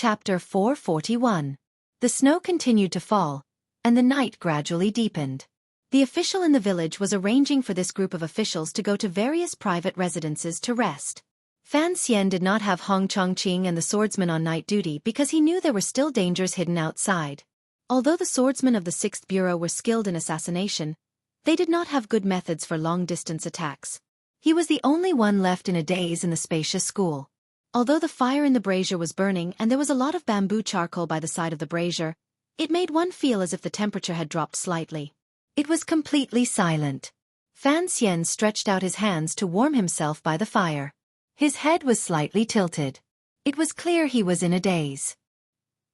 Chapter 441. The snow continued to fall, and the night gradually deepened. The official in the village was arranging for this group of officials to go to various private residences to rest. Fan Xian did not have Hong Chongqing and the swordsman on night duty because he knew there were still dangers hidden outside. Although the swordsmen of the 6th Bureau were skilled in assassination, they did not have good methods for long-distance attacks. He was the only one left in a daze in the spacious school. Although the fire in the brazier was burning and there was a lot of bamboo charcoal by the side of the brazier, it made one feel as if the temperature had dropped slightly. It was completely silent. Fan Xian stretched out his hands to warm himself by the fire. His head was slightly tilted. It was clear he was in a daze.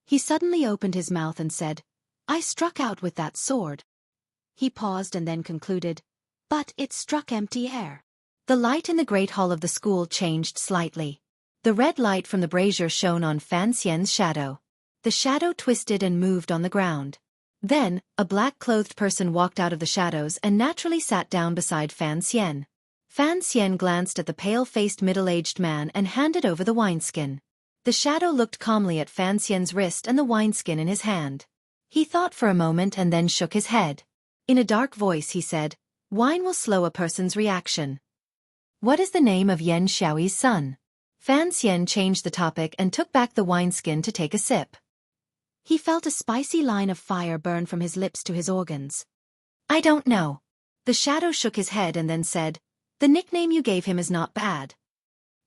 He suddenly opened his mouth and said, "I struck out with that sword." He paused and then concluded, "But it struck empty air." The light in the great hall of the school changed slightly. The red light from the brazier shone on Fan Xian's shadow. The shadow twisted and moved on the ground. Then, a black-clothed person walked out of the shadows and naturally sat down beside Fan Xian. Fan Xian glanced at the pale-faced middle-aged man and handed over the wineskin. The shadow looked calmly at Fan Xian's wrist and the wineskin in his hand. He thought for a moment and then shook his head. In a dark voice he said, "Wine will slow a person's reaction." "What is the name of Yan Xiaoyi's son?" Fan Xian changed the topic and took back the wineskin to take a sip. He felt a spicy line of fire burn from his lips to his organs. "I don't know." The shadow shook his head and then said, "The nickname you gave him is not bad."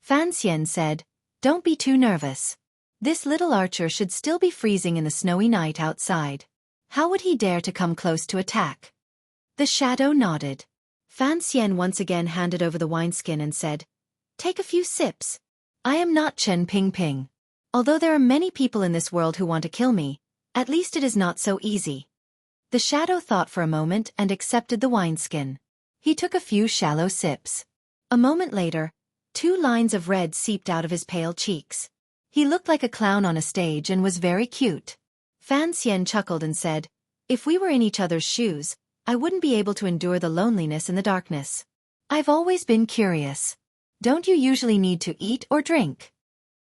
Fan Xian said, "Don't be too nervous. This little archer should still be freezing in the snowy night outside. How would he dare to come close to attack?" The shadow nodded. Fan Xian once again handed over the wineskin and said, "Take a few sips. I am not Chen Pingping. Although there are many people in this world who want to kill me, at least it is not so easy." The shadow thought for a moment and accepted the wineskin. He took a few shallow sips. A moment later, 2 lines of red seeped out of his pale cheeks. He looked like a clown on a stage and was very cute. Fan Xian chuckled and said, "If we were in each other's shoes, I wouldn't be able to endure the loneliness in the darkness. I've always been curious. Don't you usually need to eat or drink?"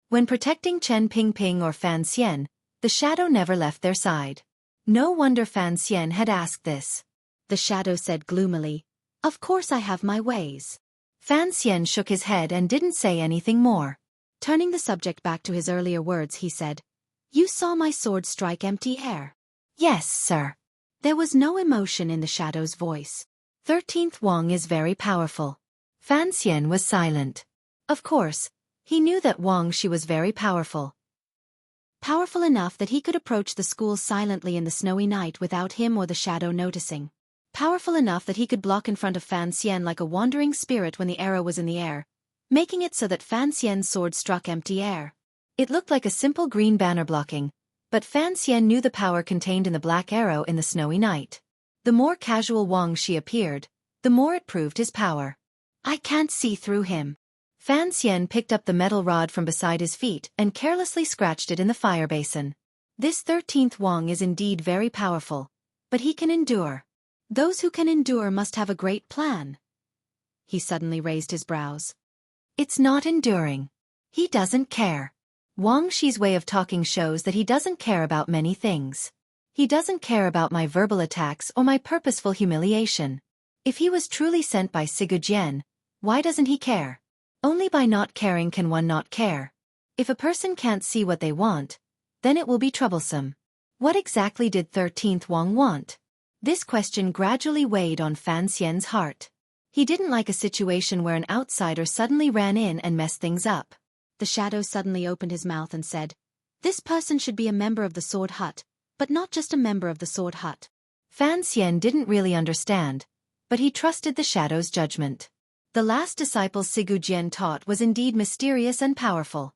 When protecting Chen Pingping or Fan Xian, the shadow never left their side. No wonder Fan Xian had asked this. The shadow said gloomily, "Of course I have my ways." Fan Xian shook his head and didn't say anything more. Turning the subject back to his earlier words, he said, "You saw my sword strike empty air." "Yes, sir." There was no emotion in the shadow's voice. 13th Wang is very powerful. Fan Xian was silent. Of course, he knew that Wang Shi was very powerful. Powerful enough that he could approach the school silently in the snowy night without him or the shadow noticing. Powerful enough that he could block in front of Fan Xian like a wandering spirit when the arrow was in the air, making it so that Fan Xian's sword struck empty air. It looked like a simple green banner blocking, but Fan Xian knew the power contained in the black arrow in the snowy night. The more casual Wang Shi appeared, the more it proved his power. "I can't see through him." Fan Xian picked up the metal rod from beside his feet and carelessly scratched it in the fire basin. This 13th Wang is indeed very powerful, but he can endure. Those who can endure must have a great plan. He suddenly raised his brows. "It's not enduring. He doesn't care." Wang Shi's way of talking shows that he doesn't care about many things. He doesn't care about my verbal attacks or my purposeful humiliation. If he was truly sent by Sigurjian, why doesn't he care? Only by not caring can one not care. If a person can't see what they want, then it will be troublesome. What exactly did 13th Wang want? This question gradually weighed on Fan Xian's heart. He didn't like a situation where an outsider suddenly ran in and messed things up. The shadow suddenly opened his mouth and said, "This person should be a member of the Sword Hut, but not just a member of the Sword Hut." Fan Xian didn't really understand, but he trusted the shadow's judgment. The last disciple Sigurjian taught was indeed mysterious and powerful.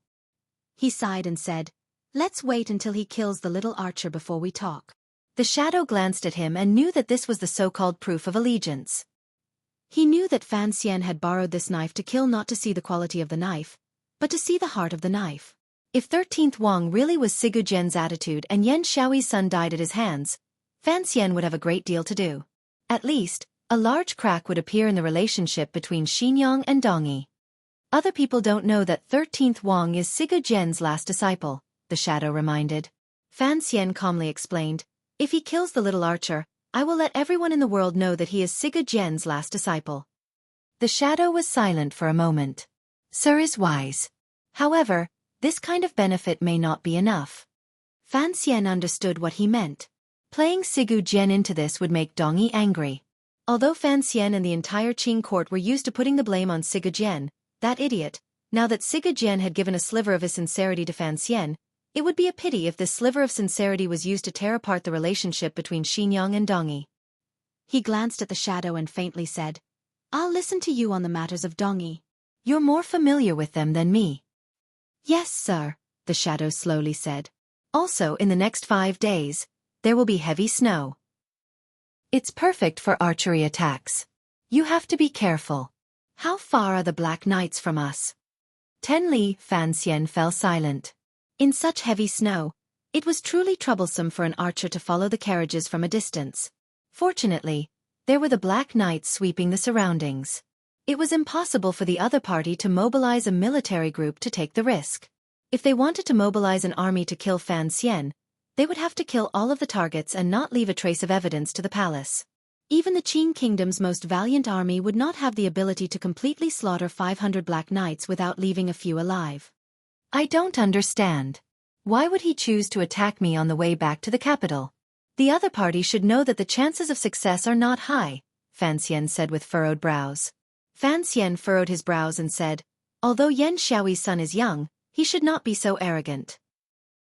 He sighed and said, "Let's wait until he kills the little archer before we talk." The shadow glanced at him and knew that this was the so-called proof of allegiance. He knew that Fan Xian had borrowed this knife to kill not to see the quality of the knife, but to see the heart of the knife. If 13th Wang really was Sigurjian's attitude and Yan Xiaoyi's son died at his hands, Fan Xian would have a great deal to do. At least, a large crack would appear in the relationship between Xinyang and Dongyi. Other people don't know that 13th Wang is Sigurjian's last disciple, the shadow reminded. Fan Xian calmly explained, if he kills the little archer, I will let everyone in the world know that he is Siga Jian's last disciple. The shadow was silent for a moment. Sir is wise. However, this kind of benefit may not be enough. Fan Xian understood what he meant. Playing Sigu Jian into this would make Dongyi angry. Although Fan Xian and the entire Qing court were used to putting the blame on Siga Jian, that idiot, now that Siga Jian had given a sliver of his sincerity to Fan Xian, it would be a pity if this sliver of sincerity was used to tear apart the relationship between Xinjiang and Dongyi. He glanced at the shadow and faintly said, I'll listen to you on the matters of Dongyi. You're more familiar with them than me. Yes, sir, the shadow slowly said. Also, in the next 5 days, there will be heavy snow. It's perfect for archery attacks. You have to be careful. How far are the Black Knights from us? 10 li. Fan Xian fell silent. In such heavy snow, it was truly troublesome for an archer to follow the carriages from a distance. Fortunately, there were the Black Knights sweeping the surroundings. It was impossible for the other party to mobilize a military group to take the risk. If they wanted to mobilize an army to kill Fan Xian, they would have to kill all of the targets and not leave a trace of evidence to the palace. Even the Qing Kingdom's most valiant army would not have the ability to completely slaughter 500 Black Knights without leaving a few alive. I don't understand. Why would he choose to attack me on the way back to the capital? The other party should know that the chances of success are not high, Fan Xian said with furrowed brows. Fan Xian furrowed his brows and said, although Yan Xiaoyi's son is young, he should not be so arrogant.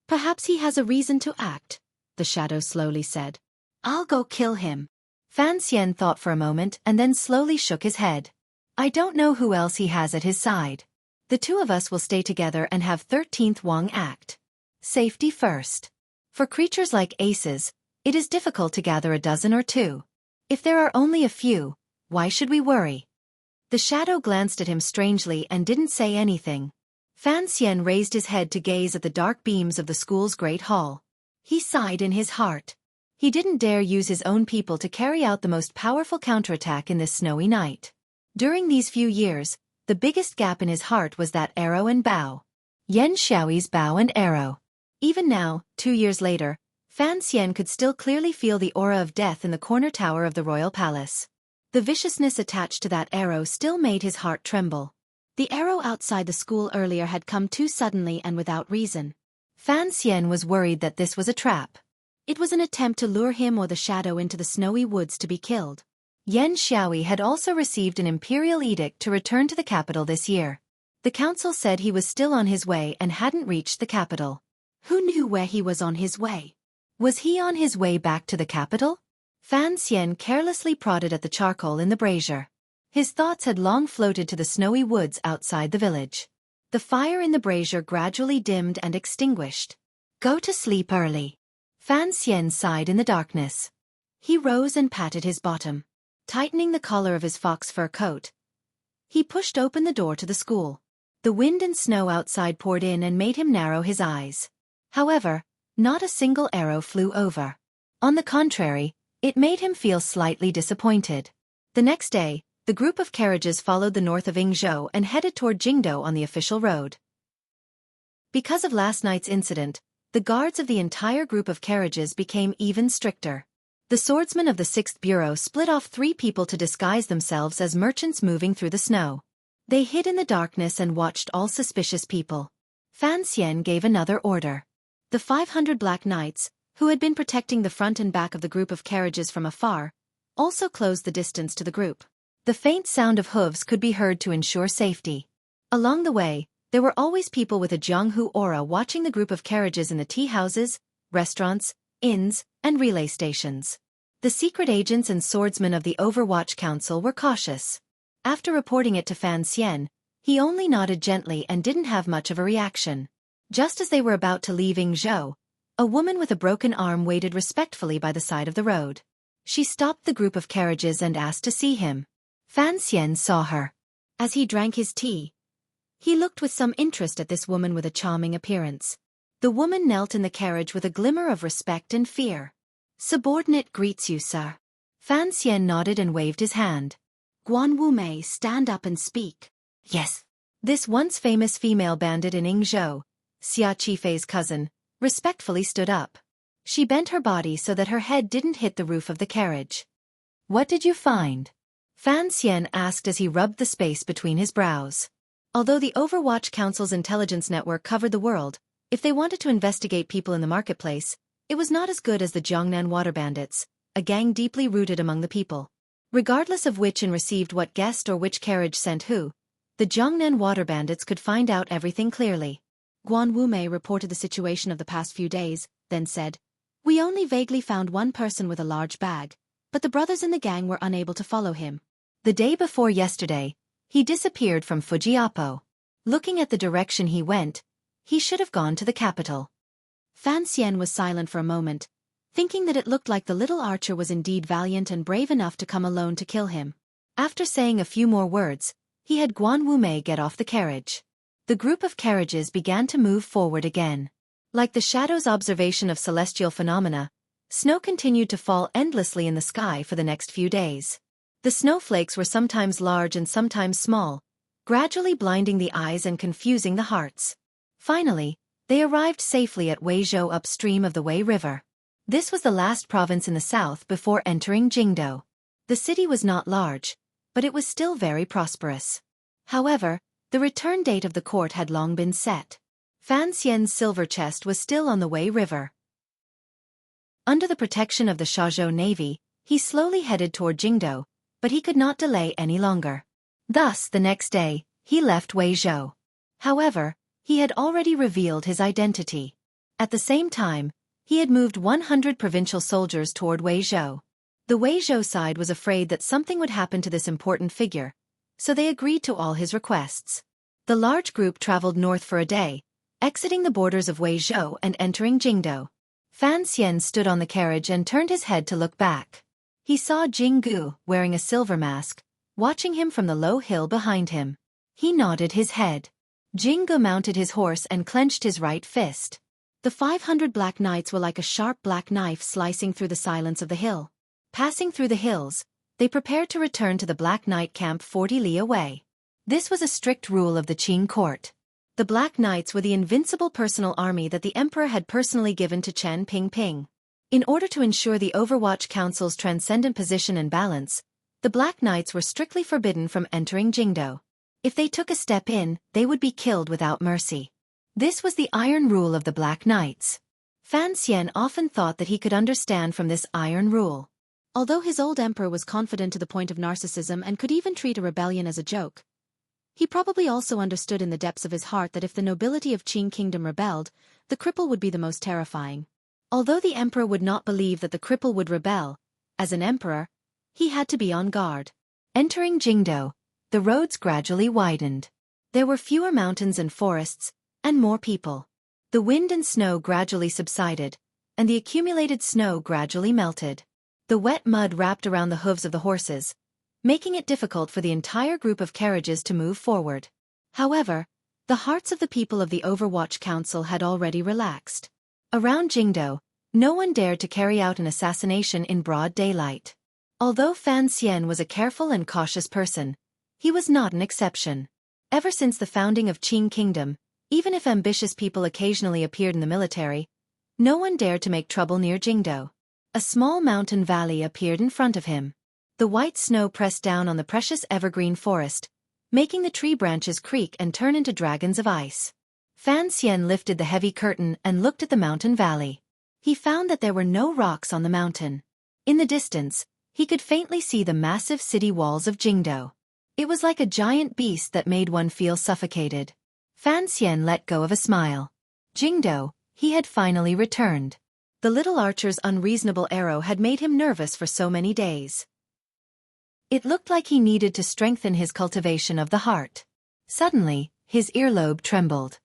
Perhaps he has a reason to act, the shadow slowly said. I'll go kill him. Fan Xian thought for a moment and then slowly shook his head. I don't know who else he has at his side. The two of us will stay together and have 13th Wang act. Safety first. For creatures like aces, it is difficult to gather a dozen or two. If there are only a few, why should we worry? The shadow glanced at him strangely and didn't say anything. Fan Xian raised his head to gaze at the dark beams of the school's great hall. He sighed in his heart. He didn't dare use his own people to carry out the most powerful counterattack in this snowy night. During these few years, the biggest gap in his heart was that arrow and bow. Yan Xiaoyi's bow and arrow. Even now, 2 years later, Fan Xian could still clearly feel the aura of death in the corner tower of the royal palace. The viciousness attached to that arrow still made his heart tremble. The arrow outside the school earlier had come too suddenly and without reason. Fan Xian was worried that this was a trap. It was an attempt to lure him or the shadow into the snowy woods to be killed. Yan Xiaoyi had also received an imperial edict to return to the capital this year. The council said he was still on his way and hadn't reached the capital. Who knew where he was on his way? Was he on his way back to the capital? Fan Xian carelessly prodded at the charcoal in the brazier. His thoughts had long floated to the snowy woods outside the village. The fire in the brazier gradually dimmed and extinguished. Go to sleep early. Fan Xian sighed in the darkness. He rose and patted his bottom. Tightening the collar of his fox fur coat, he pushed open the door to the school. The wind and snow outside poured in and made him narrow his eyes. However, not a single arrow flew over. On the contrary, it made him feel slightly disappointed. The next day, the group of carriages followed the north of Yingzhou and headed toward Jingdou on the official road. Because of last night's incident, the guards of the entire group of carriages became even stricter. The swordsmen of the 6th Bureau split off 3 people to disguise themselves as merchants moving through the snow. They hid in the darkness and watched all suspicious people. Fan Xian gave another order. The 500 Black Knights, who had been protecting the front and back of the group of carriages from afar, also closed the distance to the group. The faint sound of hooves could be heard to ensure safety. Along the way, there were always people with a Jianghu aura watching the group of carriages in the tea houses, restaurants, inns, and relay stations. The secret agents and swordsmen of the Overwatch Council were cautious. After reporting it to Fan Xian, he only nodded gently and didn't have much of a reaction. Just as they were about to leave Yingzhou, a woman with a broken arm waited respectfully by the side of the road. She stopped the group of carriages and asked to see him. Fan Xian saw her. As he drank his tea, he looked with some interest at this woman with a charming appearance. The woman knelt in the carriage with a glimmer of respect and fear. Subordinate greets you, sir. Fan Xian nodded and waved his hand. Guan Wumei, stand up and speak. Yes. This once famous female bandit in Yingzhou, Xia Qifei's cousin, respectfully stood up. She bent her body so that her head didn't hit the roof of the carriage. "What did you find?" Fan Xian asked as he rubbed the space between his brows. Although the Overwatch Council's intelligence network covered the world, if they wanted to investigate people in the marketplace, it was not as good as the Jiangnan Water Bandits, a gang deeply rooted among the people. Regardless of which received what guest or which carriage sent who, the Jiangnan Water Bandits could find out everything clearly. Guan Wumei reported the situation of the past few days, then said, "We only vaguely found one person with a large bag, but the brothers in the gang were unable to follow him. The day before yesterday, he disappeared from Fujiapo. Looking at the direction he went, he should have gone to the capital." Fan Xian was silent for a moment, thinking that it looked like the little archer was indeed valiant and brave enough to come alone to kill him. After saying a few more words, he had Guan Wumei get off the carriage. The group of carriages began to move forward again. Like the shadow's observation of celestial phenomena, snow continued to fall endlessly in the sky for the next few days. The snowflakes were sometimes large and sometimes small, gradually blinding the eyes and confusing the hearts. Finally, they arrived safely at Weizhou upstream of the Wei River. This was the last province in the south before entering Jingdou. The city was not large, but it was still very prosperous. However, the return date of the court had long been set. Fan Xian's silver chest was still on the Wei River. Under the protection of the Shazhou Navy, he slowly headed toward Jingdou, but he could not delay any longer. Thus, the next day, he left Weizhou. However, he had already revealed his identity. At the same time, he had moved 100 provincial soldiers toward Weizhou. The Weizhou side was afraid that something would happen to this important figure, so they agreed to all his requests. The large group traveled north for a day, exiting the borders of Weizhou and entering Jingdou. Fan Xian stood on the carriage and turned his head to look back. He saw Jinggu, wearing a silver mask, watching him from the low hill behind him. He nodded his head. Jinggu mounted his horse and clenched his right fist. The 500 black knights were like a sharp black knife slicing through the silence of the hill. Passing through the hills, they prepared to return to the Black Knight camp 40 li away. This was a strict rule of the Qing court. The Black Knights were the invincible personal army that the emperor had personally given to Chen Pingping. In order to ensure the Overwatch Council's transcendent position and balance, the Black Knights were strictly forbidden from entering Jingdou. If they took a step in, they would be killed without mercy. This was the iron rule of the Black Knights. Fan Xian often thought that he could understand from this iron rule. Although his old emperor was confident to the point of narcissism and could even treat a rebellion as a joke, he probably also understood in the depths of his heart that if the nobility of Qing Kingdom rebelled, the cripple would be the most terrifying. Although the emperor would not believe that the cripple would rebel, as an emperor, he had to be on guard. Entering Jingdou, the roads gradually widened. There were fewer mountains and forests, and more people. The wind and snow gradually subsided, and the accumulated snow gradually melted. The wet mud wrapped around the hooves of the horses, making it difficult for the entire group of carriages to move forward. However, the hearts of the people of the Overwatch Council had already relaxed. Around Jingdou, no one dared to carry out an assassination in broad daylight. Although Fan Xian was a careful and cautious person, he was not an exception. Ever since the founding of Qing Kingdom, even if ambitious people occasionally appeared in the military, no one dared to make trouble near Jingdou. A small mountain valley appeared in front of him. The white snow pressed down on the precious evergreen forest, making the tree branches creak and turn into dragons of ice. Fan Xian lifted the heavy curtain and looked at the mountain valley. He found that there were no rocks on the mountain. In the distance, he could faintly see the massive city walls of Jingdou. It was like a giant beast that made one feel suffocated. Fan Xian let go of a smile. Jingdou, he had finally returned. The little archer's unreasonable arrow had made him nervous for so many days. It looked like he needed to strengthen his cultivation of the heart. Suddenly, his earlobe trembled.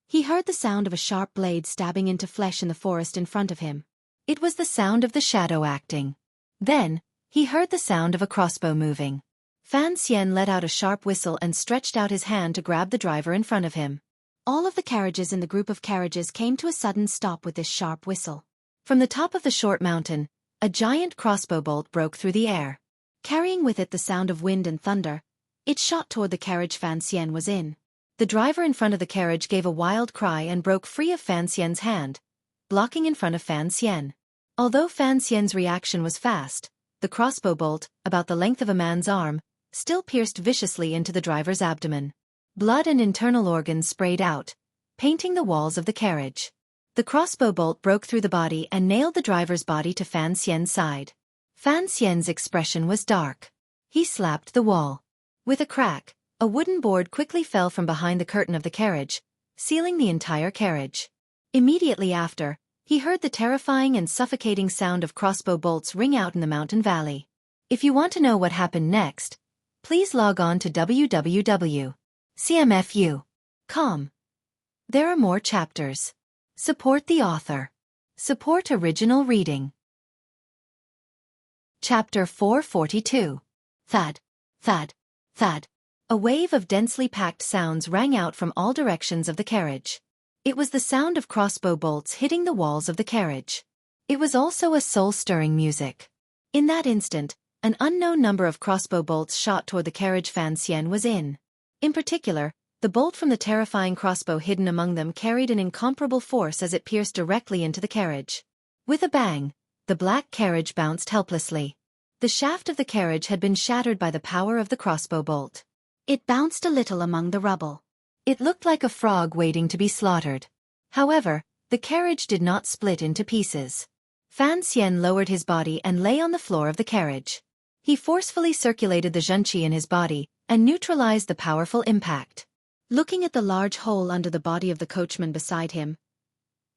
He heard the sound of a sharp blade stabbing into flesh in the forest in front of him. It was the sound of the shadow acting. Then, he heard the sound of a crossbow moving. Fan Xian let out a sharp whistle and stretched out his hand to grab the driver in front of him. All of the carriages in the group of carriages came to a sudden stop with this sharp whistle. From the top of the short mountain, a giant crossbow bolt broke through the air. Carrying with it the sound of wind and thunder, it shot toward the carriage Fan Xian was in. The driver in front of the carriage gave a wild cry and broke free of Fan Xian's hand, blocking in front of Fan Xian. Although Fan Xian's reaction was fast, the crossbow bolt, about the length of a man's arm, still pierced viciously into the driver's abdomen. Blood and internal organs sprayed out, painting the walls of the carriage. The crossbow bolt broke through the body and nailed the driver's body to Fan Xian's side. Fan Xian's expression was dark. He slapped the wall. With a crack, a wooden board quickly fell from behind the curtain of the carriage, sealing the entire carriage. Immediately after, he heard the terrifying and suffocating sound of crossbow bolts ring out in the mountain valley. If you want to know what happened next, please log on to www.cmfu.com. There are more chapters. Support the author. Support original reading. Chapter 442. Thud, thud, thud. A wave of densely packed sounds rang out from all directions of the carriage. It was the sound of crossbow bolts hitting the walls of the carriage. It was also a soul-stirring music. In that instant, an unknown number of crossbow bolts shot toward the carriage Fan Xian was in. In particular, the bolt from the terrifying crossbow hidden among them carried an incomparable force as it pierced directly into the carriage. With a bang, the black carriage bounced helplessly. The shaft of the carriage had been shattered by the power of the crossbow bolt. It bounced a little among the rubble. It looked like a frog waiting to be slaughtered. However, the carriage did not split into pieces. Fan Xian lowered his body and lay on the floor of the carriage. He forcefully circulated the zhenqi in his body and neutralized the powerful impact. Looking at the large hole under the body of the coachman beside him,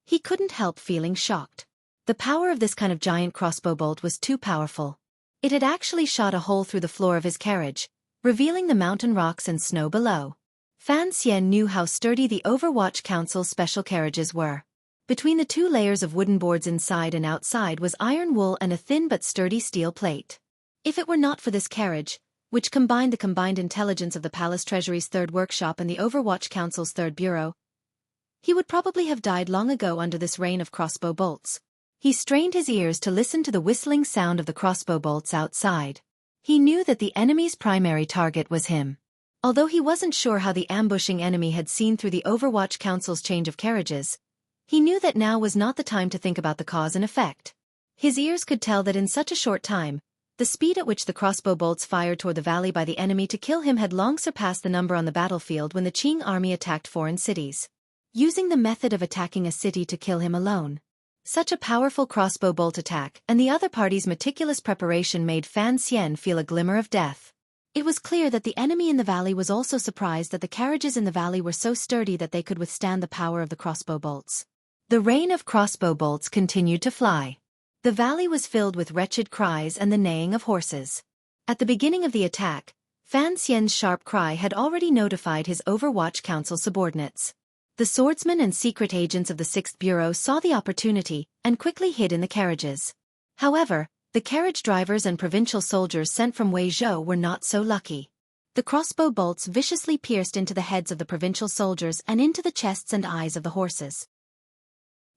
he couldn't help feeling shocked. The power of this kind of giant crossbow bolt was too powerful. It had actually shot a hole through the floor of his carriage, revealing the mountain rocks and snow below. Fan Xian knew how sturdy the Overwatch Council's special carriages were. Between the two layers of wooden boards inside and outside was iron wool and a thin but sturdy steel plate. If it were not for this carriage, which combined the combined intelligence of the Palace Treasury's third workshop and the Overwatch Council's third bureau, he would probably have died long ago under this rain of crossbow bolts. He strained his ears to listen to the whistling sound of the crossbow bolts outside. He knew that the enemy's primary target was him. Although he wasn't sure how the ambushing enemy had seen through the Overwatch Council's change of carriages, he knew that now was not the time to think about the cause and effect. His ears could tell that in such a short time, the speed at which the crossbow bolts fired toward the valley by the enemy to kill him had long surpassed the number on the battlefield when the Qing army attacked foreign cities. Using the method of attacking a city to kill him alone. Such a powerful crossbow bolt attack and the other party's meticulous preparation made Fan Xian feel a glimmer of death. It was clear that the enemy in the valley was also surprised that the carriages in the valley were so sturdy that they could withstand the power of the crossbow bolts. The rain of crossbow bolts continued to fly. The valley was filled with wretched cries and the neighing of horses. At the beginning of the attack, Fan Xian's sharp cry had already notified his Overwatch Council subordinates. The swordsmen and secret agents of the 6th Bureau saw the opportunity and quickly hid in the carriages. However, the carriage drivers and provincial soldiers sent from Weizhou were not so lucky. The crossbow bolts viciously pierced into the heads of the provincial soldiers and into the chests and eyes of the horses.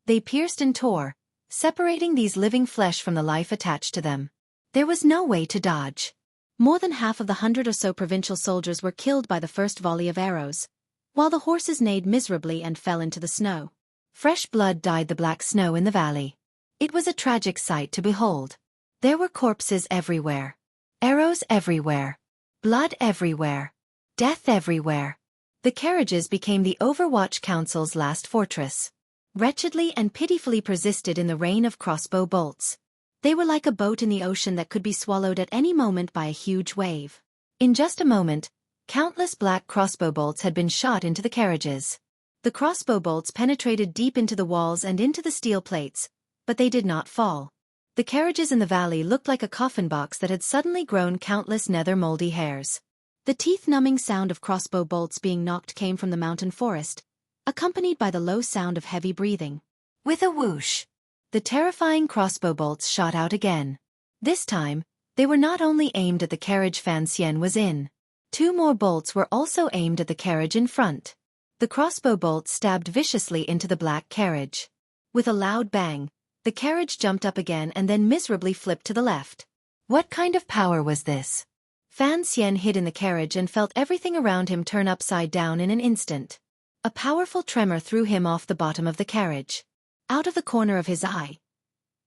They pierced and tore, separating these living flesh from the life attached to them. There was no way to dodge. More than half of the 100 or so provincial soldiers were killed by the first volley of arrows, while the horses neighed miserably and fell into the snow. Fresh blood dyed the black snow in the valley. It was a tragic sight to behold. There were corpses everywhere. Arrows everywhere. Blood everywhere. Death everywhere. The carriages became the Overwatch Council's last fortress. Wretchedly and pitifully persisted in the rain of crossbow bolts. They were like a boat in the ocean that could be swallowed at any moment by a huge wave. In just a moment, countless black crossbow bolts had been shot into the carriages. The crossbow bolts penetrated deep into the walls and into the steel plates, but they did not fall. The carriages in the valley looked like a coffin box that had suddenly grown countless nether moldy hairs. The teeth-numbing sound of crossbow bolts being knocked came from the mountain forest, accompanied by the low sound of heavy breathing. With a whoosh, the terrifying crossbow bolts shot out again. This time, they were not only aimed at the carriage Fan Xian was in. 2 more bolts were also aimed at the carriage in front. The crossbow bolts stabbed viciously into the black carriage. With a loud bang, the carriage jumped up again and then miserably flipped to the left. What kind of power was this? Fan Xian hid in the carriage and felt everything around him turn upside down in an instant. A powerful tremor threw him off the bottom of the carriage. Out of the corner of his eye,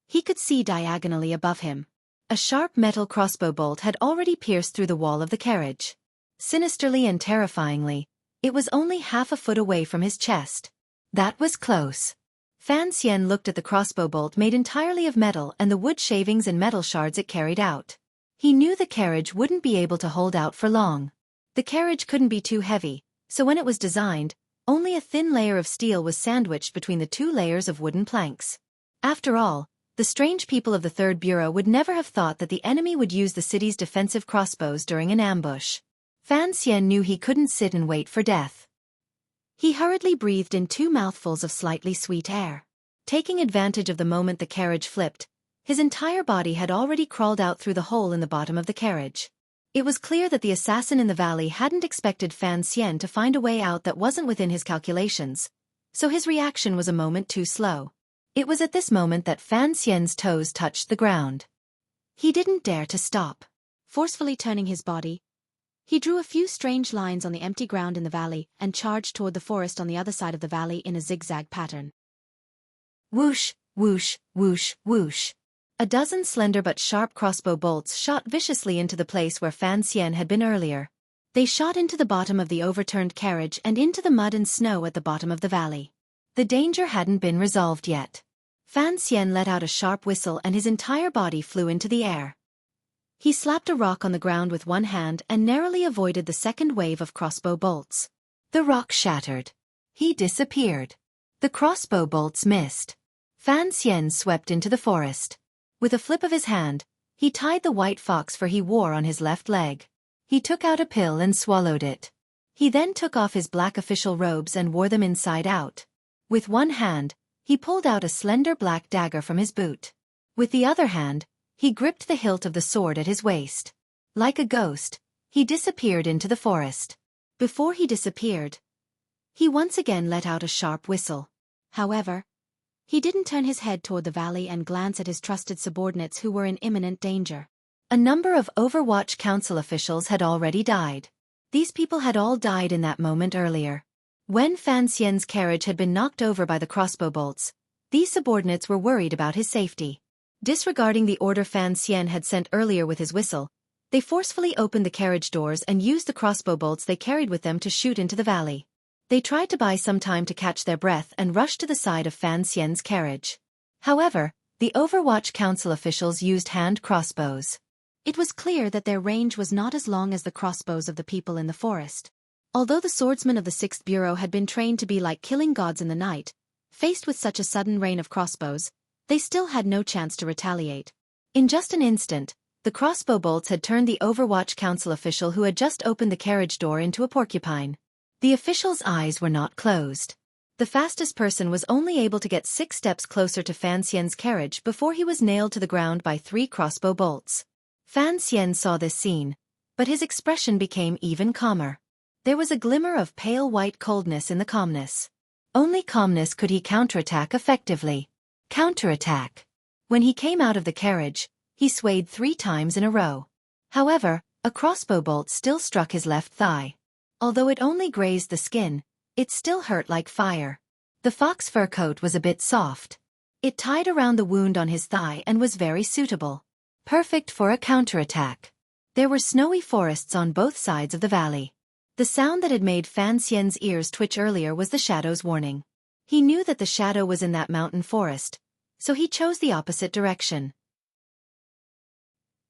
he could see diagonally above him. A sharp metal crossbow bolt had already pierced through the wall of the carriage. Sinisterly and terrifyingly, it was only half a foot away from his chest. That was close. Fan Xian looked at the crossbow bolt made entirely of metal and the wood shavings and metal shards it carried out. He knew the carriage wouldn't be able to hold out for long. The carriage couldn't be too heavy, so when it was designed, only a thin layer of steel was sandwiched between the 2 layers of wooden planks. After all, the strange people of the Third Bureau would never have thought that the enemy would use the city's defensive crossbows during an ambush. Fan Xian knew he couldn't sit and wait for death. He hurriedly breathed in 2 mouthfuls of slightly sweet air. Taking advantage of the moment the carriage flipped, his entire body had already crawled out through the hole in the bottom of the carriage. It was clear that the assassin in the valley hadn't expected Fan Xian to find a way out that wasn't within his calculations, so his reaction was a moment too slow. It was at this moment that Fan Xian's toes touched the ground. He didn't dare to stop. Forcefully turning his body, he drew a few strange lines on the empty ground in the valley and charged toward the forest on the other side of the valley in a zigzag pattern. Whoosh, whoosh, whoosh, whoosh. A dozen slender but sharp crossbow bolts shot viciously into the place where Fan Xian had been earlier. They shot into the bottom of the overturned carriage and into the mud and snow at the bottom of the valley. The danger hadn't been resolved yet. Fan Xian let out a sharp whistle and his entire body flew into the air. He slapped a rock on the ground with one hand and narrowly avoided the second wave of crossbow bolts. The rock shattered. He disappeared. The crossbow bolts missed. Fan Xian swept into the forest. With a flip of his hand, he tied the white fox fur he wore on his left leg. He took out a pill and swallowed it. He then took off his black official robes and wore them inside out. With one hand, he pulled out a slender black dagger from his boot. With the other hand, he gripped the hilt of the sword at his waist. Like a ghost, he disappeared into the forest. Before he disappeared, he once again let out a sharp whistle. However, he didn't turn his head toward the valley and glance at his trusted subordinates who were in imminent danger. A number of Overwatch Council officials had already died. These people had all died in that moment earlier. When Fan Xian's carriage had been knocked over by the crossbow bolts, these subordinates were worried about his safety. Disregarding the order Fan Xian had sent earlier with his whistle, they forcefully opened the carriage doors and used the crossbow bolts they carried with them to shoot into the valley. They tried to buy some time to catch their breath and rushed to the side of Fan Xian's carriage. However, the Overwatch Council officials used hand crossbows. It was clear that their range was not as long as the crossbows of the people in the forest. Although the swordsmen of the 6th Bureau had been trained to be like killing gods in the night, faced with such a sudden rain of crossbows, they still had no chance to retaliate. In just an instant, the crossbow bolts had turned the Overwatch Council official who had just opened the carriage door into a porcupine. The official's eyes were not closed. The fastest person was only able to get 6 steps closer to Fan Xian's carriage before he was nailed to the ground by 3 crossbow bolts. Fan Xian saw this scene, but his expression became even calmer. There was a glimmer of pale white coldness in the calmness. Only calmness could he counterattack effectively. Counterattack. When he came out of the carriage, he swayed 3 times in a row. However, a crossbow bolt still struck his left thigh. Although it only grazed the skin, it still hurt like fire. The fox fur coat was a bit soft. It tied around the wound on his thigh and was very suitable. Perfect for a counterattack. There were snowy forests on both sides of the valley. The sound that had made Fan Xian's ears twitch earlier was the shadow's warning. He knew that the shadow was in that mountain forest, so he chose the opposite direction.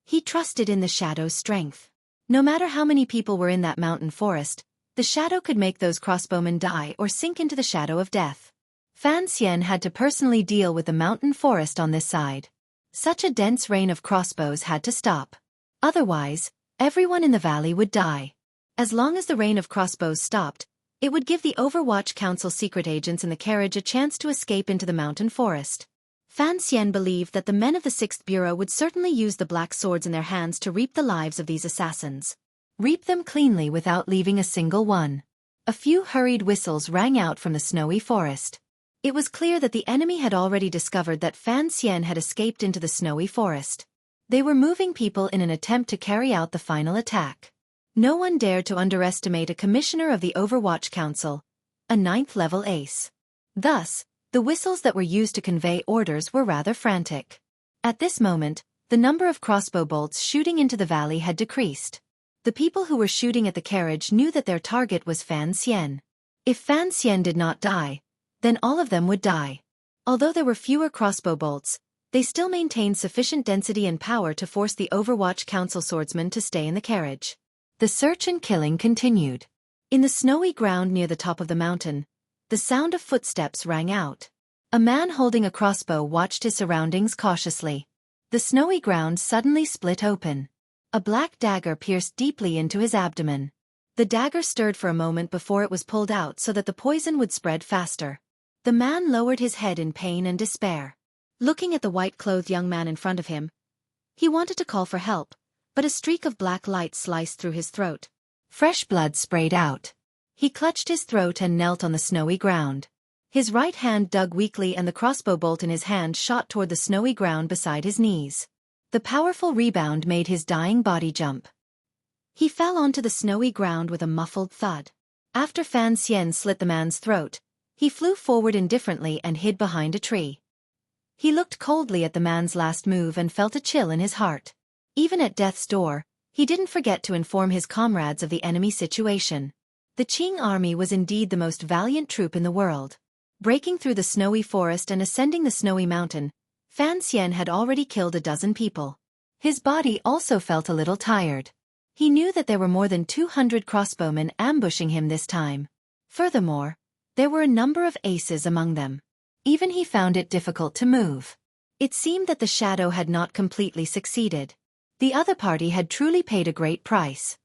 He trusted in the shadow's strength. No matter how many people were in that mountain forest, the shadow could make those crossbowmen die or sink into the shadow of death. Fan Xian had to personally deal with the mountain forest on this side. Such a dense rain of crossbows had to stop. Otherwise, everyone in the valley would die. As long as the rain of crossbows stopped, it would give the Overwatch Council secret agents in the carriage a chance to escape into the mountain forest. Fan Xian believed that the men of the 6th Bureau would certainly use the black swords in their hands to reap the lives of these assassins. Reap them cleanly without leaving a single one. A few hurried whistles rang out from the snowy forest. It was clear that the enemy had already discovered that Fan Xian had escaped into the snowy forest. They were moving people in an attempt to carry out the final attack. No one dared to underestimate a commissioner of the Overwatch Council, a 9th-level ace. Thus, the whistles that were used to convey orders were rather frantic. At this moment, the number of crossbow bolts shooting into the valley had decreased. The people who were shooting at the carriage knew that their target was Fan Xian. If Fan Xian did not die, then all of them would die. Although there were fewer crossbow bolts, they still maintained sufficient density and power to force the Overwatch Council swordsmen to stay in the carriage. The search and killing continued. In the snowy ground near the top of the mountain, the sound of footsteps rang out. A man holding a crossbow watched his surroundings cautiously. The snowy ground suddenly split open. A black dagger pierced deeply into his abdomen. The dagger stirred for a moment before it was pulled out so that the poison would spread faster. The man lowered his head in pain and despair. Looking at the white-clothed young man in front of him, he wanted to call for help, but a streak of black light sliced through his throat. Fresh blood sprayed out. He clutched his throat and knelt on the snowy ground. His right hand dug weakly and the crossbow bolt in his hand shot toward the snowy ground beside his knees. The powerful rebound made his dying body jump. He fell onto the snowy ground with a muffled thud. After Fan Xian slit the man's throat, he flew forward indifferently and hid behind a tree. He looked coldly at the man's last move and felt a chill in his heart. Even at death's door, he didn't forget to inform his comrades of the enemy situation. The Qing army was indeed the most valiant troop in the world. Breaking through the snowy forest and ascending the snowy mountain, Fan Xian had already killed a dozen people. His body also felt a little tired. He knew that there were more than 200 crossbowmen ambushing him this time. Furthermore, there were a number of aces among them. Even he found it difficult to move. It seemed that the shadow had not completely succeeded. The other party had truly paid a great price.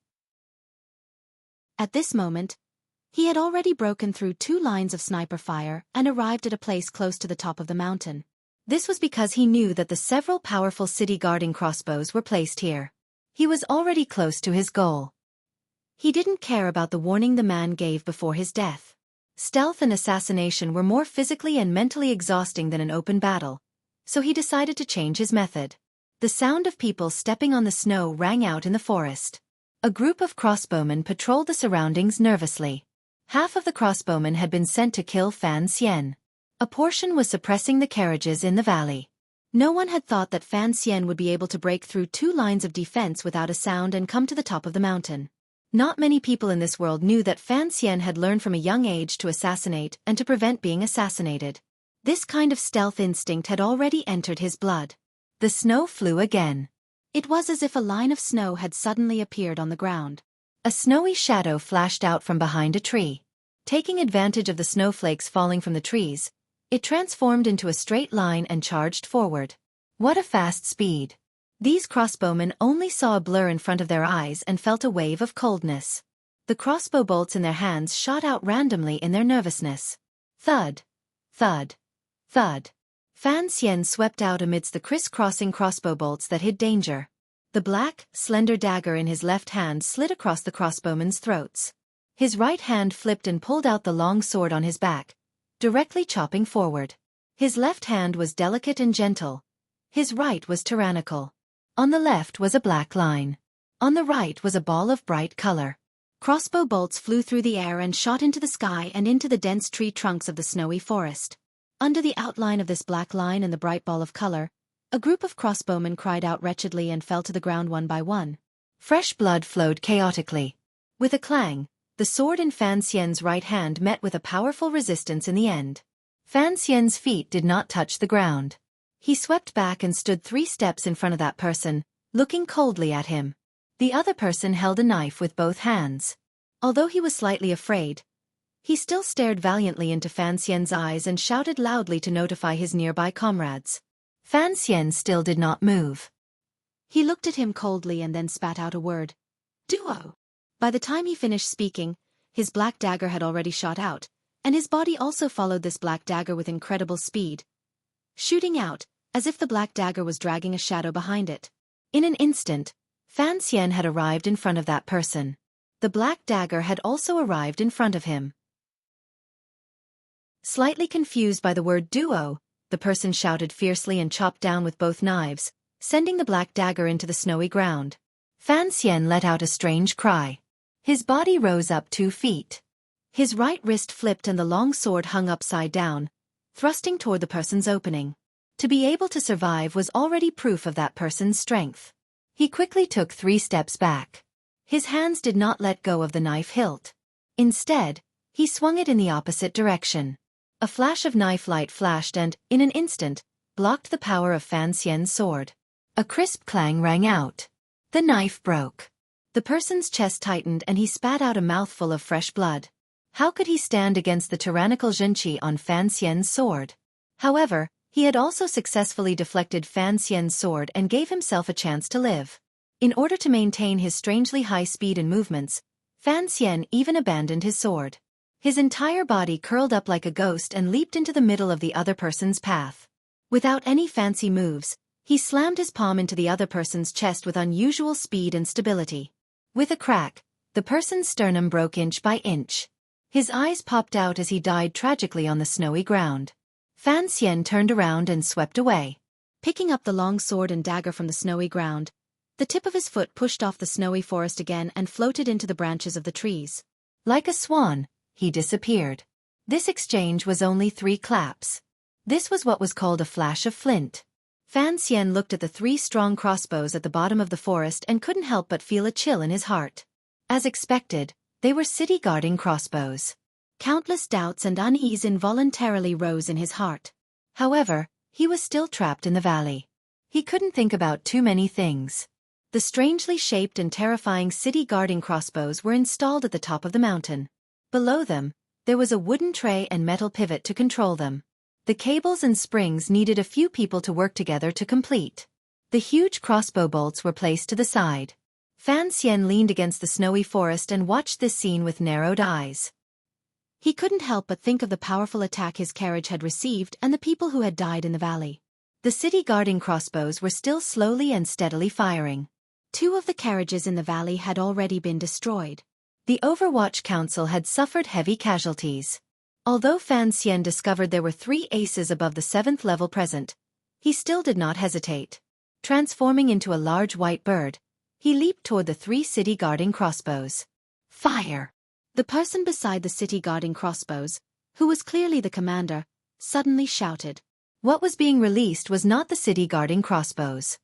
At this moment, he had already broken through 2 lines of sniper fire and arrived at a place close to the top of the mountain. This was because he knew that the several powerful city-guarding crossbows were placed here. He was already close to his goal. He didn't care about the warning the man gave before his death. Stealth and assassination were more physically and mentally exhausting than an open battle, so he decided to change his method. The sound of people stepping on the snow rang out in the forest. A group of crossbowmen patrolled the surroundings nervously. Half of the crossbowmen had been sent to kill Fan Xian. A portion was suppressing the carriages in the valley. No one had thought that Fan Xian would be able to break through 2 lines of defense without a sound and come to the top of the mountain. Not many people in this world knew that Fan Xian had learned from a young age to assassinate and to prevent being assassinated. This kind of stealth instinct had already entered his blood. The snow flew again. It was as if a line of snow had suddenly appeared on the ground. A snowy shadow flashed out from behind a tree. Taking advantage of the snowflakes falling from the trees, it transformed into a straight line and charged forward. What a fast speed! These crossbowmen only saw a blur in front of their eyes and felt a wave of coldness. The crossbow bolts in their hands shot out randomly in their nervousness. Thud! Thud! Thud! Fan Xian swept out amidst the criss-crossing crossbow bolts that hid danger. The black, slender dagger in his left hand slid across the crossbowmen's throats. His right hand flipped and pulled out the long sword on his back, directly chopping forward. His left hand was delicate and gentle. His right was tyrannical. On the left was a black line. On the right was a ball of bright color. Crossbow bolts flew through the air and shot into the sky and into the dense tree trunks of the snowy forest. Under the outline of this black line and the bright ball of color, a group of crossbowmen cried out wretchedly and fell to the ground one by one. Fresh blood flowed chaotically. With a clang, the sword in Fan Xian's right hand met with a powerful resistance in the end. Fan Xian's feet did not touch the ground. He swept back and stood 3 steps in front of that person, looking coldly at him. The other person held a knife with both hands. Although he was slightly afraid, he still stared valiantly into Fan Xian's eyes and shouted loudly to notify his nearby comrades. Fan Xian still did not move. He looked at him coldly and then spat out a word. Duo! By the time he finished speaking, his black dagger had already shot out, and his body also followed this black dagger with incredible speed, shooting out, as if the black dagger was dragging a shadow behind it. In an instant, Fan Xian had arrived in front of that person. The black dagger had also arrived in front of him. Slightly confused by the word duo, the person shouted fiercely and chopped down with both knives, sending the black dagger into the snowy ground. Fan Xian let out a strange cry. His body rose up 2 feet. His right wrist flipped and the long sword hung upside down, thrusting toward the person's opening. To be able to survive was already proof of that person's strength. He quickly took 3 steps back. His hands did not let go of the knife hilt. Instead, he swung it in the opposite direction. A flash of knife light flashed and, in an instant, blocked the power of Fan Xian's sword. A crisp clang rang out. The knife broke. The person's chest tightened and he spat out a mouthful of fresh blood. How could he stand against the tyrannical Xueqi on Fan Xian's sword? However, he had also successfully deflected Fan Xian's sword and gave himself a chance to live. In order to maintain his strangely high speed and movements, Fan Xian even abandoned his sword. His entire body curled up like a ghost and leaped into the middle of the other person's path. Without any fancy moves, he slammed his palm into the other person's chest with unusual speed and stability. With a crack, the person's sternum broke inch by inch. His eyes popped out as he died tragically on the snowy ground. Fan Xian turned around and swept away. Picking up the long sword and dagger from the snowy ground, the tip of his foot pushed off the snowy forest again and floated into the branches of the trees. Like a swan, he disappeared. This exchange was only 3 claps. This was what was called a flash of flint. Fan Xian looked at the 3 strong crossbows at the bottom of the forest and couldn't help but feel a chill in his heart. As expected, they were city-guarding crossbows. Countless doubts and unease involuntarily rose in his heart. However, he was still trapped in the valley. He couldn't think about too many things. The strangely shaped and terrifying city-guarding crossbows were installed at the top of the mountain. Below them, there was a wooden tray and metal pivot to control them. The cables and springs needed a few people to work together to complete. The huge crossbow bolts were placed to the side. Fan Xian leaned against the snowy forest and watched this scene with narrowed eyes. He couldn't help but think of the powerful attack his carriage had received and the people who had died in the valley. The city-guarding crossbows were still slowly and steadily firing. 2 of the carriages in the valley had already been destroyed. The Overwatch Council had suffered heavy casualties. Although Fan Xian discovered there were 3 aces above the 7th level present, he still did not hesitate. Transforming into a large white bird, he leaped toward the 3 city-guarding crossbows. Fire! The person beside the city-guarding crossbows, who was clearly the commander, suddenly shouted. What was being released was not the city-guarding crossbows.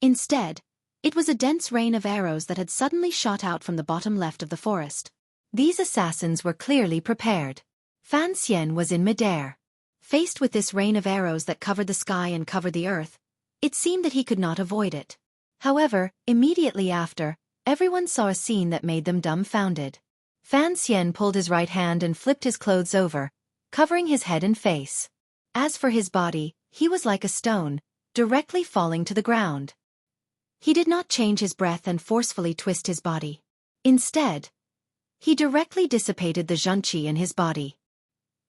Instead, it was a dense rain of arrows that had suddenly shot out from the bottom left of the forest. These assassins were clearly prepared. Fan Xian was in midair. Faced with this rain of arrows that covered the sky and covered the earth, it seemed that he could not avoid it. However, immediately after, everyone saw a scene that made them dumbfounded. Fan Xian pulled his right hand and flipped his clothes over, covering his head and face. As for his body, he was like a stone, directly falling to the ground. He did not change his breath and forcefully twist his body. Instead, he directly dissipated the Xueqi in his body.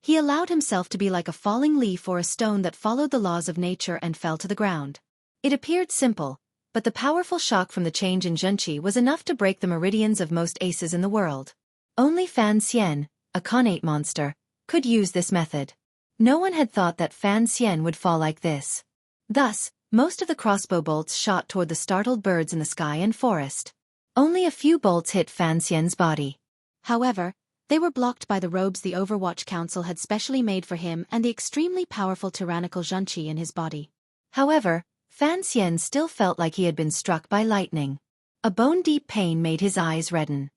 He allowed himself to be like a falling leaf or a stone that followed the laws of nature and fell to the ground. It appeared simple, but the powerful shock from the change in Xueqi was enough to break the meridians of most aces in the world. Only Fan Xian, a connate monster, could use this method. No one had thought that Fan Xian would fall like this. Thus, most of the crossbow bolts shot toward the startled birds in the sky and forest. Only a few bolts hit Fan Xian's body. However, they were blocked by the robes the Overwatch Council had specially made for him and the extremely powerful tyrannical Xueqi in his body. However, Fan Xian still felt like he had been struck by lightning. A bone-deep pain made his eyes redden.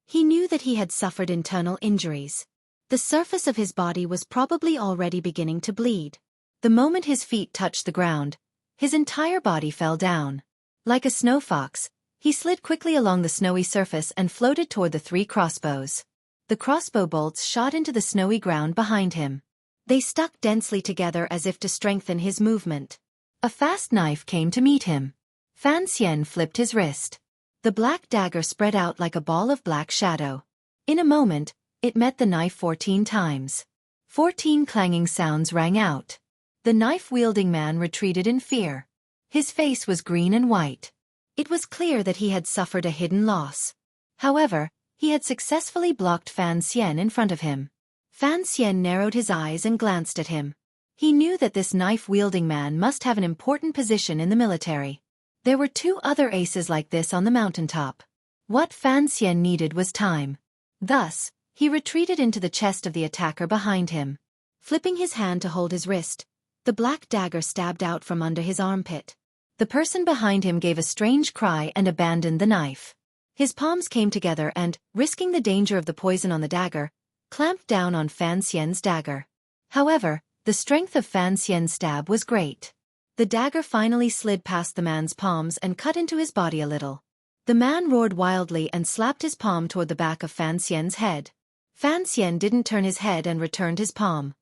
He knew that he had suffered internal injuries. The surface of his body was probably already beginning to bleed. The moment his feet touched the ground, his entire body fell down. Like a snow fox, he slid quickly along the snowy surface and floated toward the 3 crossbows. The crossbow bolts shot into the snowy ground behind him. They stuck densely together as if to strengthen his movement. A fast knife came to meet him. Fan Xian flipped his wrist. The black dagger spread out like a ball of black shadow. In a moment, it met the knife 14 times. 14 clanging sounds rang out. The knife-wielding man retreated in fear. His face was green and white. It was clear that he had suffered a hidden loss. However, he had successfully blocked Fan Xian in front of him. Fan Xian narrowed his eyes and glanced at him. He knew that this knife-wielding man must have an important position in the military. There were 2 other aces like this on the mountaintop. What Fan Xian needed was time. Thus, he retreated into the chest of the attacker behind him. Flipping his hand to hold his wrist, the black dagger stabbed out from under his armpit. The person behind him gave a strange cry and abandoned the knife. His palms came together and, risking the danger of the poison on the dagger, clamped down on Fan Xian's dagger. However, the strength of Fan Xian's stab was great. The dagger finally slid past the man's palms and cut into his body a little. The man roared wildly and slapped his palm toward the back of Fan Xian's head. Fan Xian didn't turn his head and returned his palm.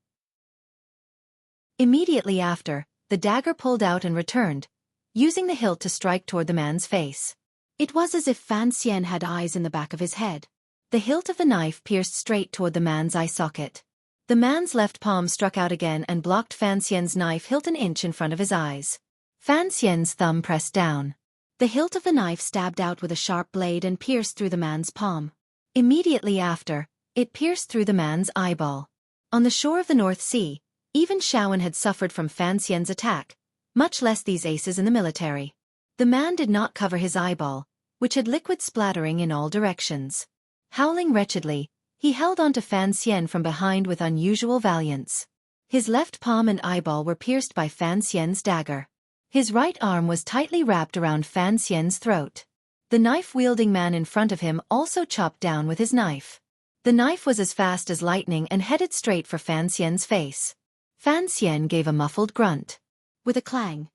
Immediately after, the dagger pulled out and returned, using the hilt to strike toward the man's face. It was as if Fan Xian had eyes in the back of his head. The hilt of the knife pierced straight toward the man's eye socket. The man's left palm struck out again and blocked Fan Xian's knife hilt an inch in front of his eyes. Fan Xian's thumb pressed down. The hilt of the knife stabbed out with a sharp blade and pierced through the man's palm. Immediately after, it pierced through the man's eyeball. On the shore of the North Sea, even Shaoan had suffered from Fan Xian's attack, much less these aces in the military. The man did not cover his eyeball, which had liquid splattering in all directions. Howling wretchedly, he held on to Fan Xian from behind with unusual valiance. His left palm and eyeball were pierced by Fan Xian's dagger. His right arm was tightly wrapped around Fan Xian's throat. The knife-wielding man in front of him also chopped down with his knife. The knife was as fast as lightning and headed straight for Fan Xian's face. Fan Xian gave a muffled grunt. With a clang,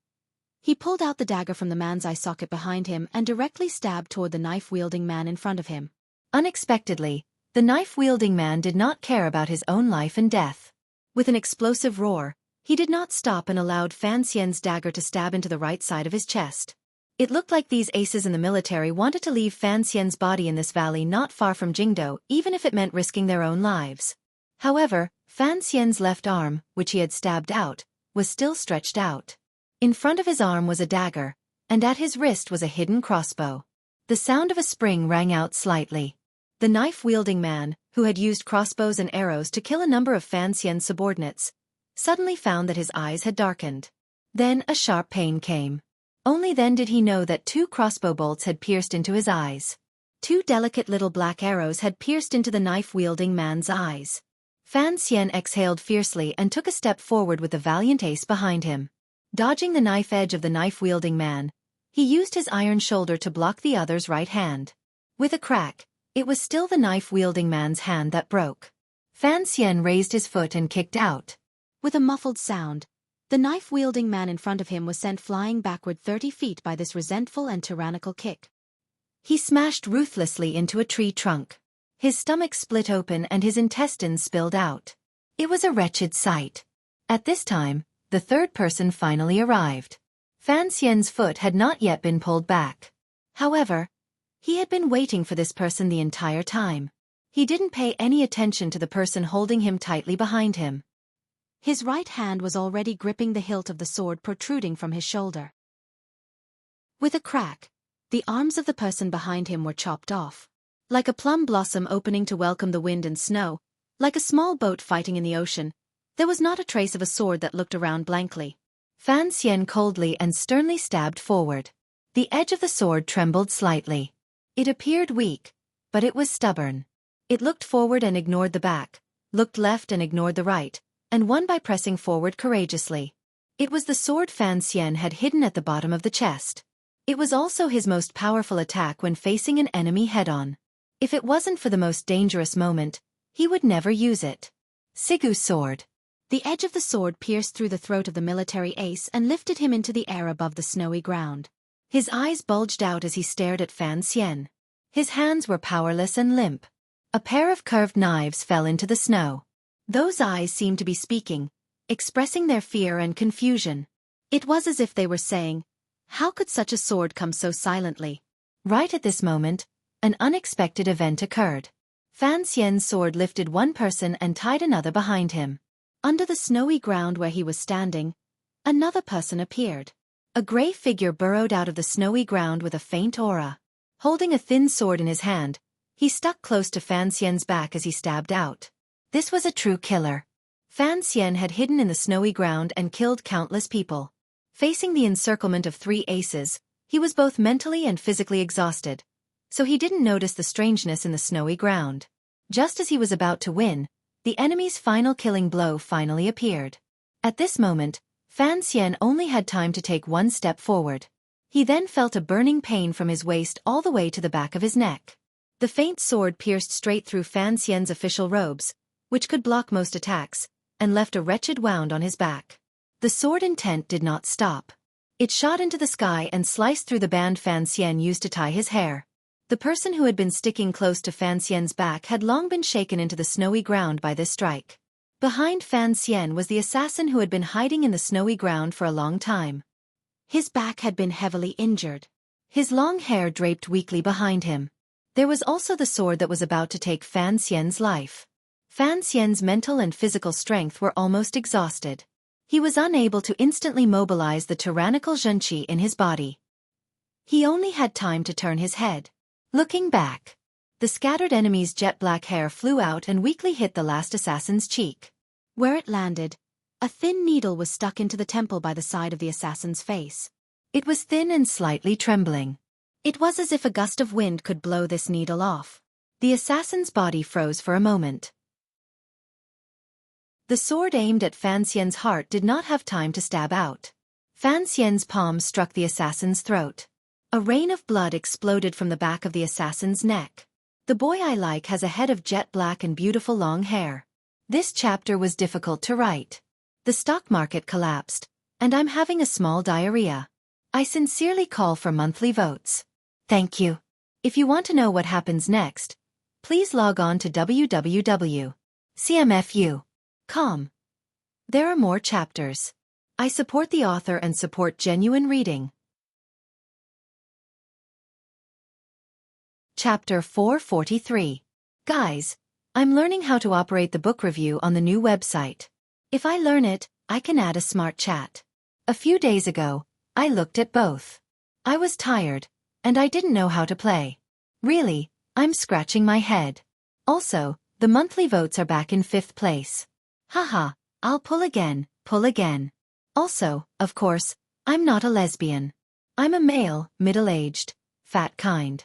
he pulled out the dagger from the man's eye socket behind him and directly stabbed toward the knife-wielding man in front of him. Unexpectedly, the knife-wielding man did not care about his own life and death. With an explosive roar, he did not stop and allowed Fan Xian's dagger to stab into the right side of his chest. It looked like these aces in the military wanted to leave Fan Xian's body in this valley not far from Jingdo, even if it meant risking their own lives. However, Fan Xian's left arm, which he had stabbed out, was still stretched out. In front of his arm was a dagger, and at his wrist was a hidden crossbow. The sound of a spring rang out slightly. The knife-wielding man, who had used crossbows and arrows to kill a number of Fan Xian's subordinates, suddenly found that his eyes had darkened. Then a sharp pain came. Only then did he know that 2 crossbow bolts had pierced into his eyes. 2 delicate little black arrows had pierced into the knife-wielding man's eyes. Fan Xian exhaled fiercely and took a step forward with the valiant ace behind him. Dodging the knife edge of the knife-wielding man, he used his iron shoulder to block the other's right hand. With a crack, it was still the knife-wielding man's hand that broke. Fan Xian raised his foot and kicked out. With a muffled sound, the knife-wielding man in front of him was sent flying backward 30 feet by this resentful and tyrannical kick. He smashed ruthlessly into a tree trunk. His stomach split open and his intestines spilled out. It was a wretched sight. At this time, the third person finally arrived. Fan Xian's foot had not yet been pulled back. However, he had been waiting for this person the entire time. He didn't pay any attention to the person holding him tightly behind him. His right hand was already gripping the hilt of the sword protruding from his shoulder. With a crack, the arms of the person behind him were chopped off. Like a plum blossom opening to welcome the wind and snow, like a small boat fighting in the ocean, there was not a trace of a sword that looked around blankly. Fan Xian coldly and sternly stabbed forward. The edge of the sword trembled slightly. It appeared weak, but it was stubborn. It looked forward and ignored the back, looked left and ignored the right, and won by pressing forward courageously. It was the sword Fan Xian had hidden at the bottom of the chest. It was also his most powerful attack when facing an enemy head-on. If it wasn't for the most dangerous moment, he would never use it. Sigu's sword. The edge of the sword pierced through the throat of the military ace and lifted him into the air above the snowy ground. His eyes bulged out as he stared at Fan Xian. His hands were powerless and limp. A pair of curved knives fell into the snow. Those eyes seemed to be speaking, expressing their fear and confusion. It was as if they were saying, "How could such a sword come so silently?" Right at this moment, an unexpected event occurred. Fan Xian's sword lifted one person and tied another behind him. Under the snowy ground where he was standing, another person appeared. A gray figure burrowed out of the snowy ground with a faint aura. Holding a thin sword in his hand, he stuck close to Fan Xian's back as he stabbed out. This was a true killer. Fan Xian had hidden in the snowy ground and killed countless people. Facing the encirclement of 3 aces, he was both mentally and physically exhausted, so he didn't notice the strangeness in the snowy ground. Just as he was about to win, the enemy's final killing blow finally appeared. At this moment, Fan Xian only had time to take 1 step forward. He then felt a burning pain from his waist all the way to the back of his neck. The faint sword pierced straight through Fan Xian's official robes, which could block most attacks, and left a wretched wound on his back. The sword intent did not stop. It shot into the sky and sliced through the band Fan Xian used to tie his hair. The person who had been sticking close to Fan Xian's back had long been shaken into the snowy ground by this strike. Behind Fan Xian was the assassin who had been hiding in the snowy ground for a long time. His back had been heavily injured. His long hair draped weakly behind him. There was also the sword that was about to take Fan Xian's life. Fan Xian's mental and physical strength were almost exhausted. He was unable to instantly mobilize the tyrannical Xueqi in his body. He only had time to turn his head. Looking back, the scattered enemy's jet-black hair flew out and weakly hit the last assassin's cheek. Where it landed, a thin needle was stuck into the temple by the side of the assassin's face. It was thin and slightly trembling. It was as if a gust of wind could blow this needle off. The assassin's body froze for a moment. The sword aimed at Fan Xian's heart did not have time to stab out. Fan Xian's palm struck the assassin's throat. A rain of blood exploded from the back of the assassin's neck. The boy I like has a head of jet black and beautiful long hair. This chapter was difficult to write. The stock market collapsed, and I'm having a small diarrhea. I sincerely call for monthly votes. Thank you. If you want to know what happens next, please log on to www.cmfu.com. There are more chapters. I support the author and support genuine reading. Chapter 443. Guys, I'm learning how to operate the book review on the new website. If I learn it, I can add a smart chat. A few days ago, I looked at both. I was tired, and I didn't know how to play. Really, I'm scratching my head. Also, the monthly votes are back in 5th place. Haha, I'll pull again, pull again. Also, of course, I'm not a lesbian. I'm a male, middle-aged, fat kind.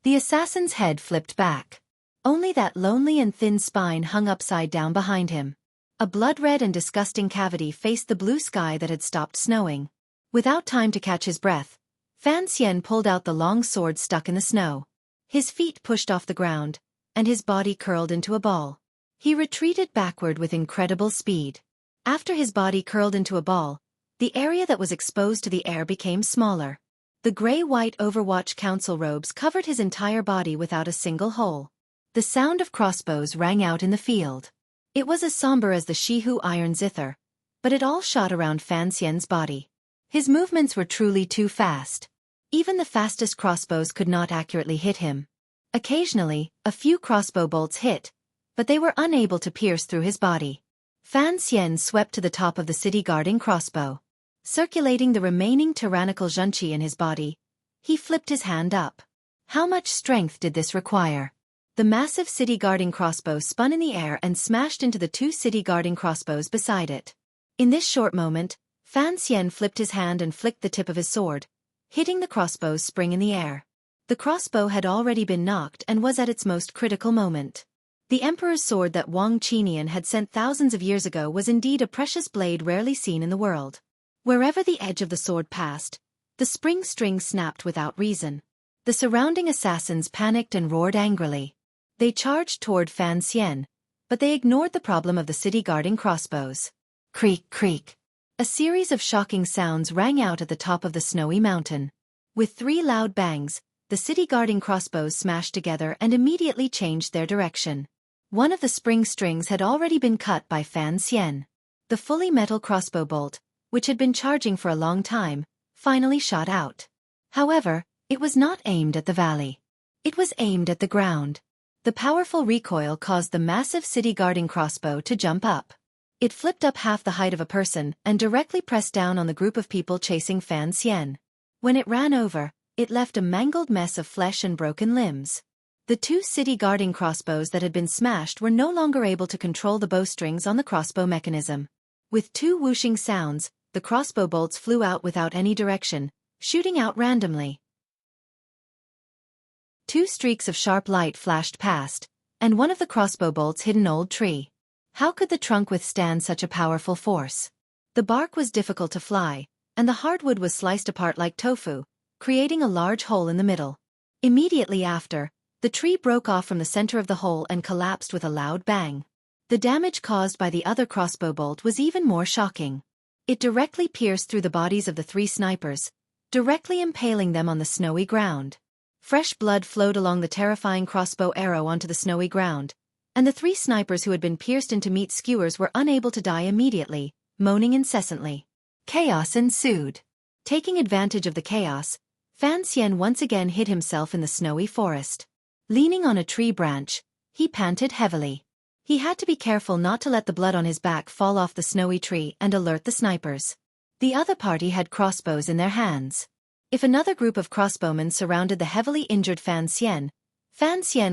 The assassin's head flipped back. Only that lonely and thin spine hung upside down behind him. A blood-red and disgusting cavity faced the blue sky that had stopped snowing. Without time to catch his breath, Fan Xian pulled out the long sword stuck in the snow. His feet pushed off the ground, and his body curled into a ball. He retreated backward with incredible speed. After his body curled into a ball, the area that was exposed to the air became smaller. The gray-white Overwatch Council robes covered his entire body without a single hole. The sound of crossbows rang out in the field. It was as somber as the Shihu iron zither, but it all shot around Fan Xian's body. His movements were truly too fast. Even the fastest crossbows could not accurately hit him. Occasionally, a few crossbow bolts hit, but they were unable to pierce through his body. Fan Xian swept to the top of the city-guarding crossbow. Circulating the remaining tyrannical Xueqi in his body, he flipped his hand up. How much strength did this require? The massive city-guarding crossbow spun in the air and smashed into the 2 city-guarding crossbows beside it. In this short moment, Fan Xian flipped his hand and flicked the tip of his sword, hitting the crossbow's spring in the air. The crossbow had already been knocked and was at its most critical moment. The Emperor's sword that Wang Qinian had sent thousands of years ago was indeed a precious blade rarely seen in the world. Wherever the edge of the sword passed, the spring string snapped without reason. The surrounding assassins panicked and roared angrily. They charged toward Fan Xian, but they ignored the problem of the city-guarding crossbows. Creak, creak. A series of shocking sounds rang out at the top of the snowy mountain. With 3 loud bangs, the city-guarding crossbows smashed together and immediately changed their direction. One of the spring strings had already been cut by Fan Xian. The fully metal crossbow bolt, which had been charging for a long time, finally shot out. However, it was not aimed at the valley. It was aimed at the ground. The powerful recoil caused the massive city-guarding crossbow to jump up. It flipped up half the height of a person and directly pressed down on the group of people chasing Fan Xian. When it ran over, it left a mangled mess of flesh and broken limbs. The two city-guarding crossbows that had been smashed were no longer able to control the bowstrings on the crossbow mechanism. With two whooshing sounds, the crossbow bolts flew out without any direction, shooting out randomly. Two streaks of sharp light flashed past, and one of the crossbow bolts hit an old tree. How could the trunk withstand such a powerful force? The bark was difficult to fly, and the hardwood was sliced apart like tofu, creating a large hole in the middle. Immediately after, the tree broke off from the center of the hole and collapsed with a loud bang. The damage caused by the other crossbow bolt was even more shocking. It directly pierced through the bodies of the three snipers, directly impaling them on the snowy ground. Fresh blood flowed along the terrifying crossbow arrow onto the snowy ground, and the three snipers who had been pierced into meat skewers were unable to die immediately, moaning incessantly. Chaos ensued. Taking advantage of the chaos, Fan Xian once again hid himself in the snowy forest. Leaning on a tree branch, he panted heavily. He had to be careful not to let the blood on his back fall off the snowy tree and alert the snipers. The other party had crossbows in their hands. If another group of crossbowmen surrounded the heavily injured Fan Xian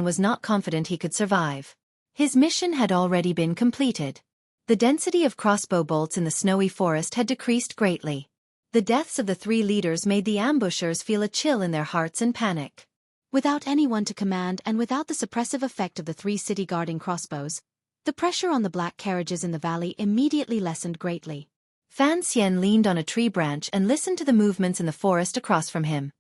was not confident he could survive. His mission had already been completed. The density of crossbow bolts in the snowy forest had decreased greatly. The deaths of the three leaders made the ambushers feel a chill in their hearts and panic. Without anyone to command and without the suppressive effect of the three city-guarding crossbows, the pressure on the black carriages in the valley immediately lessened greatly. Fan Xian leaned on a tree branch and listened to the movements in the forest across from him.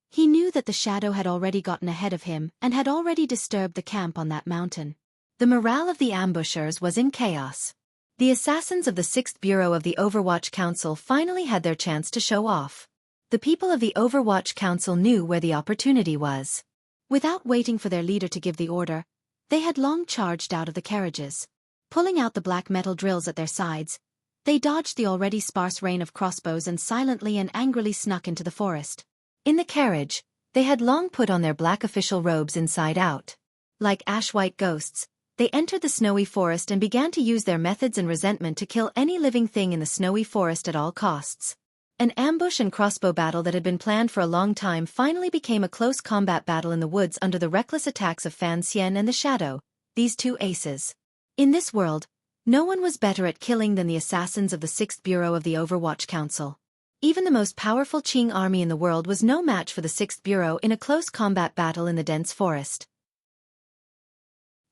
He knew that the shadow had already gotten ahead of him and had already disturbed the camp on that mountain. The morale of the ambushers was in chaos. The assassins of the 6th Bureau of the Overwatch Council finally had their chance to show off. The people of the Overwatch Council knew where the opportunity was. Without waiting for their leader to give the order, they had long charged out of the carriages. Pulling out the black metal drills at their sides, they dodged the already sparse rain of crossbows and silently and angrily snuck into the forest. In the carriage, they had long put on their black official robes inside out. Like ash-white ghosts, they entered the snowy forest and began to use their methods and resentment to kill any living thing in the snowy forest at all costs. An ambush and crossbow battle that had been planned for a long time finally became a close combat battle in the woods under the reckless attacks of Fan Xian and the Shadow, these two aces. In this world, no one was better at killing than the assassins of the 6th Bureau of the Overwatch Council. Even the most powerful Qing army in the world was no match for the 6th Bureau in a close combat battle in the dense forest.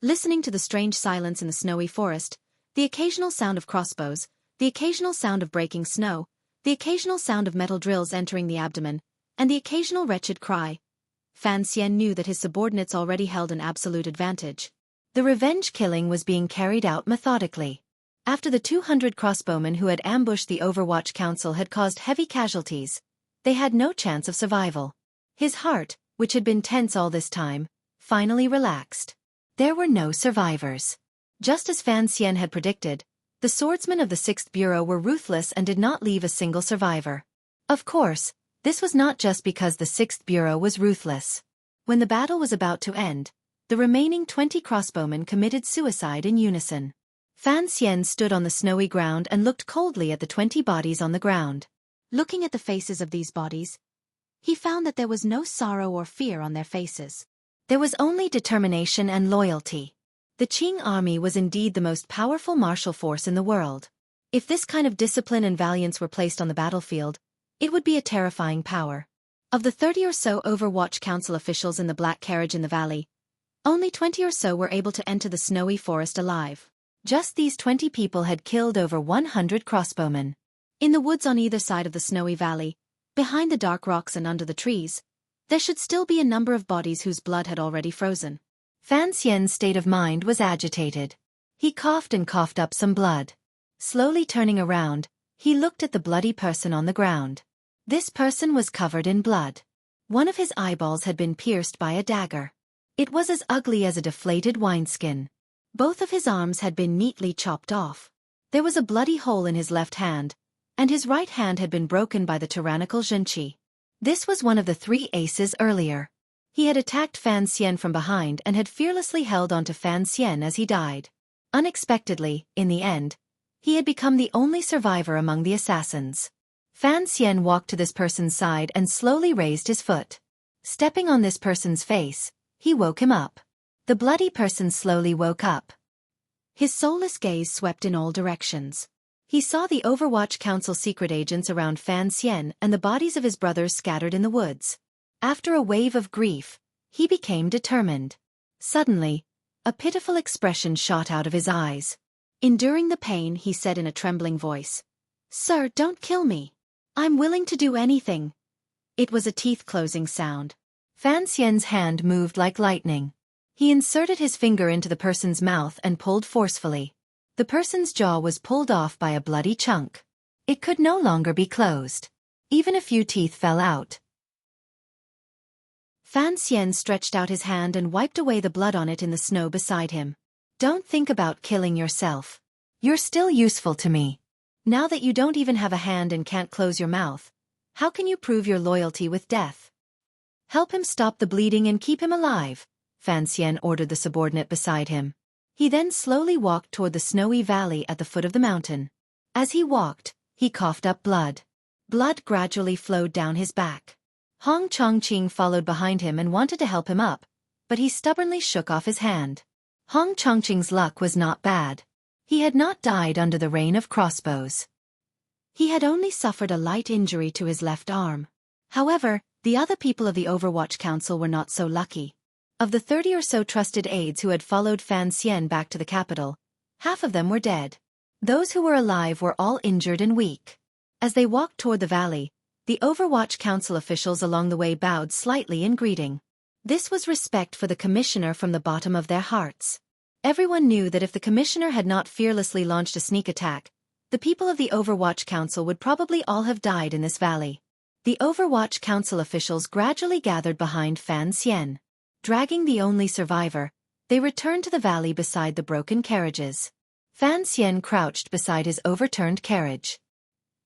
Listening to the strange silence in the snowy forest, the occasional sound of crossbows, the occasional sound of breaking snow, the occasional sound of metal drills entering the abdomen, and the occasional wretched cry, Fan Xian knew that his subordinates already held an absolute advantage. The revenge killing was being carried out methodically. After the 200 crossbowmen who had ambushed the Overwatch Council had caused heavy casualties, they had no chance of survival. His heart, which had been tense all this time, finally relaxed. There were no survivors. Just as Fan Xian had predicted, the swordsmen of the 6th Bureau were ruthless and did not leave a single survivor. Of course, this was not just because the 6th Bureau was ruthless. When the battle was about to end, the remaining 20 crossbowmen committed suicide in unison. Fan Xian stood on the snowy ground and looked coldly at the 20 bodies on the ground. Looking at the faces of these bodies, he found that there was no sorrow or fear on their faces. There was only determination and loyalty. The Qing army was indeed the most powerful martial force in the world. If this kind of discipline and valiance were placed on the battlefield, it would be a terrifying power. Of the 30 or so Overwatch Council officials in the black carriage in the valley, only 20 or so were able to enter the snowy forest alive. Just these 20 people had killed over 100 crossbowmen. In the woods on either side of the snowy valley, behind the dark rocks and under the trees, there should still be a number of bodies whose blood had already frozen. Fan Xian's state of mind was agitated. He coughed and coughed up some blood. Slowly turning around, he looked at the bloody person on the ground. This person was covered in blood. One of his eyeballs had been pierced by a dagger. It was as ugly as a deflated wineskin. Both of his arms had been neatly chopped off. There was a bloody hole in his left hand, and his right hand had been broken by the tyrannical Xueqi. This was one of the 3 aces earlier. He had attacked Fan Xian from behind and had fearlessly held onto Fan Xian as he died. Unexpectedly, in the end, he had become the only survivor among the assassins. Fan Xian walked to this person's side and slowly raised his foot. Stepping on this person's face, He woke him up. The bloody person slowly woke up. His soulless gaze swept in all directions. He saw the Overwatch Council secret agents around Fan Xian and the bodies of his brothers scattered in the woods. After a wave of grief, he became determined. Suddenly, a pitiful expression shot out of his eyes. Enduring the pain, he said in a trembling voice, "Sir, don't kill me. I'm willing to do anything." It was a teeth-closing sound. Fan Xian's hand moved like lightning. He inserted his finger into the person's mouth and pulled forcefully. The person's jaw was pulled off by a bloody chunk. It could no longer be closed. Even a few teeth fell out. Fan Xian stretched out his hand and wiped away the blood on it in the snow beside him. "Don't think about killing yourself. You're still useful to me. Now that you don't even have a hand and can't close your mouth, how can you prove your loyalty with death? Help him stop the bleeding and keep him alive," Fan Xian ordered the subordinate beside him. He then slowly walked toward the snowy valley at the foot of the mountain. As he walked, he coughed up blood. Blood gradually flowed down his back. Hong Chongqing followed behind him and wanted to help him up, but he stubbornly shook off his hand. Hong Chongqing's luck was not bad. He had not died under the rain of crossbows. He had only suffered a light injury to his left arm. However, the other people of the Overwatch Council were not so lucky. Of the 30 or so trusted aides who had followed Fan Xian back to the capital, half of them were dead. Those who were alive were all injured and weak. As they walked toward the valley, the Overwatch Council officials along the way bowed slightly in greeting. This was respect for the commissioner from the bottom of their hearts. Everyone knew that if the commissioner had not fearlessly launched a sneak attack, the people of the Overwatch Council would probably all have died in this valley. The Overwatch Council officials gradually gathered behind Fan Xian. Dragging the only survivor, they returned to the valley beside the broken carriages. Fan Xian crouched beside his overturned carriage.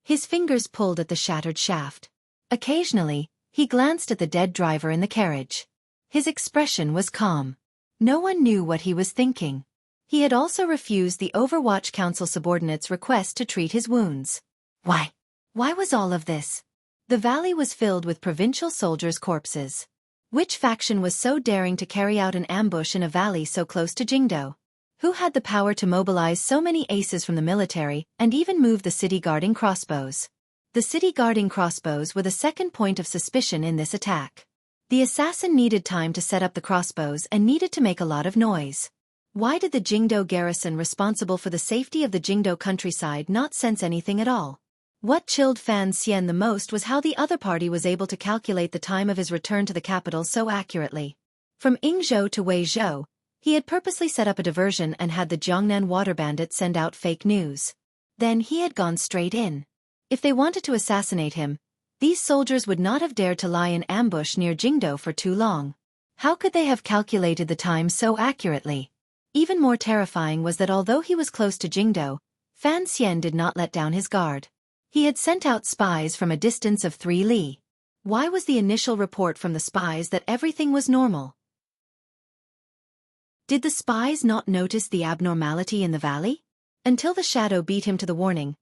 His fingers pulled at the shattered shaft. Occasionally, he glanced at the dead driver in the carriage. His expression was calm. No one knew what he was thinking. He had also refused the Overwatch Council subordinates' request to treat his wounds. Why? Why was all of this? The valley was filled with provincial soldiers' corpses. Which faction was so daring to carry out an ambush in a valley so close to Jingdo? Who had the power to mobilize so many aces from the military and even move the city-guarding crossbows? The city-guarding crossbows were the second point of suspicion in this attack. The assassin needed time to set up the crossbows and needed to make a lot of noise. Why did the Jingdo garrison responsible for the safety of the Jingdo countryside not sense anything at all? What chilled Fan Xian the most was how the other party was able to calculate the time of his return to the capital so accurately. From Yingzhou to Weizhou, he had purposely set up a diversion and had the Jiangnan water bandits send out fake news. Then he had gone straight in. If they wanted to assassinate him, these soldiers would not have dared to lie in ambush near Jingdo for too long. How could they have calculated the time so accurately? Even more terrifying was that although he was close to Jingdo, Fan Xian did not let down his guard. He had sent out spies from a distance of 3 li. Why was the initial report from the spies that everything was normal? Did the spies not notice the abnormality in the valley? Until the shadow beat him to the warning,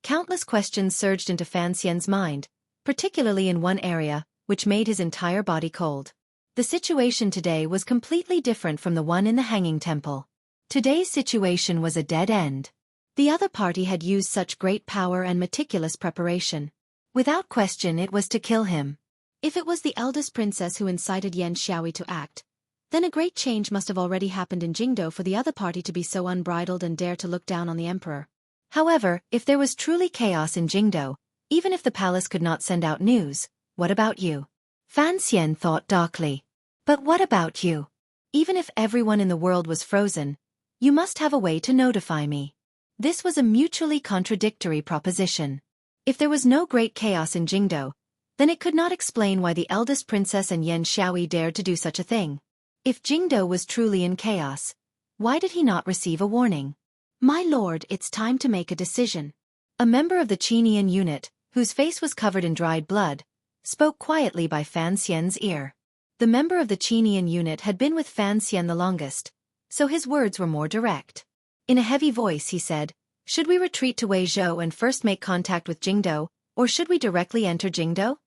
countless questions surged into Fan Xian's mind, particularly in one area, which made his entire body cold. The situation today was completely different from the one in the Hanging Temple. Today's situation was a dead end. The other party had used such great power and meticulous preparation. Without question, it was to kill him. If it was the eldest princess who incited Yan Xiaoyi to act, then a great change must have already happened in Jingdo for the other party to be so unbridled and dare to look down on the emperor. However, if there was truly chaos in Jingdo, even if the palace could not send out news, what about you? Fan Xian thought darkly. But what about you? Even if everyone in the world was frozen, you must have a way to notify me. This was a mutually contradictory proposition. If there was no great chaos in Jingdo, then it could not explain why the eldest princess and Yan Xiaoyi dared to do such a thing. If Jingdo was truly in chaos, why did he not receive a warning? My lord, it's time to make a decision. A member of the Qinian unit, whose face was covered in dried blood, spoke quietly by Fan Xian's ear. The member of the Qinian unit had been with Fan Xian the longest, so his words were more direct. In a heavy voice he said, "Should we retreat to Weizhou and first make contact with Jingdo, or should we directly enter Jingdo?"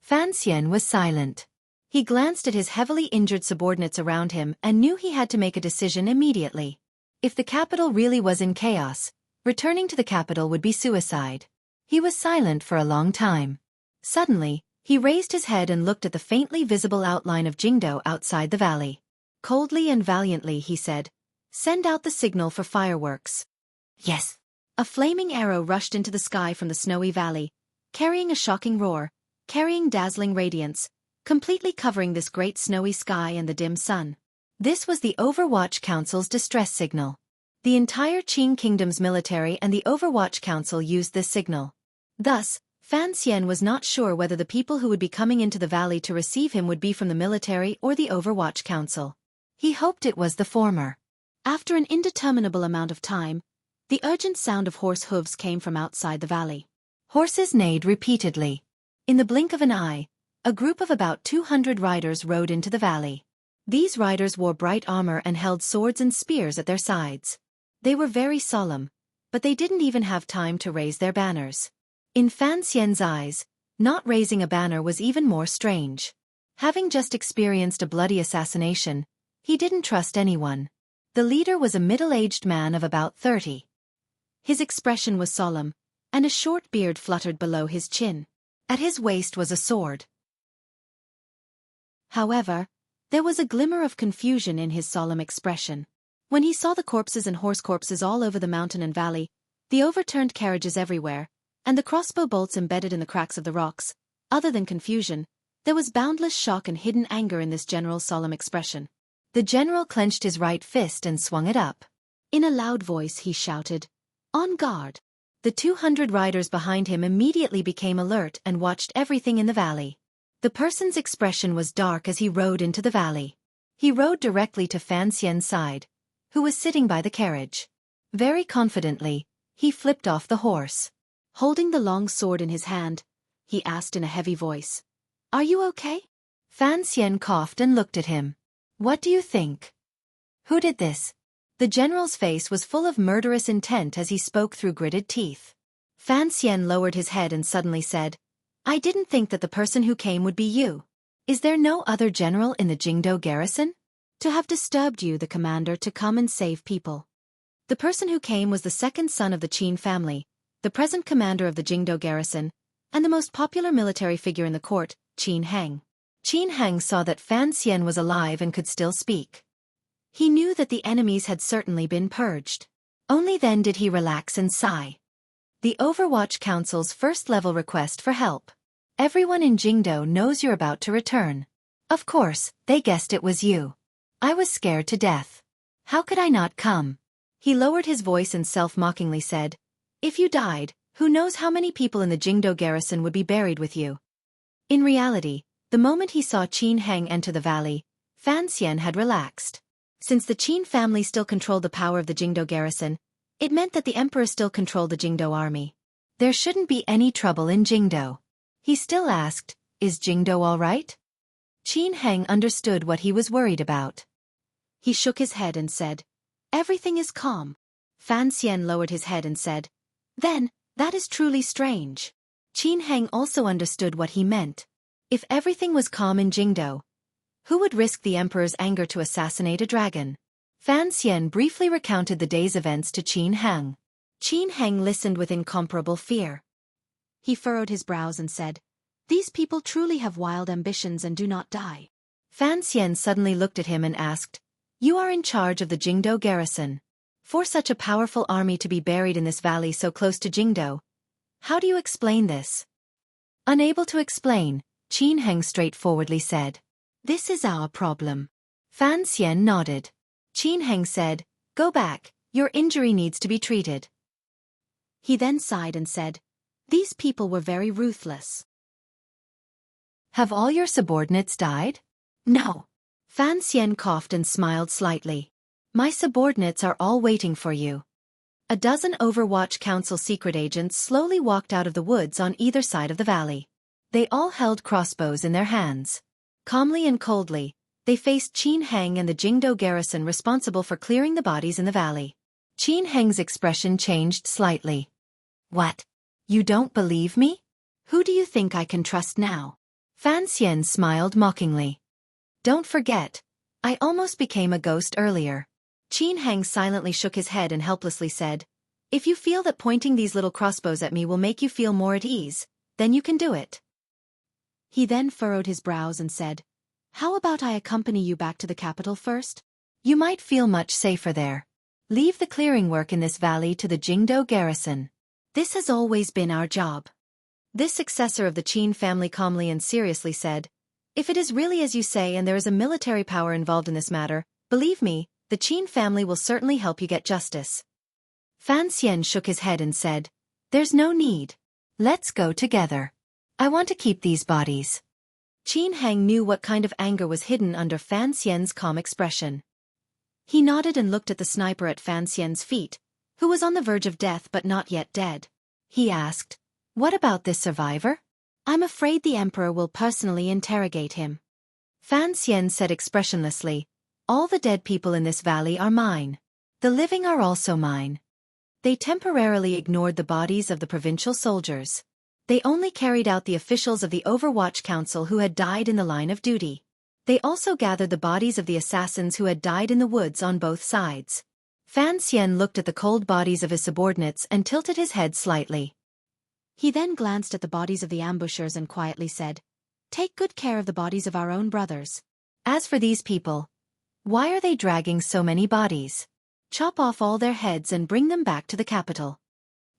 Fan Xian was silent. He glanced at his heavily injured subordinates around him and knew he had to make a decision immediately. If the capital really was in chaos, returning to the capital would be suicide. He was silent for a long time. Suddenly, he raised his head and looked at the faintly visible outline of Jingdo outside the valley. Coldly and valiantly he said, "Send out the signal for fireworks." Yes. A flaming arrow rushed into the sky from the snowy valley, carrying a shocking roar, carrying dazzling radiance, completely covering this great snowy sky and the dim sun. This was the Overwatch Council's distress signal. The entire Qing Kingdom's military and the Overwatch Council used this signal. Thus, Fan Xian was not sure whether the people who would be coming into the valley to receive him would be from the military or the Overwatch Council. He hoped it was the former. After an indeterminable amount of time, the urgent sound of horse hooves came from outside the valley. Horses neighed repeatedly. In the blink of an eye, a group of about 200 riders rode into the valley. These riders wore bright armor and held swords and spears at their sides. They were very solemn, but they didn't even have time to raise their banners. In Fan Xian's eyes, not raising a banner was even more strange. Having just experienced a bloody assassination, he didn't trust anyone. The leader was a middle-aged man of about 30. His expression was solemn, and a short beard fluttered below his chin. At his waist was a sword. However, there was a glimmer of confusion in his solemn expression. When he saw the corpses and horse corpses all over the mountain and valley, the overturned carriages everywhere, and the crossbow bolts embedded in the cracks of the rocks, other than confusion, there was boundless shock and hidden anger in this general's solemn expression. The general clenched his right fist and swung it up. In a loud voice he shouted, "On guard!" The 200 riders behind him immediately became alert and watched everything in the valley. The person's expression was dark as he rode into the valley. He rode directly to Fan Xian's side, who was sitting by the carriage. Very confidently, he flipped off the horse. Holding the long sword in his hand, he asked in a heavy voice, "Are you okay?" Fan Xian coughed and looked at him. "What do you think? Who did this?" The general's face was full of murderous intent as he spoke through gritted teeth. Fan Xian lowered his head and suddenly said, "I didn't think that the person who came would be you. Is there no other general in the Jingdo garrison? To have disturbed you, the commander, to come and save people." The person who came was the second son of the Qin family, the present commander of the Jingdo garrison, and the most popular military figure in the court, Qin Heng. Qin Heng saw that Fan Xian was alive and could still speak. He knew that the enemies had certainly been purged. Only then did he relax and sigh. The Overwatch Council's first-level request for help. "Everyone in Jingdo knows you're about to return. Of course, they guessed it was you. I was scared to death. How could I not come?" He lowered his voice and self-mockingly said, "If you died, who knows how many people in the Jingdo garrison would be buried with you?" In reality, the moment he saw Qin Heng enter the valley, Fan Xian had relaxed. Since the Qin family still controlled the power of the Jingdo garrison, it meant that the emperor still controlled the Jingdo army. There shouldn't be any trouble in Jingdo. He still asked, "Is Jingdo all right?" Qin Heng understood what he was worried about. He shook his head and said, "Everything is calm." Fan Xian lowered his head and said, "Then, that is truly strange." Qin Heng also understood what he meant. If everything was calm in Jingdo, who would risk the emperor's anger to assassinate a dragon? Fan Xian briefly recounted the day's events to Qin Heng. Qin Heng listened with incomparable fear. He furrowed his brows and said, "These people truly have wild ambitions and do not die." Fan Xian suddenly looked at him and asked, "You are in charge of the Jingdo garrison. For such a powerful army to be buried in this valley so close to Jingdo, how do you explain this?" Unable to explain, Qin Heng straightforwardly said, "This is our problem." Fan Xian nodded. Qin Heng said, "Go back, your injury needs to be treated." He then sighed and said, "These people were very ruthless." "Have all your subordinates died?" "No." Fan Xian coughed and smiled slightly. "My subordinates are all waiting for you." A dozen Overwatch Council secret agents slowly walked out of the woods on either side of the valley. They all held crossbows in their hands. Calmly and coldly, they faced Qin Heng and the Jingdo garrison responsible for clearing the bodies in the valley. Qin Heng's expression changed slightly. "What? You don't believe me? Who do you think I can trust now?" Fan Xian smiled mockingly. Don't forget. I almost became a ghost earlier. Qin Heng silently shook his head and helplessly said, if you feel that pointing these little crossbows at me will make you feel more at ease, then you can do it. He then furrowed his brows and said, how about I accompany you back to the capital first? You might feel much safer there. Leave the clearing work in this valley to the Jingdo garrison. This has always been our job. This successor of the Qin family calmly and seriously said, if it is really as you say and there is a military power involved in this matter, believe me, the Qin family will certainly help you get justice. Fan Xian shook his head and said, there's no need. Let's go together. I want to keep these bodies. Qin Heng knew what kind of anger was hidden under Fan Xian's calm expression. He nodded and looked at the sniper at Fan Xian's feet, who was on the verge of death but not yet dead. He asked, what about this survivor? I'm afraid the emperor will personally interrogate him. Fan Xian said expressionlessly, all the dead people in this valley are mine. The living are also mine. They temporarily ignored the bodies of the provincial soldiers. They only carried out the officials of the Overwatch Council who had died in the line of duty. They also gathered the bodies of the assassins who had died in the woods on both sides. Fan Xian looked at the cold bodies of his subordinates and tilted his head slightly. He then glanced at the bodies of the ambushers and quietly said, take good care of the bodies of our own brothers. As for these people, why are they dragging so many bodies? Chop off all their heads and bring them back to the capital.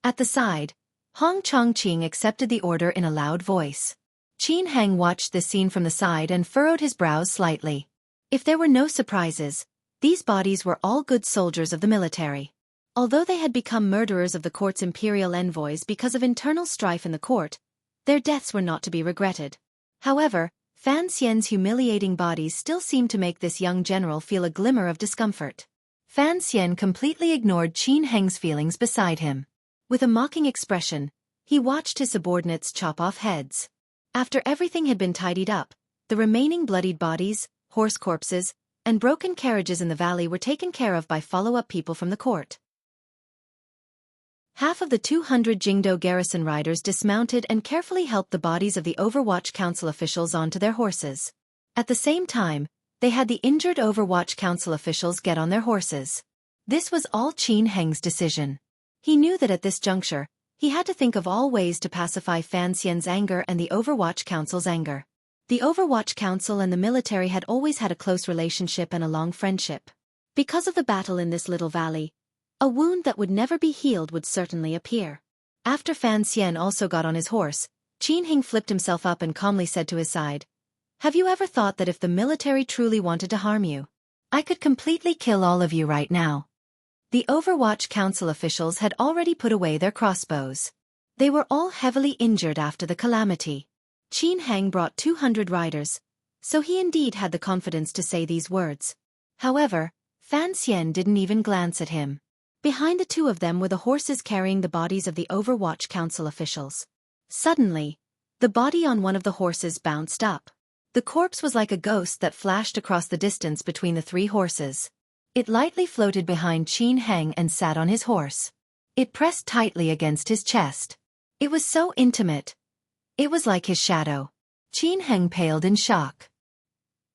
At the side, Hong Chongqing accepted the order in a loud voice. Qin Heng watched this scene from the side and furrowed his brows slightly. If there were no surprises, these bodies were all good soldiers of the military. Although they had become murderers of the court's imperial envoys because of internal strife in the court, their deaths were not to be regretted. However, Fan Xian's humiliating bodies still seemed to make this young general feel a glimmer of discomfort. Fan Xian completely ignored Qin Heng's feelings beside him. With a mocking expression, he watched his subordinates chop off heads. After everything had been tidied up, the remaining bloodied bodies, horse corpses, and broken carriages in the valley were taken care of by follow-up people from the court. Half of the 200 Jingdo garrison riders dismounted and carefully helped the bodies of the Overwatch Council officials onto their horses. At the same time, they had the injured Overwatch Council officials get on their horses. This was all Qin Heng's decision. He knew that at this juncture, he had to think of all ways to pacify Fan Xian's anger and the Overwatch Council's anger. The Overwatch Council and the military had always had a close relationship and a long friendship. Because of the battle in this little valley, a wound that would never be healed would certainly appear. After Fan Xian also got on his horse, Qin Heng flipped himself up and calmly said to his side, have you ever thought that if the military truly wanted to harm you, I could completely kill all of you right now? The Overwatch Council officials had already put away their crossbows. They were all heavily injured after the calamity. Qin Heng brought 200 riders, so he indeed had the confidence to say these words. However, Fan Xian didn't even glance at him. Behind the two of them were the horses carrying the bodies of the Overwatch Council officials. Suddenly, the body on one of the horses bounced up. The corpse was like a ghost that flashed across the distance between the three horses. It lightly floated behind Qin Heng and sat on his horse. It pressed tightly against his chest. It was so intimate. It was like his shadow. Qin Heng paled in shock.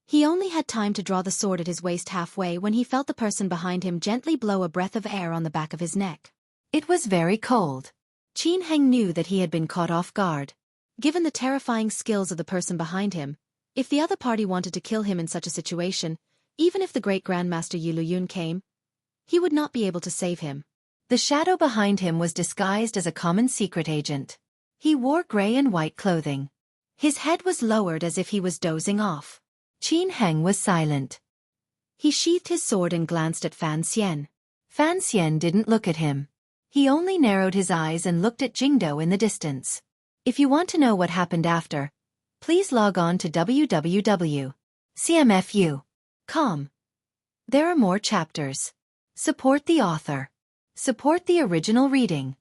He only had time to draw the sword at his waist halfway when he felt the person behind him gently blow a breath of air on the back of his neck. It was very cold. Qin Heng knew that he had been caught off guard. Given the terrifying skills of the person behind him, if the other party wanted to kill him in such a situation, even if the great Grandmaster Yi Luyun came, he would not be able to save him. The shadow behind him was disguised as a common secret agent. He wore gray and white clothing. His head was lowered as if he was dozing off. Qin Heng was silent. He sheathed his sword and glanced at Fan Xian. Fan Xian didn't look at him. He only narrowed his eyes and looked at Jingdo in the distance. If you want to know what happened after, please log on to www.cmfu.com. There are more chapters. Support the author. Support the original reading.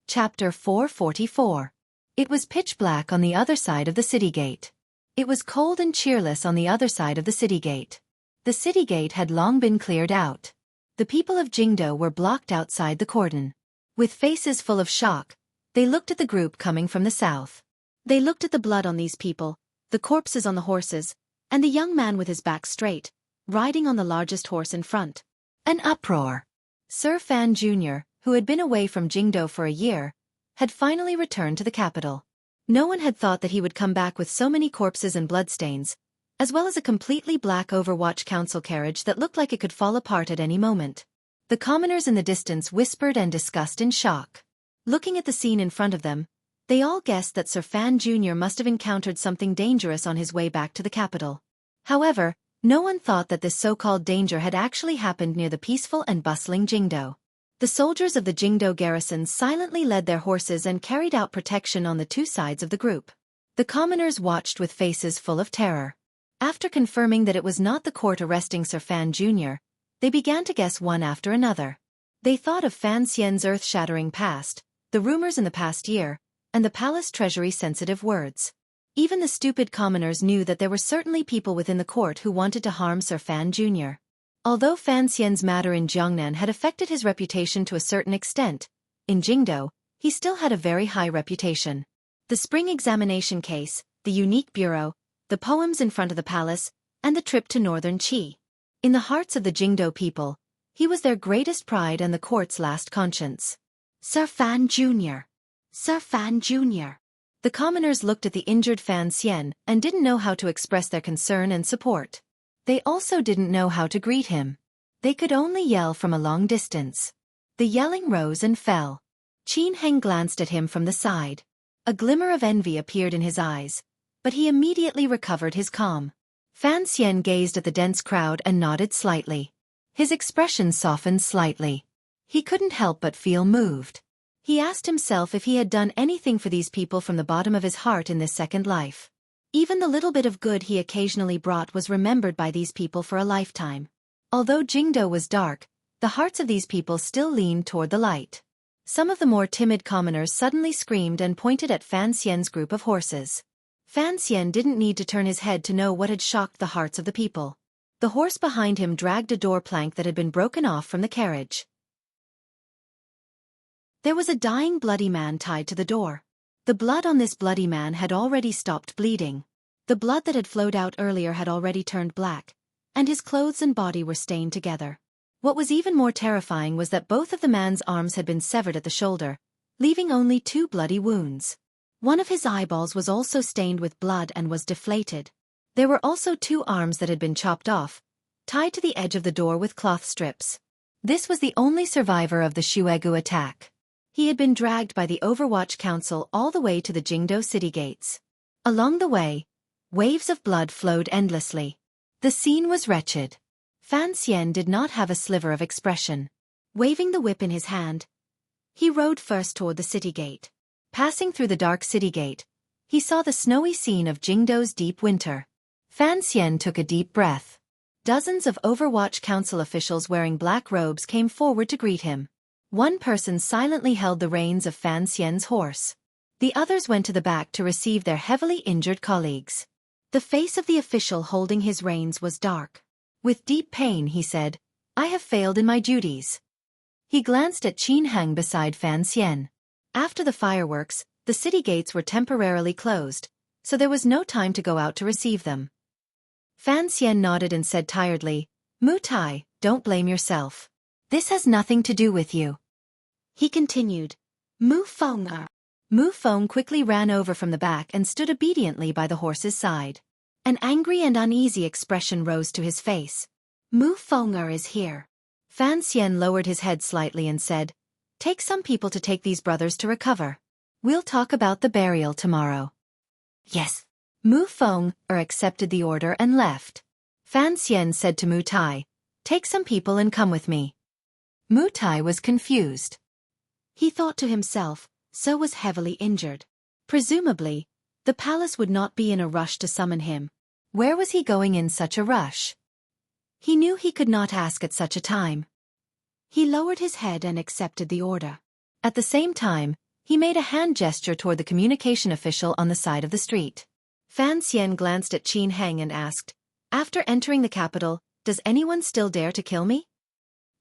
Chapter 444. It was pitch black on the other side of the city gate. It was cold and cheerless on the other side of the city gate. The city gate had long been cleared out. The people of Jingdo were blocked outside the cordon. With faces full of shock, they looked at the group coming from the south. They looked at the blood on these people, the corpses on the horses, and the young man with his back straight, riding on the largest horse in front. An uproar. Sir Fan Jr., who had been away from Jingdo for a year, had finally returned to the capital. No one had thought that he would come back with so many corpses and bloodstains, as well as a completely black Overwatch Council carriage that looked like it could fall apart at any moment. The commoners in the distance whispered and discussed in shock. Looking at the scene in front of them, they all guessed that Sir Fan Jr. must have encountered something dangerous on his way back to the capital. However, no one thought that this so-called danger had actually happened near the peaceful and bustling Jingdo. The soldiers of the Jingdo garrison silently led their horses and carried out protection on the two sides of the group. The commoners watched with faces full of terror. After confirming that it was not the court arresting Sir Fan Jr., they began to guess one after another. They thought of Fan Xian's earth-shattering past, the rumors in the past year, and the palace treasury's sensitive words. Even the stupid commoners knew that there were certainly people within the court who wanted to harm Sir Fan Jr. Although Fan Xian's matter in Jiangnan had affected his reputation to a certain extent, in Jingdo, he still had a very high reputation. The spring examination case, the unique bureau, the poems in front of the palace, and the trip to northern Qi. In the hearts of the Jingdo people, he was their greatest pride and the court's last conscience. Sir Fan Jr. Sir Fan Jr. The commoners looked at the injured Fan Xian and didn't know how to express their concern and support. They also didn't know how to greet him. They could only yell from a long distance. The yelling rose and fell. Qin Heng glanced at him from the side. A glimmer of envy appeared in his eyes, but he immediately recovered his calm. Fan Xian gazed at the dense crowd and nodded slightly. His expression softened slightly. He couldn't help but feel moved. He asked himself if he had done anything for these people from the bottom of his heart in this second life. Even the little bit of good he occasionally brought was remembered by these people for a lifetime. Although Jingdo was dark, the hearts of these people still leaned toward the light. Some of the more timid commoners suddenly screamed and pointed at Fan Xian's group of horses. Fan Xian didn't need to turn his head to know what had shocked the hearts of the people. The horse behind him dragged a door plank that had been broken off from the carriage. There was a dying bloody man tied to the door. The blood on this bloody man had already stopped bleeding. The blood that had flowed out earlier had already turned black, and his clothes and body were stained together. What was even more terrifying was that both of the man's arms had been severed at the shoulder, leaving only two bloody wounds. One of his eyeballs was also stained with blood and was deflated. There were also two arms that had been chopped off, tied to the edge of the door with cloth strips. This was the only survivor of the Xueqi attack. He had been dragged by the Overwatch Council all the way to the Jingdo city gates. Along the way, waves of blood flowed endlessly. The scene was wretched. Fan Xian did not have a sliver of expression. Waving the whip in his hand, he rode first toward the city gate. Passing through the dark city gate, he saw the snowy scene of Jingdo's deep winter. Fan Xian took a deep breath. Dozens of Overwatch Council officials wearing black robes came forward to greet him. One person silently held the reins of Fan Xian's horse. The others went to the back to receive their heavily injured colleagues. The face of the official holding his reins was dark. With deep pain he said, "I have failed in my duties." He glanced at Qin Heng beside Fan Xian. After the fireworks, the city gates were temporarily closed, so there was no time to go out to receive them. Fan Xian nodded and said tiredly, "Mu Tai, don't blame yourself. This has nothing to do with you." He continued, "Mu Feng." Mu Feng quickly ran over from the back and stood obediently by the horse's side. An angry and uneasy expression rose to his face. "Mu Feng is here." Fan Xian lowered his head slightly and said, "Take some people to take these brothers to recover. We'll talk about the burial tomorrow." "Yes." Mu Feng accepted the order and left. Fan Xian said to Mu Tai, "Take some people and come with me." Mu Tai was confused. He thought to himself, So was heavily injured. Presumably, the palace would not be in a rush to summon him. Where was he going in such a rush? He knew he could not ask at such a time. He lowered his head and accepted the order. At the same time, he made a hand gesture toward the communication official on the side of the street. Fan Xian glanced at Qin Heng and asked, "After entering the capital, does anyone still dare to kill me?"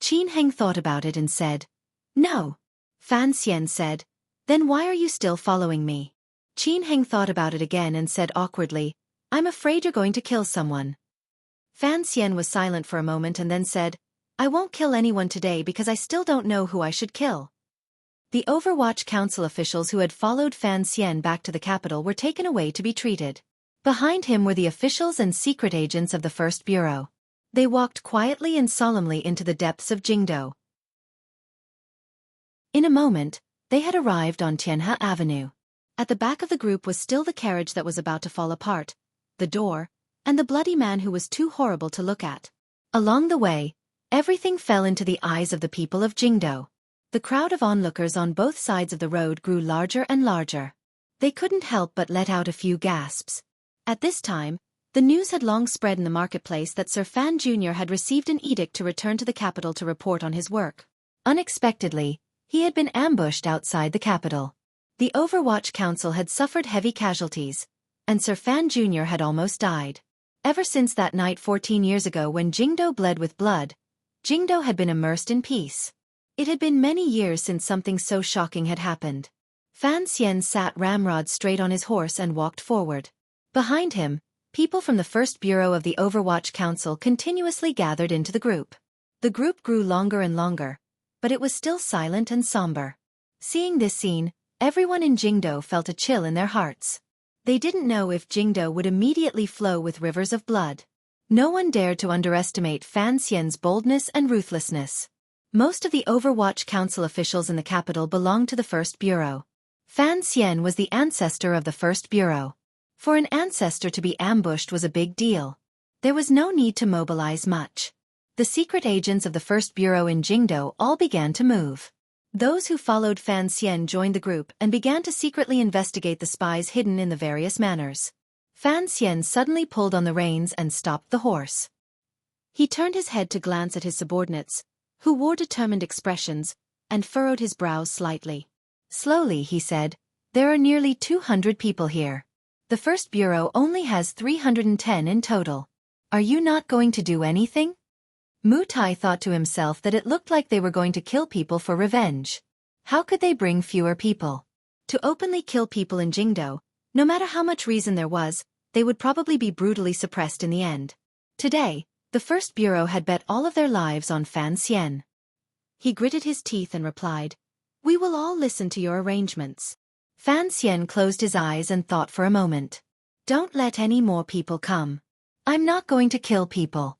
Qin Heng thought about it and said, "No." Fan Xian said, "Then why are you still following me?" Qin Heng thought about it again and said awkwardly, I'm afraid you're going to kill someone. Fan Xian was silent for a moment and then said, I won't kill anyone today because I still don't know who I should kill. The Overwatch Council officials who had followed Fan Xian back to the capital were taken away to be treated. Behind him were the officials and secret agents of the First Bureau. They walked quietly and solemnly into the depths of Jingdo. In a moment, they had arrived on Tianhe Avenue. At the back of the group was still the carriage that was about to fall apart, the door, and the bloody man who was too horrible to look at. Along the way, everything fell into the eyes of the people of Jingdo. The crowd of onlookers on both sides of the road grew larger and larger. They couldn't help but let out a few gasps. At this time, the news had long spread in the marketplace that Sir Fan Jr. had received an edict to return to the capital to report on his work. Unexpectedly, he had been ambushed outside the capital. The Overwatch Council had suffered heavy casualties, and Sir Fan Jr. had almost died. Ever since that night 14 years ago when Jingdo bled with blood, Jingdo had been immersed in peace. It had been many years since something so shocking had happened. Fan Xian sat ramrod straight on his horse and walked forward. Behind him, people from the First Bureau of the Overwatch Council continuously gathered into the group. The group grew longer and longer, but it was still silent and somber. Seeing this scene, everyone in Jingdo felt a chill in their hearts. They didn't know if Jingdo would immediately flow with rivers of blood. No one dared to underestimate Fan Xian's boldness and ruthlessness. Most of the Overwatch Council officials in the capital belonged to the First Bureau. Fan Xian was the ancestor of the First Bureau. For an ancestor to be ambushed was a big deal. There was no need to mobilize much. The secret agents of the First Bureau in Jingdo all began to move. Those who followed Fan Xian joined the group and began to secretly investigate the spies hidden in the various manors. Fan Xian suddenly pulled on the reins and stopped the horse. He turned his head to glance at his subordinates, who wore determined expressions, and furrowed his brows slightly. Slowly he said, There are nearly 200 people here. The First Bureau only has 310 in total. Are you not going to do anything? Mu Tai thought to himself that it looked like they were going to kill people for revenge. How could they bring fewer people? To openly kill people in Jingdo, no matter how much reason there was, they would probably be brutally suppressed in the end. Today, the First Bureau had bet all of their lives on Fan Xian. He gritted his teeth and replied, We will all listen to your arrangements. Fan Xian closed his eyes and thought for a moment. Don't let any more people come. I'm not going to kill people.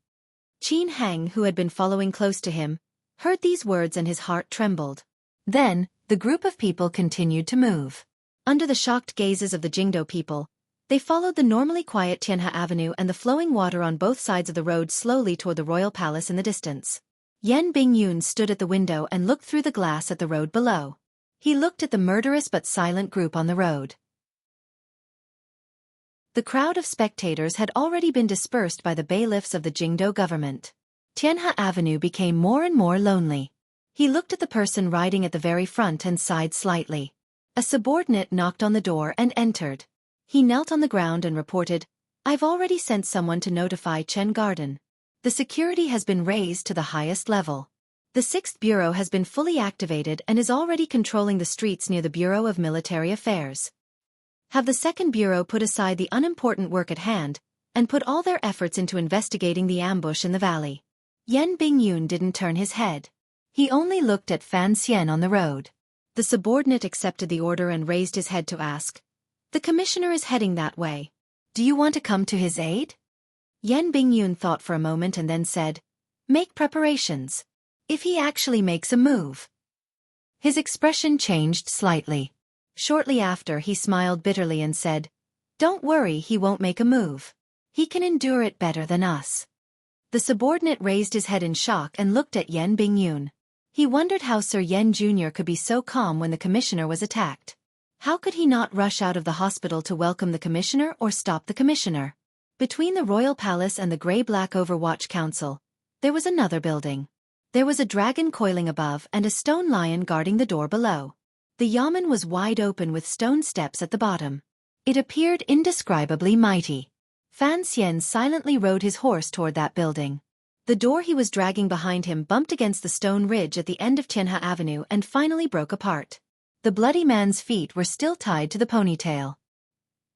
Qin Heng, who had been following close to him, heard these words and his heart trembled. Then, the group of people continued to move. Under the shocked gazes of the Jingdo people, they followed the normally quiet Tianhe Avenue and the flowing water on both sides of the road slowly toward the royal palace in the distance. Yan Bingyun stood at the window and looked through the glass at the road below. He looked at the murderous but silent group on the road. The crowd of spectators had already been dispersed by the bailiffs of the Jingdo government. Tianhe Avenue became more and more lonely. He looked at the person riding at the very front and sighed slightly. A subordinate knocked on the door and entered. He knelt on the ground and reported, I've already sent someone to notify Chen Garden. The security has been raised to the highest level. The 6th Bureau has been fully activated and is already controlling the streets near the Bureau of Military Affairs. Have the 2nd Bureau put aside the unimportant work at hand, and put all their efforts into investigating the ambush in the valley. Yan Bingyun didn't turn his head. He only looked at Fan Xian on the road. The subordinate accepted the order and raised his head to ask, The commissioner is heading that way. Do you want to come to his aid? Yan Bingyun thought for a moment and then said, Make preparations. If he actually makes a move. His expression changed slightly. Shortly after he smiled bitterly and said, Don't worry, he won't make a move. He can endure it better than us. The subordinate raised his head in shock and looked at Yan Bingyun. He wondered how Sir Yan Jr. could be so calm when the commissioner was attacked. How could he not rush out of the hospital to welcome the commissioner or stop the commissioner? Between the royal palace and the grey-black Overwatch Council, there was another building. There was a dragon coiling above and a stone lion guarding the door below. The yamen was wide open with stone steps at the bottom. It appeared indescribably mighty. Fan Xian silently rode his horse toward that building. The door he was dragging behind him bumped against the stone ridge at the end of Tianhe Avenue and finally broke apart. The bloody man's feet were still tied to the ponytail.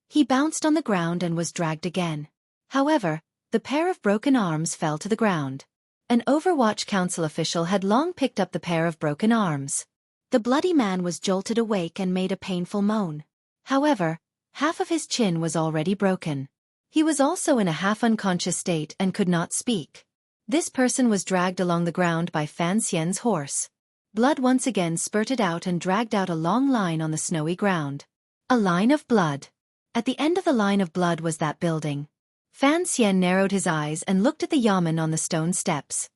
He bounced on the ground and was dragged again. However, the pair of broken arms fell to the ground. An Overwatch Council official had long picked up the pair of broken arms. The bloody man was jolted awake and made a painful moan. However, half of his chin was already broken. He was also in a half-unconscious state and could not speak. This person was dragged along the ground by Fan Xian's horse. Blood once again spurted out and dragged out a long line on the snowy ground. A line of blood. At the end of the line of blood was that building. Fan Xian narrowed his eyes and looked at the yamen on the stone steps.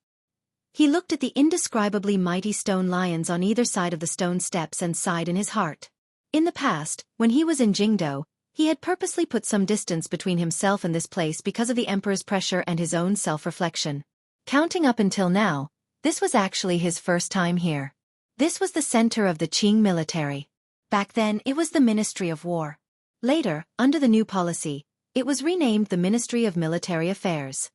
He looked at the indescribably mighty stone lions on either side of the stone steps and sighed in his heart. In the past, when he was in Jingdo, he had purposely put some distance between himself and this place because of the emperor's pressure and his own self-reflection. Counting up until now, this was actually his first time here. This was the center of the Qing military. Back then it was the Ministry of War. Later, under the new policy, it was renamed the Ministry of Military Affairs.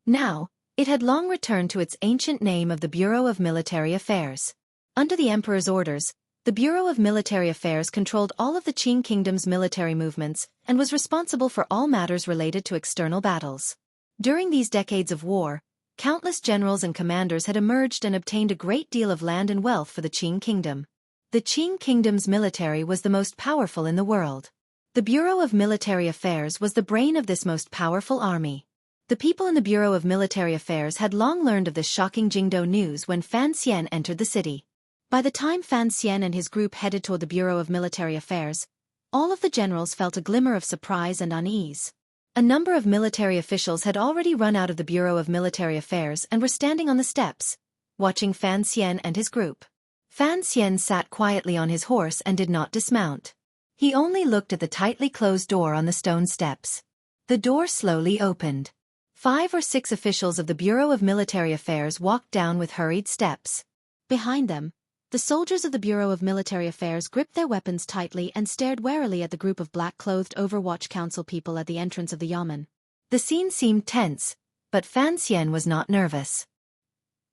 Now, it had long returned to its ancient name of the Bureau of Military Affairs. Under the emperor's orders, the Bureau of Military Affairs controlled all of the Qing kingdom's military movements and was responsible for all matters related to external battles. During these decades of war, countless generals and commanders had emerged and obtained a great deal of land and wealth for the Qing kingdom. The Qing kingdom's military was the most powerful in the world. The Bureau of Military Affairs was the brain of this most powerful army. The people in the Bureau of Military Affairs had long learned of this shocking Jingdo news when Fan Xian entered the city. By the time Fan Xian and his group headed toward the Bureau of Military Affairs, all of the generals felt a glimmer of surprise and unease. A number of military officials had already run out of the Bureau of Military Affairs and were standing on the steps, watching Fan Xian and his group. Fan Xian sat quietly on his horse and did not dismount. He only looked at the tightly closed door on the stone steps. The door slowly opened. 5 or 6 officials of the Bureau of Military Affairs walked down with hurried steps. Behind them, the soldiers of the Bureau of Military Affairs gripped their weapons tightly and stared warily at the group of black-clothed Overwatch Council people at the entrance of the yamen. The scene seemed tense, but Fan Xian was not nervous.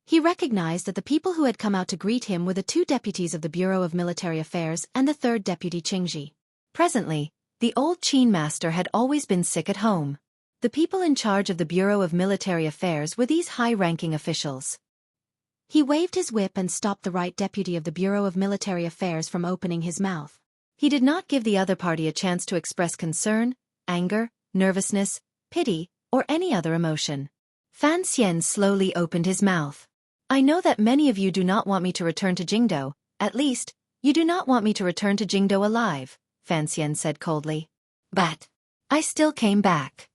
He recognized that the people who had come out to greet him were the 2 deputies of the Bureau of Military Affairs and the 3rd deputy Qingji. Presently, the old Qin master had always been sick at home. The people in charge of the Bureau of Military Affairs were these high-ranking officials. He waved his whip and stopped the right deputy of the Bureau of Military Affairs from opening his mouth. He did not give the other party a chance to express concern, anger, nervousness, pity, or any other emotion. Fan Xian slowly opened his mouth. I know that many of you do not want me to return to Jingdo, at least, you do not want me to return to Jingdo alive, Fan Xian said coldly. But I still came back.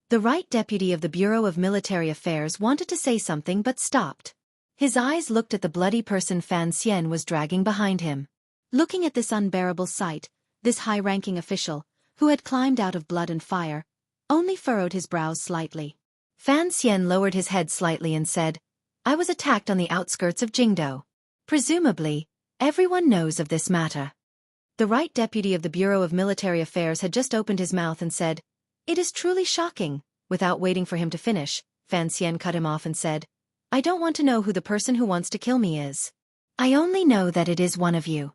The right deputy of the Bureau of Military Affairs wanted to say something but stopped. His eyes looked at the bloody person Fan Xian was dragging behind him. Looking at this unbearable sight, this high-ranking official, who had climbed out of blood and fire, only furrowed his brows slightly. Fan Xian lowered his head slightly and said, I was attacked on the outskirts of Jingdo. Presumably, everyone knows of this matter. The right deputy of the Bureau of Military Affairs had just opened his mouth and said, It is truly shocking. Without waiting for him to finish, Fan Xian cut him off and said, I don't want to know who the person who wants to kill me is. I only know that it is one of you.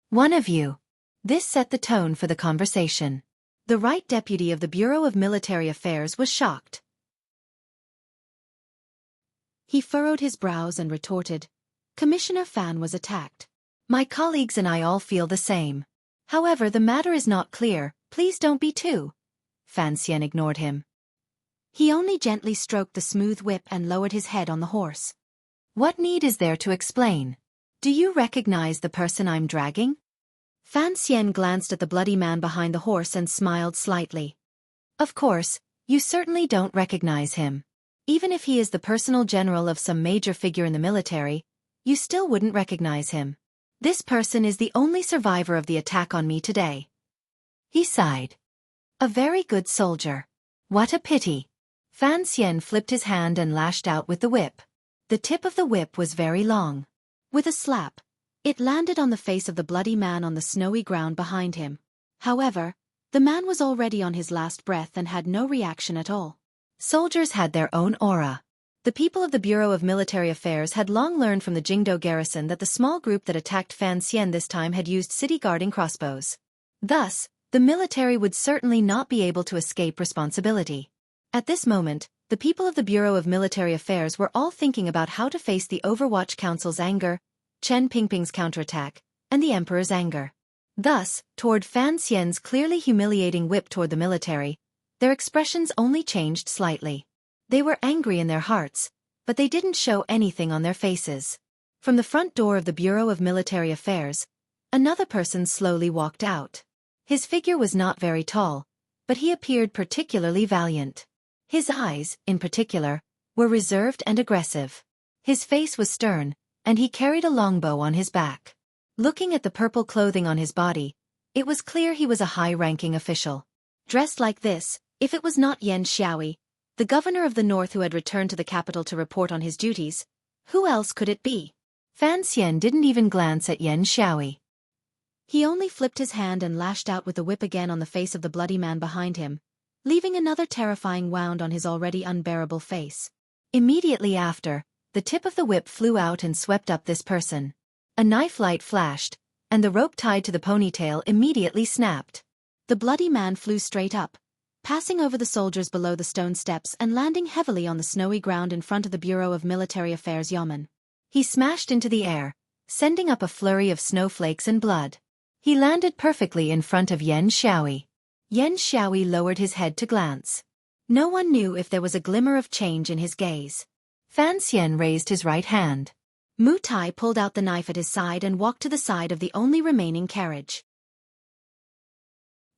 One of you. This set the tone for the conversation. The right deputy of the Bureau of Military Affairs was shocked. He furrowed his brows and retorted, Commissioner Fan was attacked. My colleagues and I all feel the same. However, the matter is not clear, please don't be too. Fan Xian ignored him. He only gently stroked the smooth whip and lowered his head on the horse. What need is there to explain? Do you recognize the person I'm dragging? Fan Xian glanced at the bloody man behind the horse and smiled slightly. Of course, you certainly don't recognize him. Even if he is the personal general of some major figure in the military, you still wouldn't recognize him. This person is the only survivor of the attack on me today. He sighed. A very good soldier. What a pity. Fan Xian flipped his hand and lashed out with the whip. The tip of the whip was very long. With a slap, it landed on the face of the bloody man on the snowy ground behind him. However, the man was already on his last breath and had no reaction at all. Soldiers had their own aura. The people of the Bureau of Military Affairs had long learned from the Jingdo garrison that the small group that attacked Fan Xian this time had used city guarding crossbows. Thus, the military would certainly not be able to escape responsibility. At this moment, the people of the Bureau of Military Affairs were all thinking about how to face the Overwatch Council's anger, Chen Pingping's counterattack, and the Emperor's anger. Thus, toward Fan Xian's clearly humiliating whip toward the military, their expressions only changed slightly. They were angry in their hearts, but they didn't show anything on their faces. From the front door of the Bureau of Military Affairs, another person slowly walked out. His figure was not very tall, but he appeared particularly valiant. His eyes, in particular, were reserved and aggressive. His face was stern, and he carried a longbow on his back. Looking at the purple clothing on his body, it was clear he was a high-ranking official. Dressed like this, if it was not Yen Xueqi, the governor of the north who had returned to the capital to report on his duties, who else could it be? Fan Xian didn't even glance at Yen Xueqi. He only flipped his hand and lashed out with the whip again on the face of the bloody man behind him, leaving another terrifying wound on his already unbearable face. Immediately after, the tip of the whip flew out and swept up this person. A knife light flashed, and the rope tied to the ponytail immediately snapped. The bloody man flew straight up, passing over the soldiers below the stone steps and landing heavily on the snowy ground in front of the Bureau of Military Affairs Yamen. He smashed into the air, sending up a flurry of snowflakes and blood. He landed perfectly in front of Yen Xueqi. Yen Xueqi lowered his head to glance. No one knew if there was a glimmer of change in his gaze. Fan Xian raised his right hand. Mu Tai pulled out the knife at his side and walked to the side of the only remaining carriage.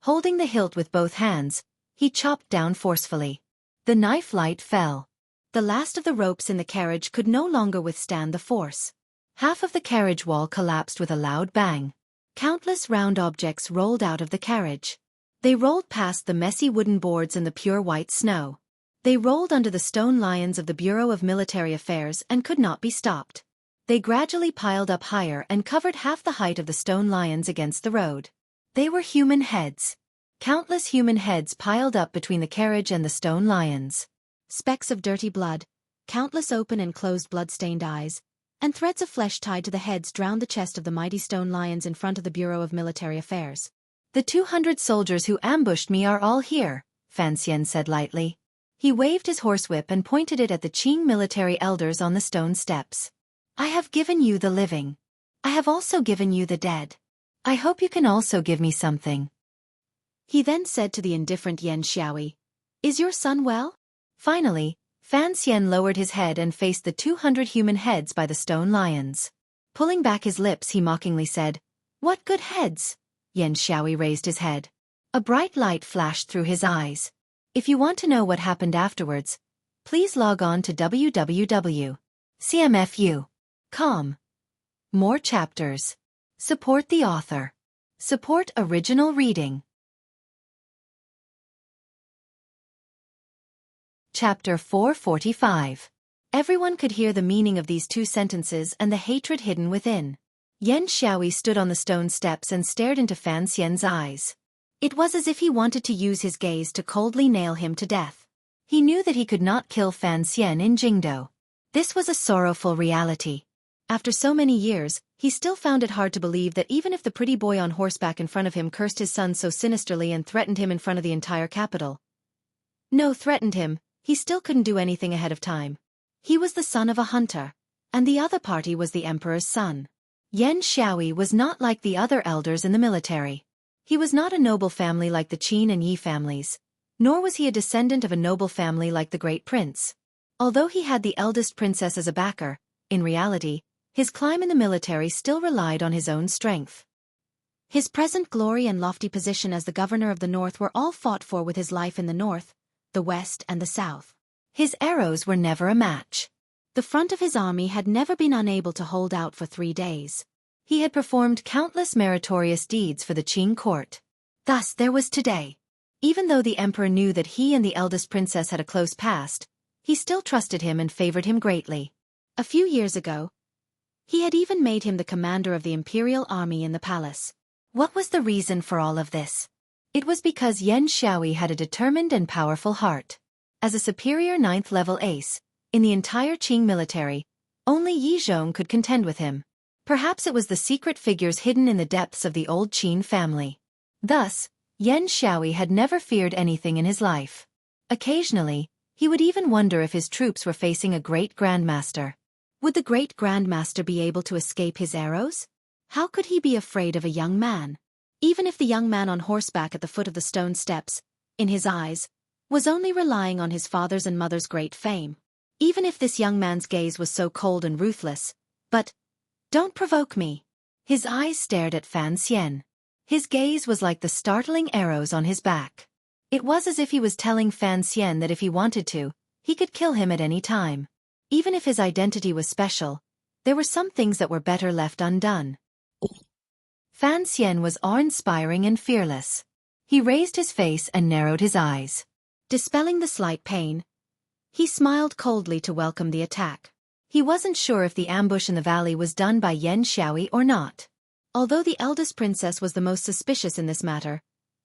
Holding the hilt with both hands, he chopped down forcefully. The knife light fell. The last of the ropes in the carriage could no longer withstand the force. Half of the carriage wall collapsed with a loud bang. Countless round objects rolled out of the carriage. They rolled past the messy wooden boards and the pure white snow. They rolled under the stone lions of the Bureau of Military Affairs and could not be stopped. They gradually piled up higher and covered half the height of the stone lions against the road. They were human heads. Countless human heads piled up between the carriage and the stone lions. Specks of dirty blood, countless open and closed blood-stained eyes, and threads of flesh tied to the heads drowned the chest of the mighty stone lions in front of the Bureau of Military Affairs. "The 200 soldiers who ambushed me are all here," Fan Xian said lightly. He waved his horsewhip and pointed it at the Qing military elders on the stone steps. "I have given you the living. I have also given you the dead. I hope you can also give me something." He then said to the indifferent Yen Xueqi, "Is your son well?" Finally, Fan Xian lowered his head and faced the 200 human heads by the stone lions. Pulling back his lips, he mockingly said, "What good heads?" Yen Xueqi raised his head. A bright light flashed through his eyes. If you want to know what happened afterwards, please log on to www.cmfu.com. More chapters. Support the author. Support original reading. Chapter 445. Everyone could hear the meaning of these two sentences and the hatred hidden within. Yen Xueqi stood on the stone steps and stared into Fan Xian's eyes. It was as if he wanted to use his gaze to coldly nail him to death. He knew that he could not kill Fan Xian in Jingdo. This was a sorrowful reality. After so many years, he still found it hard to believe that even if the pretty boy on horseback in front of him cursed his son so sinisterly and threatened him in front of the entire capital. No, threatened him, he still couldn't do anything ahead of time. He was the son of a hunter, and the other party was the emperor's son. Yen Xueqi was not like the other elders in the military. He was not a noble family like the Qin and Yi families, nor was he a descendant of a noble family like the great prince. Although he had the eldest princess as a backer, in reality, his climb in the military still relied on his own strength. His present glory and lofty position as the governor of the north were all fought for with his life in the north, the west and the south. His arrows were never a match. The front of his army had never been unable to hold out for 3 days. He had performed countless meritorious deeds for the Qing court. Thus there was today. Even though the emperor knew that he and the eldest princess had a close past, he still trusted him and favored him greatly. A few years ago, he had even made him the commander of the imperial army in the palace. What was the reason for all of this? It was because Yen Xueqi had a determined and powerful heart. As a superior 9th-level ace, in the entire Qing military, only Yi Zhong could contend with him. Perhaps it was the secret figures hidden in the depths of the old Qin family. Thus, Yan Xiaoyi had never feared anything in his life. Occasionally, he would even wonder if his troops were facing a great grandmaster. Would the great grandmaster be able to escape his arrows? How could he be afraid of a young man? Even if the young man on horseback at the foot of the stone steps, in his eyes, was only relying on his father's and mother's great fame. Even if this young man's gaze was so cold and ruthless. But, don't provoke me. His eyes stared at Fan Xian. His gaze was like the startling arrows on his back. It was as if he was telling Fan Xian that if he wanted to, he could kill him at any time. Even if his identity was special, there were some things that were better left undone. Fan Xian was awe-inspiring and fearless. He raised his face and narrowed his eyes. Dispelling the slight pain, he smiled coldly to welcome the attack. He wasn't sure if the ambush in the valley was done by Yan Xiaoyi or not. Although the eldest princess was the most suspicious in this matter,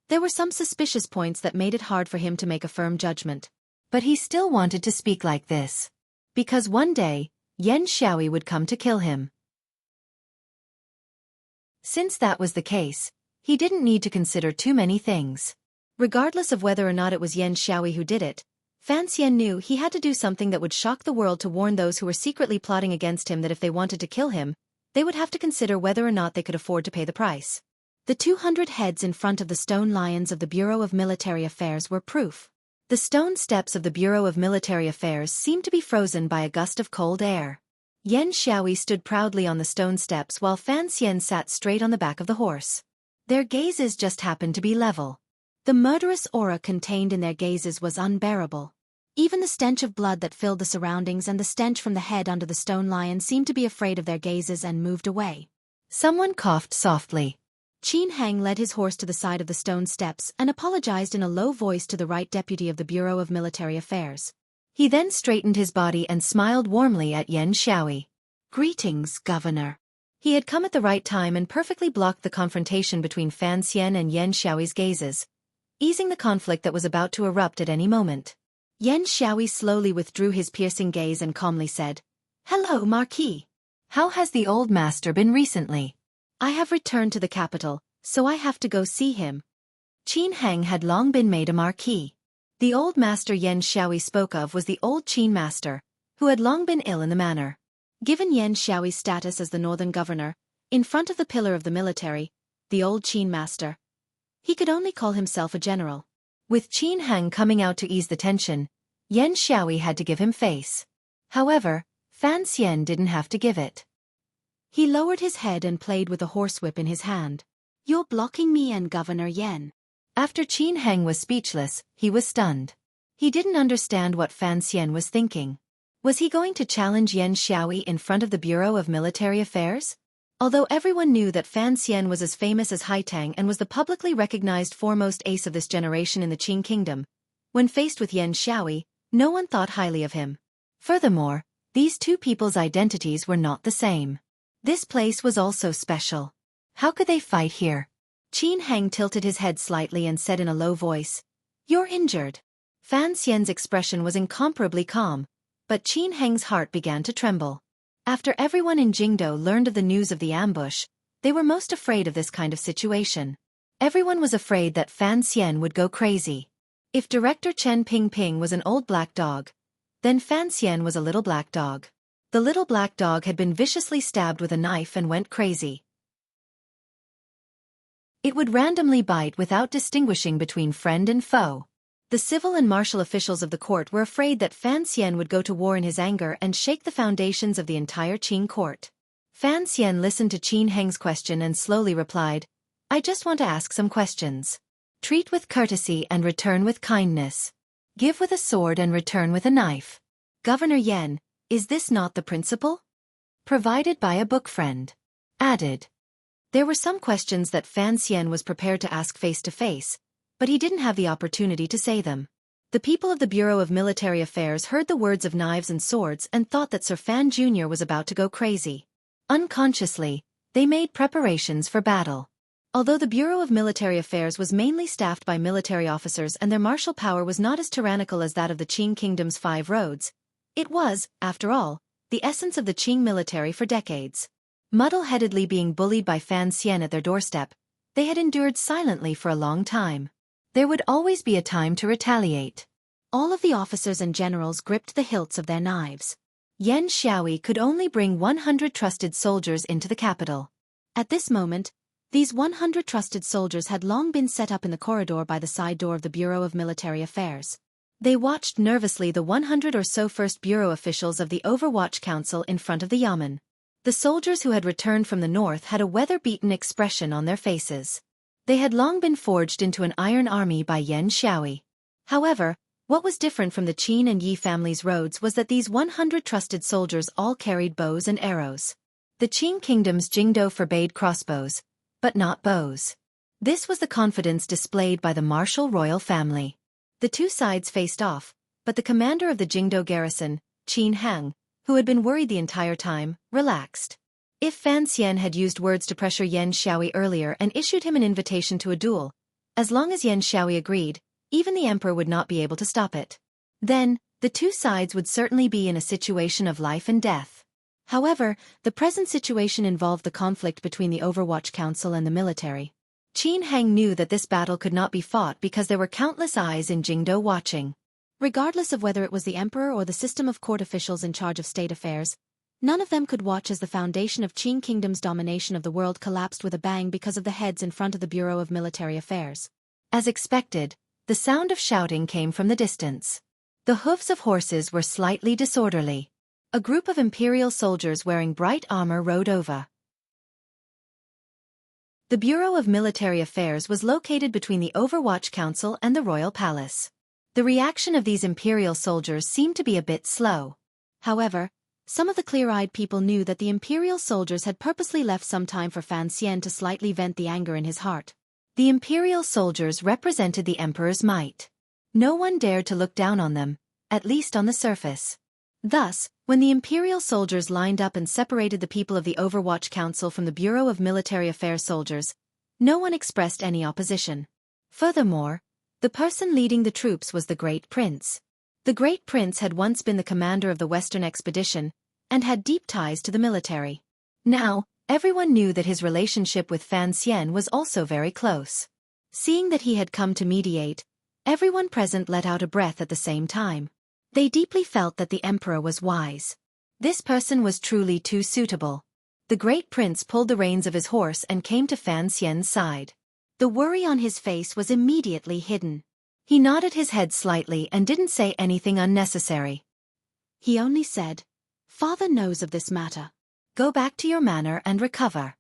there were some suspicious points that made it hard for him to make a firm judgment. But he still wanted to speak like this. Because one day, Yan Xiaoyi would come to kill him. Since that was the case, he didn't need to consider too many things. Regardless of whether or not it was Yan Xiaoyi who did it, Fan Xian knew he had to do something that would shock the world to warn those who were secretly plotting against him that if they wanted to kill him, they would have to consider whether or not they could afford to pay the price. The 200 heads in front of the stone lions of the Bureau of Military Affairs were proof. The stone steps of the Bureau of Military Affairs seemed to be frozen by a gust of cold air. Yan Xiaoyi stood proudly on the stone steps while Fan Xian sat straight on the back of the horse. Their gazes just happened to be level. The murderous aura contained in their gazes was unbearable. Even the stench of blood that filled the surroundings and the stench from the head under the stone lion seemed to be afraid of their gazes and moved away. Someone coughed softly. Qin Heng led his horse to the side of the stone steps and apologized in a low voice to the right deputy of the Bureau of Military Affairs. He then straightened his body and smiled warmly at Yan Xiaoyi. "Greetings, Governor." He had come at the right time and perfectly blocked the confrontation between Fan Xian and Yan Xiaoyi's gazes, easing the conflict that was about to erupt at any moment. Yan Xiaoyi slowly withdrew his piercing gaze and calmly said, "Hello, Marquis. How has the old master been recently? I have returned to the capital, so I have to go see him." Qin Heng had long been made a marquis. The old master Yan Xiaoyi spoke of was the old Qin master, who had long been ill in the manor. Given Yan Xiaoyi's status as the northern governor, in front of the pillar of the military, the old Qin master, he could only call himself a general. With Qin Heng coming out to ease the tension, Yan Xiaoyi had to give him face. However, Fan Xian didn't have to give it. He lowered his head and played with a horsewhip in his hand. "You're blocking me and Governor Yan." After Qin Heng was speechless, he was stunned. He didn't understand what Fan Xian was thinking. Was he going to challenge Yan Xiaoyi in front of the Bureau of Military Affairs? Although everyone knew that Fan Xian was as famous as Haitang and was the publicly recognized foremost ace of this generation in the Qing kingdom, when faced with Yan Xiaoyi, no one thought highly of him. Furthermore, these two people's identities were not the same. This place was also special. How could they fight here? Qin Heng tilted his head slightly and said in a low voice, "You're injured." Fan Xian's expression was incomparably calm, but Qin Heng's heart began to tremble. After everyone in Jingdo learned of the news of the ambush, they were most afraid of this kind of situation. Everyone was afraid that Fan Xian would go crazy. If Director Chen Pingping was an old black dog, then Fan Xian was a little black dog. The little black dog had been viciously stabbed with a knife and went crazy. It would randomly bite without distinguishing between friend and foe. The civil and martial officials of the court were afraid that Fan Xian would go to war in his anger and shake the foundations of the entire Qing court. Fan Xian listened to Qin Heng's question and slowly replied, "I just want to ask some questions. Treat with courtesy and return with kindness. Give with a sword and return with a knife. Governor Yan, is this not the principle?" Provided by a book friend. Added. There were some questions that Fan Xian was prepared to ask face to face, but he didn't have the opportunity to say them. The people of the Bureau of Military Affairs heard the words of knives and swords and thought that Sir Fan Jr. was about to go crazy. Unconsciously, they made preparations for battle. Although the Bureau of Military Affairs was mainly staffed by military officers and their martial power was not as tyrannical as that of the Qing Kingdom's 5 roads, it was, after all, the essence of the Qing military for decades. Muddle-headedly being bullied by Fan Xian at their doorstep, They had endured silently for a long time. There would always be a time to retaliate. All of the officers and generals gripped the hilts of their knives. Xueqi could only bring 100 trusted soldiers into the capital. At this moment, these 100 trusted soldiers had long been set up in the corridor by the side door of the Bureau of Military Affairs. They watched nervously the 100 or so first bureau officials of the Overwatch Council in front of the yamen. The soldiers who had returned from the north had a weather-beaten expression on their faces. They had long been forged into an iron army by Xueqi. However, what was different from the Qin and Yi families' roads was that these 100 trusted soldiers all carried bows and arrows. The Qin kingdom's Jingdo forbade crossbows, but not bows. This was the confidence displayed by the martial royal family. The two sides faced off, but the commander of the Jingdo garrison, Qin Hang, who had been worried the entire time, relaxed. If Fan Xian had used words to pressure Xueqi earlier and issued him an invitation to a duel, as long as Xueqi agreed, even the emperor would not be able to stop it. Then, the two sides would certainly be in a situation of life and death. However, the present situation involved the conflict between the Overwatch Council and the military. Qin Hang knew that this battle could not be fought because there were countless eyes in Jingdo watching. Regardless of whether it was the emperor or the system of court officials in charge of state affairs, none of them could watch as the foundation of Qin Kingdom's domination of the world collapsed with a bang because of the heads in front of the Bureau of Military Affairs. As expected, the sound of shouting came from the distance. The hoofs of horses were slightly disorderly. A group of imperial soldiers wearing bright armor rode over. The Bureau of Military Affairs was located between the Overwatch Council and the Royal Palace. The reaction of these imperial soldiers seemed to be a bit slow. However, some of the clear-eyed people knew that the imperial soldiers had purposely left some time for Fan Xian to slightly vent the anger in his heart. The imperial soldiers represented the emperor's might. No one dared to look down on them, at least on the surface. Thus, when the imperial soldiers lined up and separated the people of the Overwatch Council from the Bureau of Military Affairs soldiers, no one expressed any opposition. Furthermore, the person leading the troops was the Great Prince. The Great Prince had once been the commander of the Western expedition, and had deep ties to the military. Now, everyone knew that his relationship with Fan Xian was also very close. Seeing that he had come to mediate, everyone present let out a breath at the same time. They deeply felt that the emperor was wise. This person was truly too suitable. The Great Prince pulled the reins of his horse and came to Fan Xian's side. The worry on his face was immediately hidden. He nodded his head slightly and didn't say anything unnecessary. He only said, "Father knows of this matter. Go back to your manor and recover."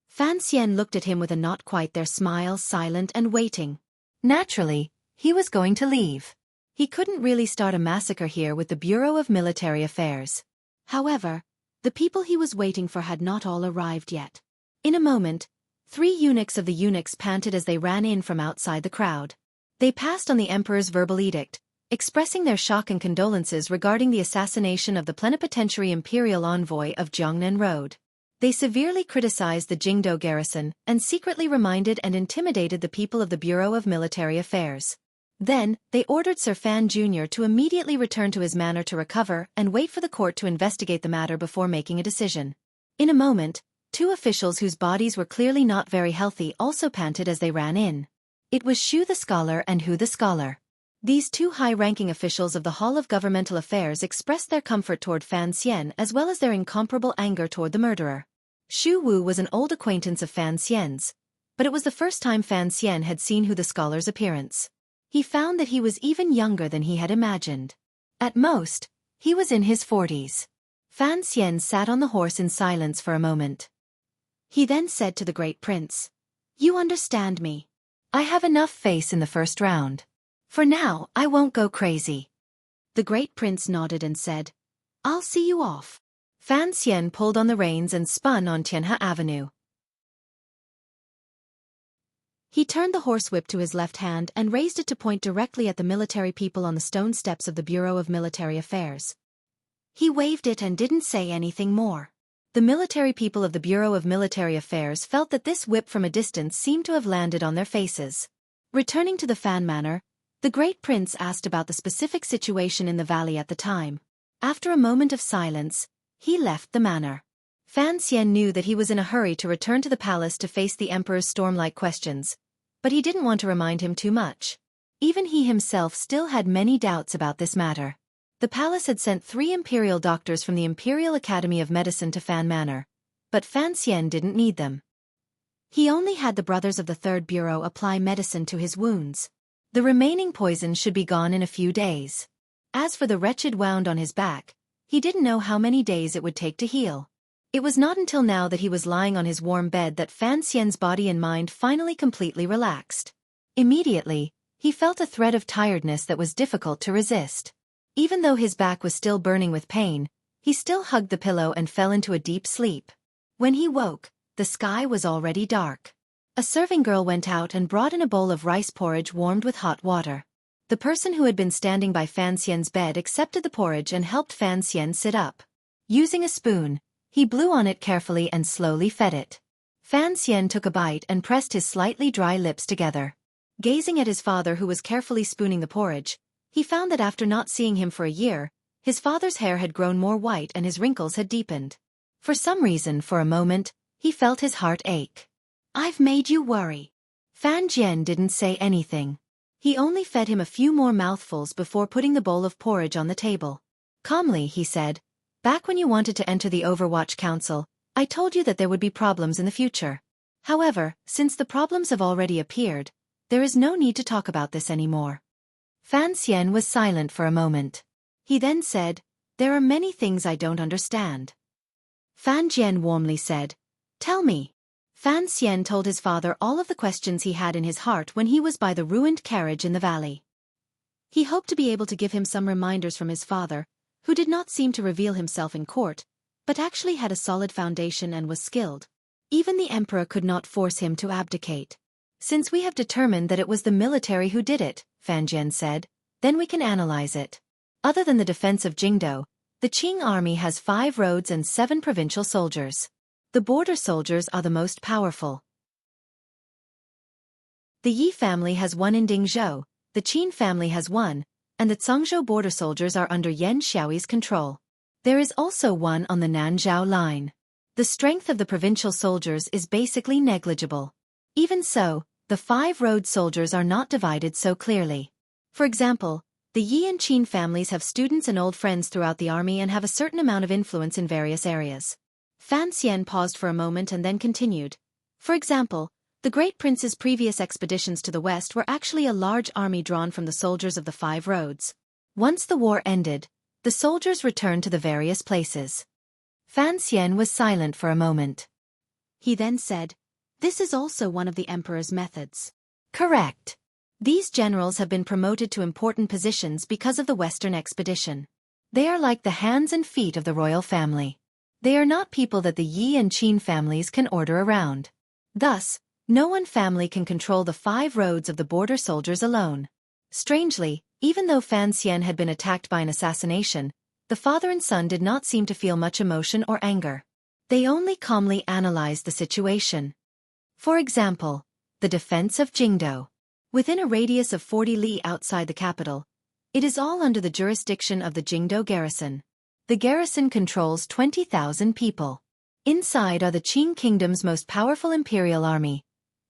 Fan Xian looked at him with a not quite there smile, silent and waiting. Naturally, he was going to leave. He couldn't really start a massacre here with the Bureau of Military Affairs. However, the people he was waiting for had not all arrived yet. In a moment, 3 eunuchs of the eunuchs panted as they ran in from outside the crowd. They passed on the emperor's verbal edict, expressing their shock and condolences regarding the assassination of the plenipotentiary imperial envoy of Jiangnan Road. They severely criticized the Jingdo garrison and secretly reminded and intimidated the people of the Bureau of Military Affairs. Then, they ordered Sir Fan Jr. to immediately return to his manor to recover and wait for the court to investigate the matter before making a decision. In a moment, 2 officials whose bodies were clearly not very healthy also panted as they ran in. It was Xu the scholar and Hu the scholar. These 2 high-ranking officials of the Hall of Governmental Affairs expressed their comfort toward Fan Xian as well as their incomparable anger toward the murderer. Xu Wu was an old acquaintance of Fan Xian's, but it was the first time Fan Xian had seen Hu the scholar's appearance. He found that he was even younger than he had imagined. At most, he was in his 40s. Fan Xian sat on the horse in silence for a moment. He then said to the Great Prince, "You understand me. I have enough face in the first round. For now, I won't go crazy." The Great Prince nodded and said, "I'll see you off." Fan Xian pulled on the reins and spun on Tianhe Avenue. He turned the horsewhip to his left hand and raised it to point directly at the military people on the stone steps of the Bureau of Military Affairs. He waved it and didn't say anything more. The military people of the Bureau of Military Affairs felt that this whip from a distance seemed to have landed on their faces. Returning to the Fan Manor, the Great Prince asked about the specific situation in the valley at the time. After a moment of silence, he left the manor. Fan Xian knew that he was in a hurry to return to the palace to face the emperor's storm-like questions, but he didn't want to remind him too much. Even he himself still had many doubts about this matter. The palace had sent 3 imperial doctors from the Imperial Academy of Medicine to Fan Manor, but Fan Xian didn't need them. He only had the brothers of the Third Bureau apply medicine to his wounds. The remaining poison should be gone in a few days. As for the wretched wound on his back, he didn't know how many days it would take to heal. It was not until now that he was lying on his warm bed that Fan Xian's body and mind finally completely relaxed. Immediately, he felt a threat of tiredness that was difficult to resist. Even though his back was still burning with pain, he still hugged the pillow and fell into a deep sleep. When he woke, the sky was already dark. A serving girl went out and brought in a bowl of rice porridge warmed with hot water. The person who had been standing by Fan Xian's bed accepted the porridge and helped Fan Xian sit up. Using a spoon, he blew on it carefully and slowly fed it. Fan Xian took a bite and pressed his slightly dry lips together. Gazing at his father who was carefully spooning the porridge, he found that after not seeing him for a year, his father's hair had grown more white and his wrinkles had deepened. For some reason, for a moment, he felt his heart ache. "I've made you worry." Fan Jian didn't say anything. He only fed him a few more mouthfuls before putting the bowl of porridge on the table. Calmly, he said, "Back when you wanted to enter the Overwatch Council, I told you that there would be problems in the future. However, since the problems have already appeared, there is no need to talk about this anymore." Fan Xian was silent for a moment. He then said, "There are many things I don't understand." Fan Jian warmly said, "Tell me." Fan Xian told his father all of the questions he had in his heart when he was by the ruined carriage in the valley. He hoped to be able to give him some reminders from his father, who did not seem to reveal himself in court, but actually had a solid foundation and was skilled. Even the emperor could not force him to abdicate. "Since we have determined that it was the military who did it," Fan Jian said, "then we can analyze it. Other than the defense of Jingdo, the Qing army has 5 roads and 7 provincial soldiers. The border soldiers are the most powerful. The Yi family has 1 in Dingzhou, the Qin family has 1, and the Cangzhou border soldiers are under Yan Xiaoyi's control. There is also 1 on the Nanzhao line. The strength of the provincial soldiers is basically negligible. Even so, the 5 road soldiers are not divided so clearly. For example, the Yi and Qin families have students and old friends throughout the army and have a certain amount of influence in various areas." Fan Xian paused for a moment and then continued. "For example, the Great Prince's previous expeditions to the west were actually a large army drawn from the soldiers of the 5 roads. Once the war ended, the soldiers returned to the various places." Fan Xian was silent for a moment. He then said, "This is also one of the emperor's methods." "Correct. These generals have been promoted to important positions because of the Western expedition. They are like the hands and feet of the royal family. They are not people that the Yi and Qin families can order around. Thus, no one family can control the 5 roads of the border soldiers alone." Strangely, even though Fan Xian had been attacked by an assassination, the father and son did not seem to feel much emotion or anger. They only calmly analyzed the situation. For example, the defense of Jingdo. Within a radius of 40 li outside the capital, it is all under the jurisdiction of the Jingdo garrison. The garrison controls 20,000 people. Inside are the Qing Kingdom's most powerful imperial army,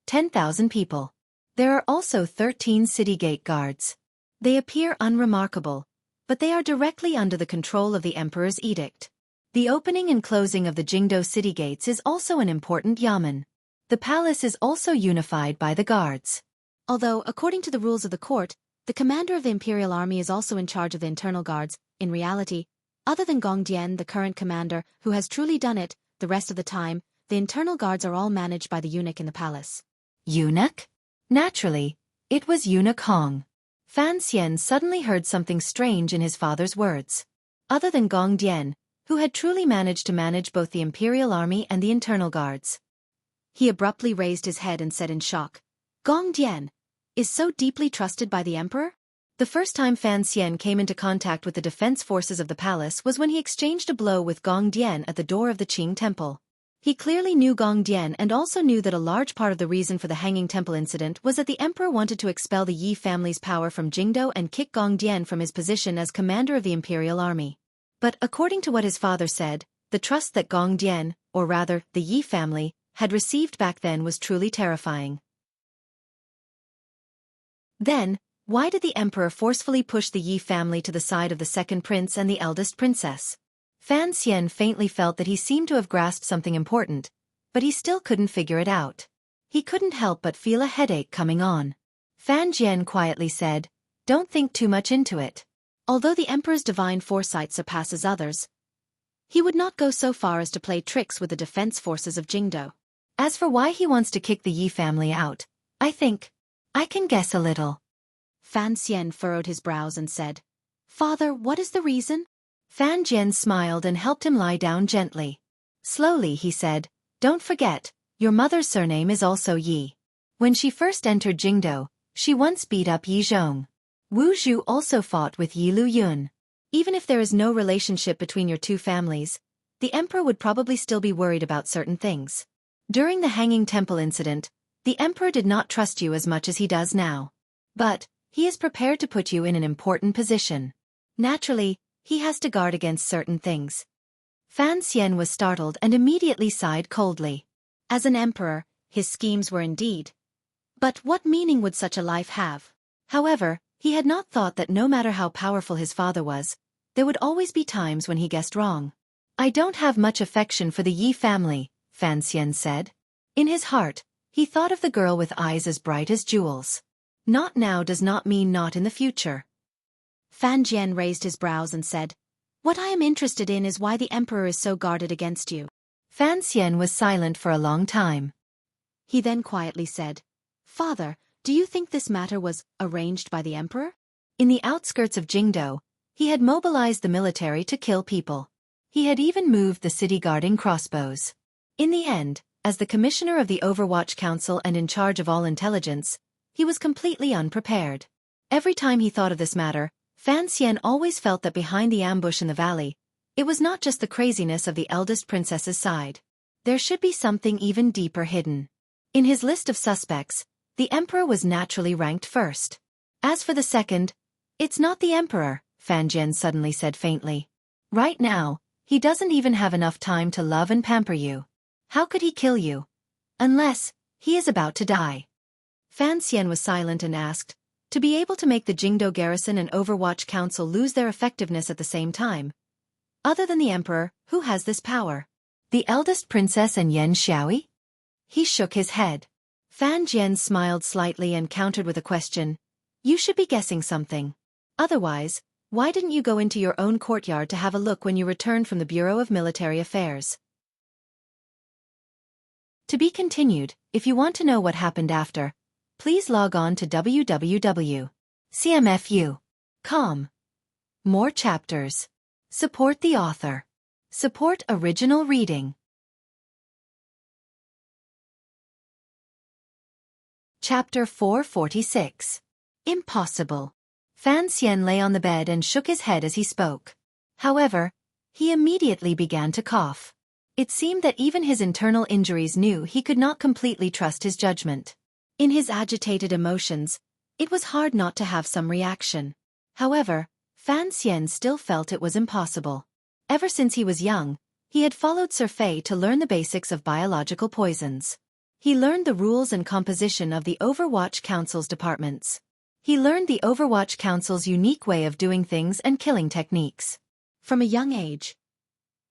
10,000 people. There are also 13 city gate guards. They appear unremarkable, but they are directly under the control of the emperor's edict. The opening and closing of the Jingdo city gates is also an important yamen. The palace is also unified by the guards. Although, according to the rules of the court, the commander of the imperial army is also in charge of the internal guards, in reality, other than Gong Dian, the current commander, who has truly done it, the rest of the time, the internal guards are all managed by the eunuch in the palace. Eunuch? Naturally, it was Eunuch Hong. Fan Xian suddenly heard something strange in his father's words. Other than Gong Dian, who had truly managed to manage both the imperial army and the internal guards. He abruptly raised his head and said in shock, "Gong Dian is so deeply trusted by the emperor?" The first time Fan Xian came into contact with the defense forces of the palace was when he exchanged a blow with Gong Dian at the door of the Qing temple. He clearly knew Gong Dian and also knew that a large part of the reason for the hanging temple incident was that the emperor wanted to expel the Yi family's power from Jingdo and kick Gong Dian from his position as commander of the imperial army. But according to what his father said, the trust that Gong Dian, or rather, the Yi family, had received back then was truly terrifying. Then, why did the emperor forcefully push the Yi family to the side of the second prince and the eldest princess? Fan Xian faintly felt that he seemed to have grasped something important, but he still couldn't figure it out. He couldn't help but feel a headache coming on. Fan Jian quietly said, "Don't think too much into it." Although the emperor's divine foresight surpasses others, he would not go so far as to play tricks with the defense forces of Jingdo. As for why he wants to kick the Yi family out, I think I can guess a little. Fan Xian furrowed his brows and said, "Father, what is the reason?" Fan Jian smiled and helped him lie down gently. Slowly he said, "Don't forget, your mother's surname is also Yi. When she first entered Jingdo, she once beat up Yi Zhong. Wu Zhu also fought with Yi Lu Yun. Even if there is no relationship between your two families, the emperor would probably still be worried about certain things. During the Hanging Temple incident, the emperor did not trust you as much as he does now. But he is prepared to put you in an important position. Naturally, he has to guard against certain things." Fan Xian was startled and immediately sighed coldly. As an emperor, his schemes were indeed. But what meaning would such a life have? However, he had not thought that no matter how powerful his father was, there would always be times when he guessed wrong. "I don't have much affection for the Yi family," Fan Xian said. In his heart, he thought of the girl with eyes as bright as jewels. Not now does not mean not in the future. Fan Jian raised his brows and said, "What I am interested in is why the emperor is so guarded against you." Fan Xian was silent for a long time. He then quietly said, "Father, do you think this matter was arranged by the emperor?" In the outskirts of Jingdo, he had mobilized the military to kill people. He had even moved the city guarding crossbows. In the end, as the commissioner of the Overwatch Council and in charge of all intelligence, he was completely unprepared. Every time he thought of this matter, Fan Xian always felt that behind the ambush in the valley, it was not just the craziness of the eldest princess's side. There should be something even deeper hidden. In his list of suspects, the emperor was naturally ranked first. As for the second, it's not the emperor, Fan Jian suddenly said faintly. Right now, he doesn't even have enough time to love and pamper you. How could he kill you? Unless he is about to die. Fan Xian was silent and asked, to be able to make the Jingdo garrison and Overwatch Council lose their effectiveness at the same time. Other than the emperor, who has this power? The eldest princess and Yan Xiaoyi? He shook his head. Fan Jian smiled slightly and countered with a question. You should be guessing something. Otherwise, why didn't you go into your own courtyard to have a look when you returned from the Bureau of Military Affairs? To be continued, if you want to know what happened after, please log on to www.cmfu.com. More chapters. Support the author. Support original reading. Chapter 446. Impossible. Fan Xian lay on the bed and shook his head as he spoke. However, he immediately began to cough. It seemed that even his internal injuries knew he could not completely trust his judgment. In his agitated emotions, it was hard not to have some reaction. However, Fan Xian still felt it was impossible. Ever since he was young, he had followed Xueqi to learn the basics of biological poisons. He learned the rules and composition of the Overwatch Council's departments. He learned the Overwatch Council's unique way of doing things and killing techniques. From a young age,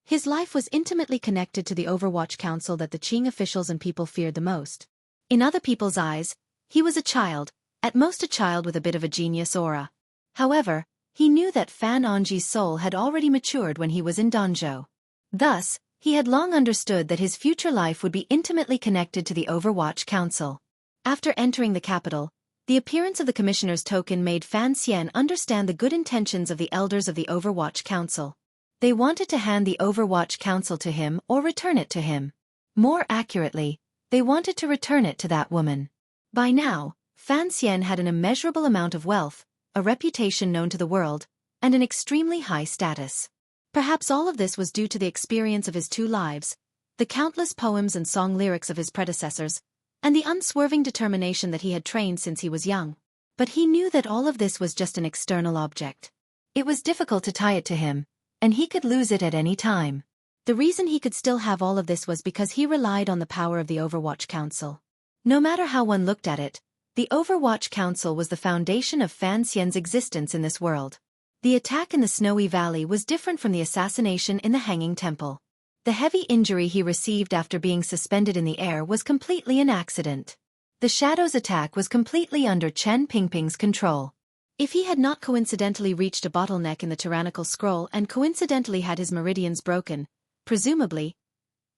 his life was intimately connected to the Overwatch Council that the Qing officials and people feared the most. In other people's eyes, he was a child, at most a child with a bit of a genius aura. However, he knew that Fan Onji's soul had already matured when he was in Danzhou. Thus, he had long understood that his future life would be intimately connected to the Overwatch Council. After entering the capital, the appearance of the Commissioner's token made Fan Xian understand the good intentions of the elders of the Overwatch Council. They wanted to hand the Overwatch Council to him or return it to him. More accurately, they wanted to return it to that woman. By now, Fan Xian had an immeasurable amount of wealth, a reputation known to the world, and an extremely high status. Perhaps all of this was due to the experience of his two lives, the countless poems and song lyrics of his predecessors, and the unswerving determination that he had trained since he was young. But he knew that all of this was just an external object. It was difficult to tie it to him, and he could lose it at any time. The reason he could still have all of this was because he relied on the power of the Overwatch Council. No matter how one looked at it, the Overwatch Council was the foundation of Fan Xian's existence in this world. The attack in the Snowy Valley was different from the assassination in the Hanging Temple. The heavy injury he received after being suspended in the air was completely an accident. The Shadow's attack was completely under Chen Pingping's control. If he had not coincidentally reached a bottleneck in the tyrannical scroll and coincidentally had his meridians broken, presumably,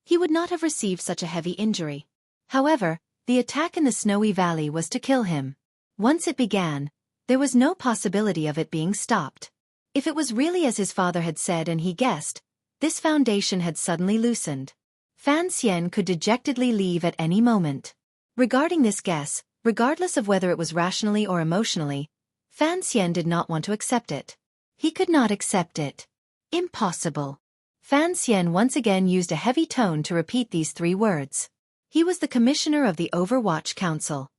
he would not have received such a heavy injury. However, the attack in the Snowy Valley was to kill him. Once it began, there was no possibility of it being stopped. If it was really as his father had said and he guessed, this foundation had suddenly loosened. Fan Xian could dejectedly leave at any moment. Regarding this guess, regardless of whether it was rationally or emotionally, Fan Xian did not want to accept it. He could not accept it. Impossible. Fan Xian once again used a heavy tone to repeat these 3 words. He was the commissioner of the Overwatch Council.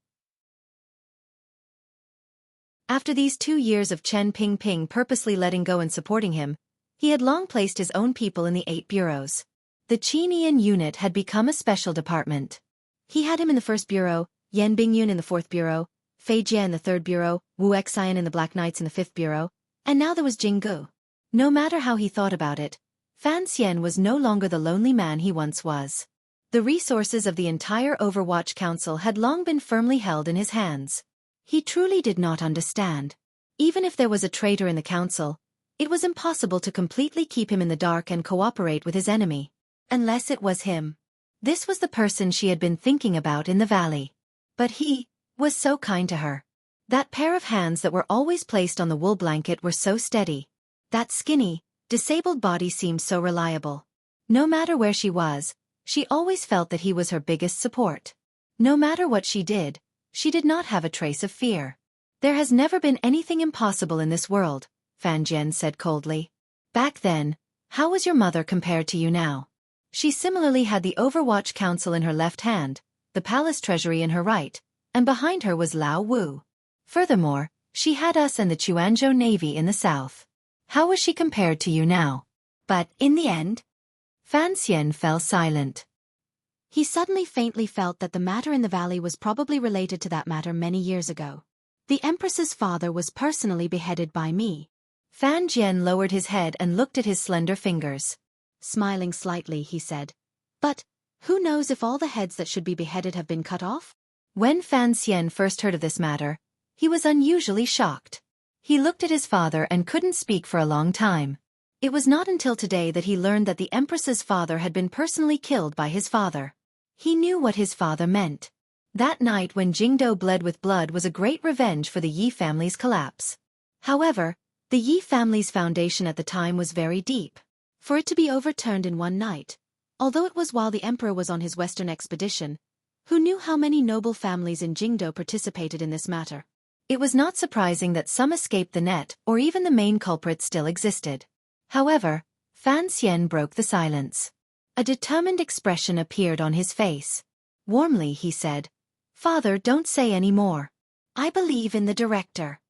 After these 2 years of Chen Pingping purposely letting go and supporting him, he had long placed his own people in the 8 bureaus. The Qinian unit had become a special department. He had him in the 1st bureau, Yan Bingyun in the 4th bureau, Fei Jie in the 3rd bureau, Wu Xian in the Black Knights in the 5th bureau, and now there was Jinggu. No matter how he thought about it, Fan Xian was no longer the lonely man he once was. The resources of the entire Overwatch Council had long been firmly held in his hands. He truly did not understand. Even if there was a traitor in the council, it was impossible to completely keep him in the dark and cooperate with his enemy. Unless it was him. This was the person she had been thinking about in the valley. But he was so kind to her. That pair of hands that were always placed on the wool blanket were so steady. That skinny, disabled body seemed so reliable. No matter where she was, she always felt that he was her biggest support. No matter what she did not have a trace of fear. There has never been anything impossible in this world, Fan Jian said coldly. Back then, how was your mother compared to you now? She similarly had the Overwatch Council in her left hand, the palace treasury in her right, and behind her was Lao Wu. Furthermore, she had us and the Chuanzhou Navy in the south. How was she compared to you now? But, in the end, Fan Xian fell silent. He suddenly faintly felt that the matter in the valley was probably related to that matter many years ago. The Empress's father was personally beheaded by me. Fan Jian lowered his head and looked at his slender fingers. Smiling slightly, he said, "But, who knows if all the heads that should be beheaded have been cut off?" When Fan Xian first heard of this matter, he was unusually shocked. He looked at his father and couldn't speak for a long time. It was not until today that he learned that the Empress's father had been personally killed by his father. He knew what his father meant. That night when Jingdo bled with blood was a great revenge for the Yi family's collapse. However, the Yi family's foundation at the time was very deep. For it to be overturned in one night, although it was while the emperor was on his western expedition, who knew how many noble families in Jingdo participated in this matter? It was not surprising that some escaped the net or even the main culprit still existed. However, Fan Xian broke the silence. A determined expression appeared on his face. Warmly he said, "Father, don't say any more. I believe in the director."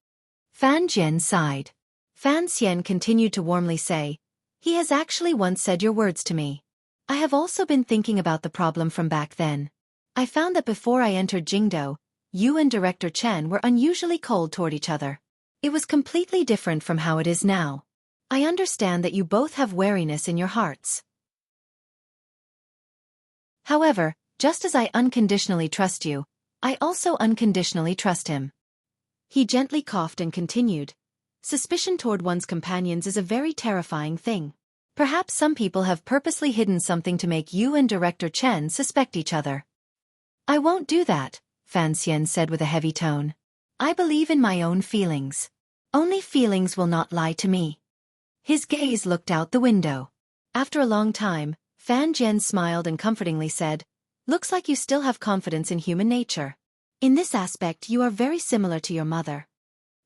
Fan Jian sighed. Fan Xian continued to warmly say, "He has actually once said your words to me. I have also been thinking about the problem from back then. I found that before I entered Jingdo, you and Director Chen were unusually cold toward each other. It was completely different from how it is now. I understand that you both have wariness in your hearts. However, just as I unconditionally trust you, I also unconditionally trust him." He gently coughed and continued, "Suspicion toward one's companions is a very terrifying thing. Perhaps some people have purposely hidden something to make you and Director Chen suspect each other." "I won't do that," Fan Xian said with a heavy tone. "I believe in my own feelings. Only feelings will not lie to me." His gaze looked out the window. After a long time, Fan Jian smiled and comfortingly said, "Looks like you still have confidence in human nature. In this aspect you are very similar to your mother."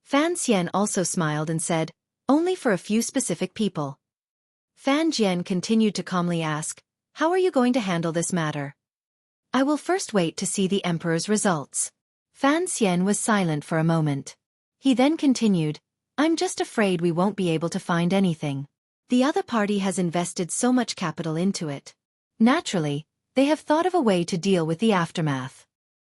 Fan Xian also smiled and said, "Only for a few specific people." Fan Jian continued to calmly ask, "How are you going to handle this matter?" "I will first wait to see the Emperor's results." Fan Xian was silent for a moment. He then continued, "I'm just afraid we won't be able to find anything. The other party has invested so much capital into it. Naturally, they have thought of a way to deal with the aftermath.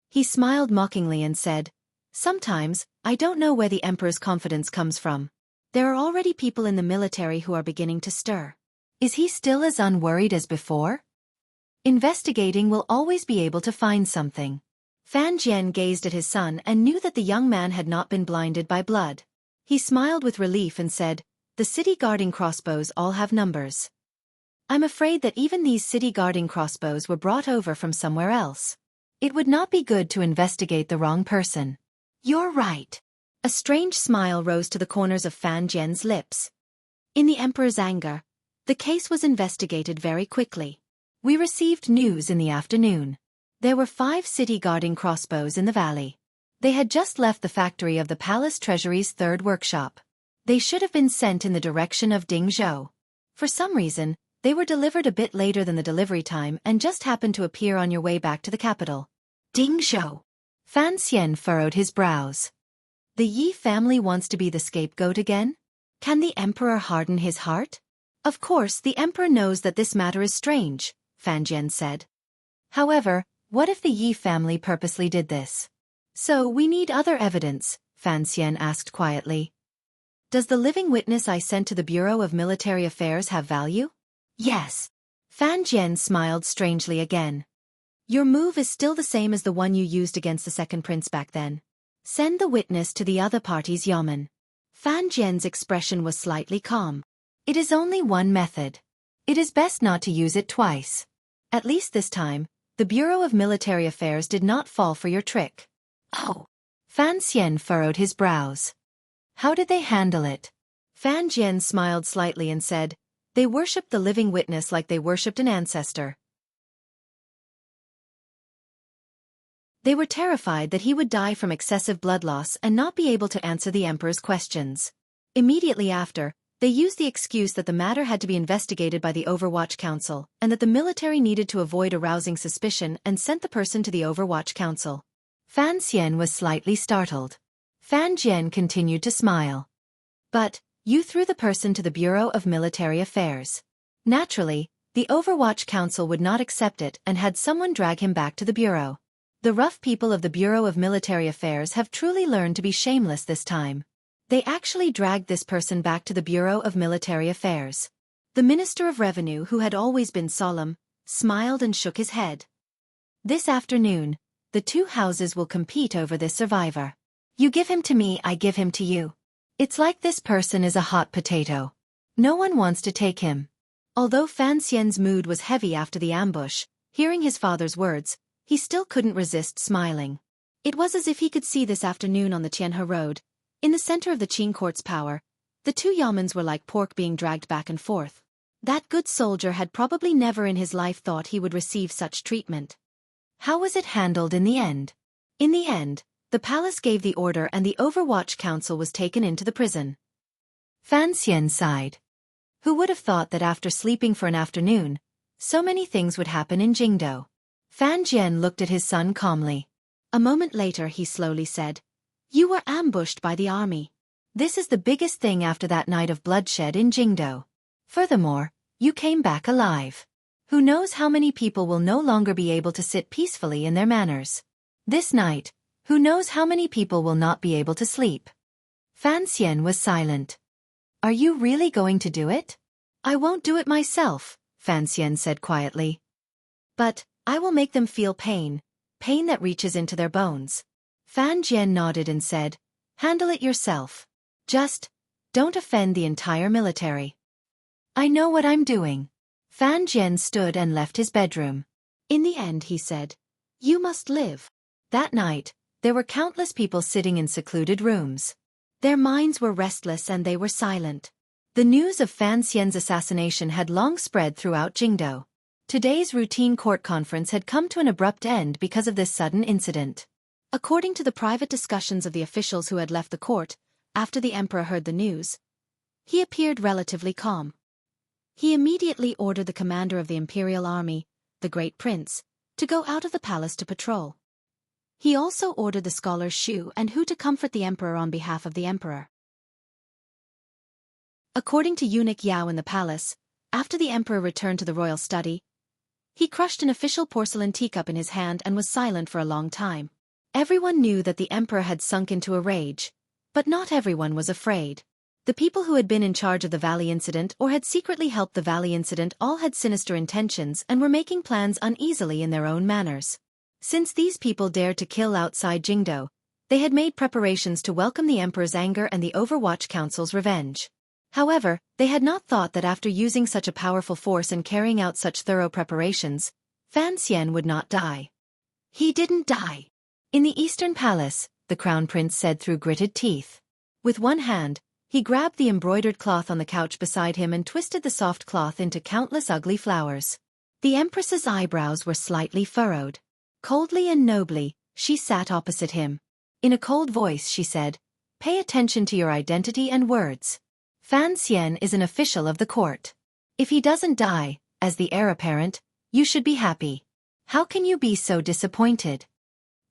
He smiled mockingly and said, "Sometimes, I don't know where the emperor's confidence comes from. There are already people in the military who are beginning to stir. Is he still as unworried as before? Investigating will always be able to find something." Fan Jian gazed at his son and knew that the young man had not been blinded by blood. He smiled with relief and said, "The city-guarding crossbows all have numbers. I'm afraid that even these city-guarding crossbows were brought over from somewhere else. It would not be good to investigate the wrong person." "You're right." A strange smile rose to the corners of Fan Jian's lips. In the emperor's anger, the case was investigated very quickly. "We received news in the afternoon. There were 5 city-guarding crossbows in the valley. They had just left the factory of the palace treasury's 3rd workshop. They should have been sent in the direction of Dingzhou. For some reason, they were delivered a bit later than the delivery time and just happened to appear on your way back to the capital." "Dingzhou." Fan Xian furrowed his brows. The Yi family wants to be the scapegoat again? Can the emperor harden his heart? "Of course the emperor knows that this matter is strange," Fan Jian said. "However, what if the Yi family purposely did this?" "So we need other evidence," Fan Xian asked quietly. "Does the living witness I sent to the Bureau of Military Affairs have value?" "Yes." Fan Jian smiled strangely again. "Your move is still the same as the one you used against the second prince back then. Send the witness to the other party's yamen." Fan Jian's expression was slightly calm. "It is only one method. It is best not to use it twice. At least this time, the Bureau of Military Affairs did not fall for your trick." "Oh." Fan Xian furrowed his brows. "How did they handle it?" Fan Jian smiled slightly and said, "They worshipped the living witness like they worshipped an ancestor. They were terrified that he would die from excessive blood loss and not be able to answer the emperor's questions. Immediately after, they used the excuse that the matter had to be investigated by the Overwatch Council and that the military needed to avoid arousing suspicion and sent the person to the Overwatch Council." Fan Xian was slightly startled. Fan Jian continued to smile. "But, you threw the person to the Bureau of Military Affairs. Naturally, the Overwatch Council would not accept it and had someone drag him back to the Bureau. The rough people of the Bureau of Military Affairs have truly learned to be shameless this time. They actually dragged this person back to the Bureau of Military Affairs." The Minister of Revenue, who had always been solemn, smiled and shook his head. "This afternoon, the 2 houses will compete over this survivor. You give him to me, I give him to you. It's like this person is a hot potato. No one wants to take him." Although Fan Xian's mood was heavy after the ambush, hearing his father's words, he still couldn't resist smiling. It was as if he could see this afternoon on the Tianhe Road. In the center of the Qing court's power, the 2 yamens were like pork being dragged back and forth. That good soldier had probably never in his life thought he would receive such treatment. How was it handled in the end? In the end, the palace gave the order and the Overwatch Council was taken into the prison. Fan Xian sighed. Who would have thought that after sleeping for an afternoon, so many things would happen in Jingdou? Fan Jian looked at his son calmly. A moment later he slowly said, "You were ambushed by the army. This is the biggest thing after that night of bloodshed in Jingdou. Furthermore, you came back alive. Who knows how many people will no longer be able to sit peacefully in their manors. This night, who knows how many people will not be able to sleep." Fan Xian was silent. "Are you really going to do it?" "I won't do it myself," Fan Xian said quietly. "But, I will make them feel pain that reaches into their bones." Fan Jian nodded and said, "Handle it yourself. Just, don't offend the entire military." "I know what I'm doing." Fan Jian stood and left his bedroom. "In the end," he said, "you must live." That night, there were countless people sitting in secluded rooms. Their minds were restless and they were silent. The news of Fan Xian's assassination had long spread throughout Jingdou. Today's routine court conference had come to an abrupt end because of this sudden incident. According to the private discussions of the officials who had left the court, after the emperor heard the news, he appeared relatively calm. He immediately ordered the commander of the imperial army, the great prince, to go out of the palace to patrol. He also ordered the scholars Xu and Hu to comfort the emperor on behalf of the emperor. According to eunuch Yao in the palace, after the emperor returned to the royal study, he crushed an official porcelain teacup in his hand and was silent for a long time. Everyone knew that the emperor had sunk into a rage, but not everyone was afraid. The people who had been in charge of the Valley incident or had secretly helped the Valley incident all had sinister intentions and were making plans uneasily in their own manners. Since these people dared to kill outside Jingdo, they had made preparations to welcome the emperor's anger and the Overwatch Council's revenge. However, they had not thought that after using such a powerful force and carrying out such thorough preparations, Fan Xian would not die. He didn't die. In the Eastern Palace, the Crown Prince said through gritted teeth. With one hand, he grabbed the embroidered cloth on the couch beside him and twisted the soft cloth into countless ugly flowers. The Empress's eyebrows were slightly furrowed. Coldly and nobly, she sat opposite him. In a cold voice she said, "Pay attention to your identity and words. Fan Xian is an official of the court. If he doesn't die, as the heir apparent, you should be happy. How can you be so disappointed?"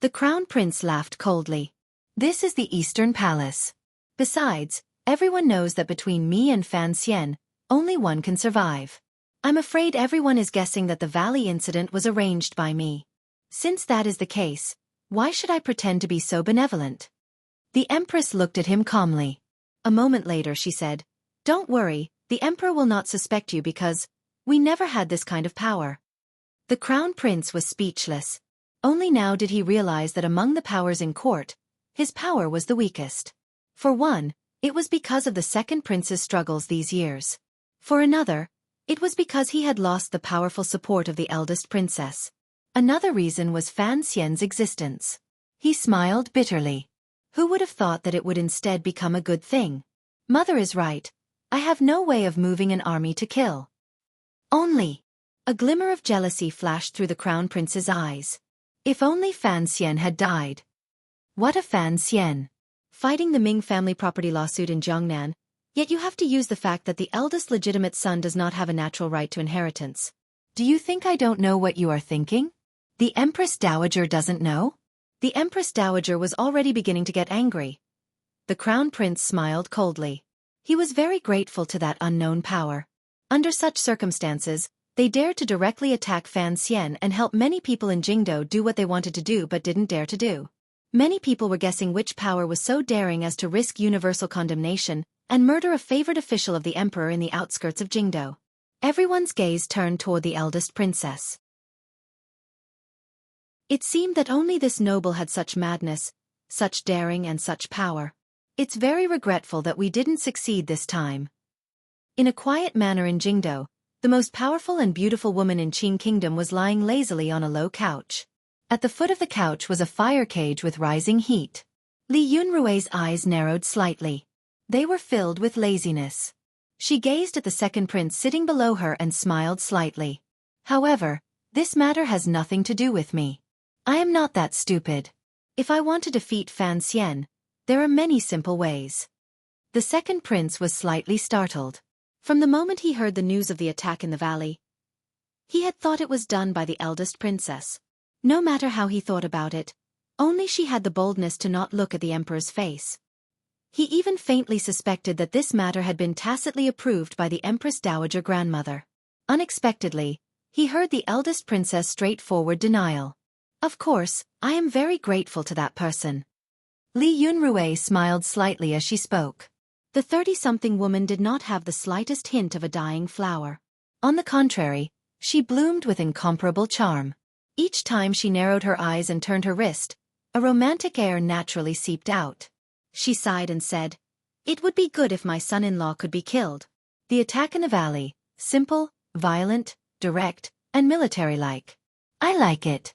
The Crown Prince laughed coldly. "This is the Eastern Palace. Besides, everyone knows that between me and Fan Xian, only one can survive. I'm afraid everyone is guessing that the Valley incident was arranged by me. Since that is the case, why should I pretend to be so benevolent?" The Empress looked at him calmly. A moment later she said, "Don't worry, the Emperor will not suspect you because we never had this kind of power." The Crown Prince was speechless. Only now did he realize that among the powers in court, his power was the weakest. For one, it was because of the second prince's struggles these years. For another, it was because he had lost the powerful support of the eldest princess. Another reason was Fan Xian's existence. He smiled bitterly. Who would have thought that it would instead become a good thing? Mother is right. I have no way of moving an army to kill. Only. A glimmer of jealousy flashed through the Crown Prince's eyes. If only Fan Xian had died. What a Fan Xian! Fighting the Ming family property lawsuit in Jiangnan, yet you have to use the fact that the eldest legitimate son does not have a natural right to inheritance. Do you think I don't know what you are thinking? The Empress Dowager doesn't know? The Empress Dowager was already beginning to get angry. The Crown Prince smiled coldly. He was very grateful to that unknown power. Under such circumstances, they dared to directly attack Fan Xian and help many people in Jingdo do what they wanted to do but didn't dare to do. Many people were guessing which power was so daring as to risk universal condemnation and murder a favored official of the emperor in the outskirts of Jingdo. Everyone's gaze turned toward the eldest princess. It seemed that only this noble had such madness, such daring and such power. It's very regretful that we didn't succeed this time. In a quiet manner in Jingdo, the most powerful and beautiful woman in Qing Kingdom was lying lazily on a low couch. At the foot of the couch was a fire cage with rising heat. Li Yunrui's eyes narrowed slightly. They were filled with laziness. She gazed at the second prince sitting below her and smiled slightly. "However, this matter has nothing to do with me. I am not that stupid. If I want to defeat Fan Xian, there are many simple ways." The second prince was slightly startled. From the moment he heard the news of the attack in the valley, he had thought it was done by the eldest princess. No matter how he thought about it, only she had the boldness to not look at the emperor's face. He even faintly suspected that this matter had been tacitly approved by the Empress Dowager grandmother. Unexpectedly, he heard the eldest princess' straightforward denial. "Of course, I am very grateful to that person." Li Yunrui smiled slightly as she spoke. The 30-something woman did not have the slightest hint of a dying flower. On the contrary, she bloomed with incomparable charm. Each time she narrowed her eyes and turned her wrist, a romantic air naturally seeped out. She sighed and said, "It would be good if my son-in-law could be killed." The attack in the valley, simple, violent, direct, and military-like. "I like it."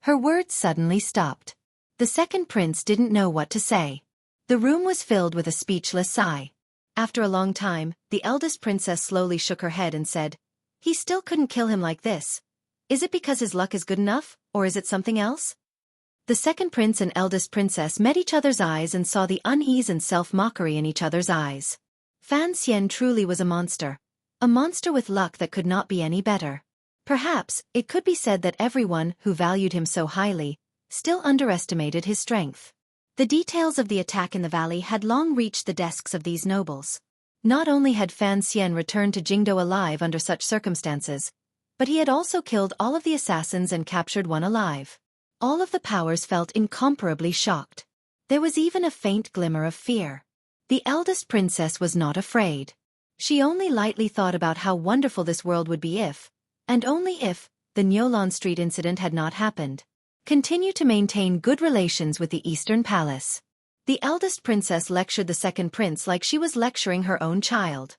Her words suddenly stopped. The second prince didn't know what to say. The room was filled with a speechless sigh. After a long time, the eldest princess slowly shook her head and said, "He still couldn't kill him like this. Is it because his luck is good enough, or is it something else?" The second prince and eldest princess met each other's eyes and saw the unease and self-mockery in each other's eyes. Fan Xian truly was a monster with luck that could not be any better. Perhaps, it could be said that everyone who valued him so highly still underestimated his strength. The details of the attack in the valley had long reached the desks of these nobles. Not only had Fan Xian returned to Jingdo alive under such circumstances, but he had also killed all of the assassins and captured one alive. All of the powers felt incomparably shocked. There was even a faint glimmer of fear. The eldest princess was not afraid. She only lightly thought about how wonderful this world would be if, and only if, the Nyolan Street incident had not happened. Continue to maintain good relations with the Eastern Palace. The eldest princess lectured the second prince like she was lecturing her own child.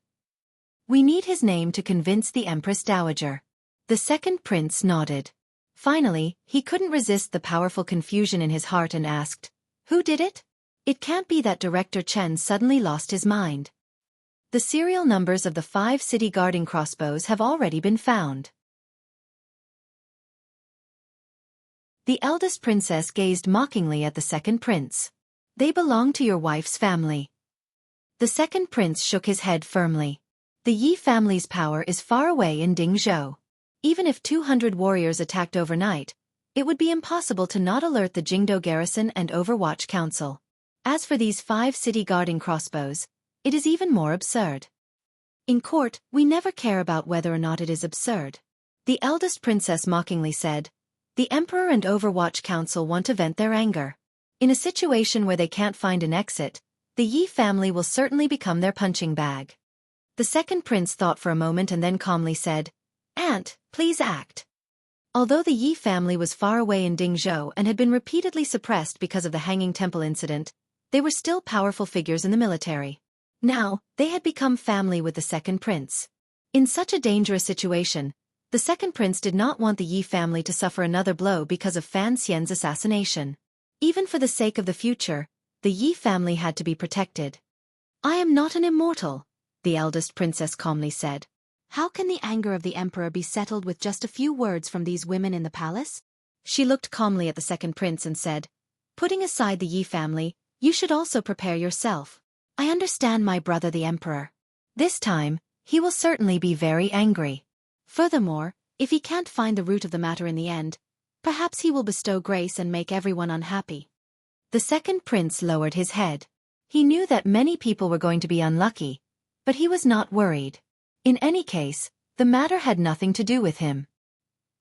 We need his name to convince the Empress Dowager. The second prince nodded. Finally, he couldn't resist the powerful confusion in his heart and asked, "Who did it?" It can't be that Director Chen suddenly lost his mind. The serial numbers of the 5 city guarding crossbows have already been found. The eldest princess gazed mockingly at the second prince. They belong to your wife's family. The second prince shook his head firmly. The Yi family's power is far away in Dingzhou. Even if 200 warriors attacked overnight, it would be impossible to not alert the Jingdo garrison and Overwatch Council. As for these 5 city guarding crossbows, it is even more absurd. In court, we never care about whether or not it is absurd. The eldest princess mockingly said, "The Emperor and Overwatch Council want to vent their anger. In a situation where they can't find an exit, the Yi family will certainly become their punching bag." The second prince thought for a moment and then calmly said, "Aunt, please act." Although the Yi family was far away in Dingzhou and had been repeatedly suppressed because of the Hanging Temple incident, they were still powerful figures in the military. Now, they had become family with the second prince. In such a dangerous situation, the second prince did not want the Yi family to suffer another blow because of Fan Xian's assassination. Even for the sake of the future, the Yi family had to be protected. "I am not an immortal," the eldest princess calmly said. "How can the anger of the emperor be settled with just a few words from these women in the palace?" She looked calmly at the second prince and said, "Putting aside the Yi family, you should also prepare yourself. I understand my brother the emperor. This time, he will certainly be very angry. Furthermore, if he can't find the root of the matter in the end, perhaps he will bestow grace and make everyone unhappy." The second prince lowered his head. He knew that many people were going to be unlucky, but he was not worried. In any case, the matter had nothing to do with him.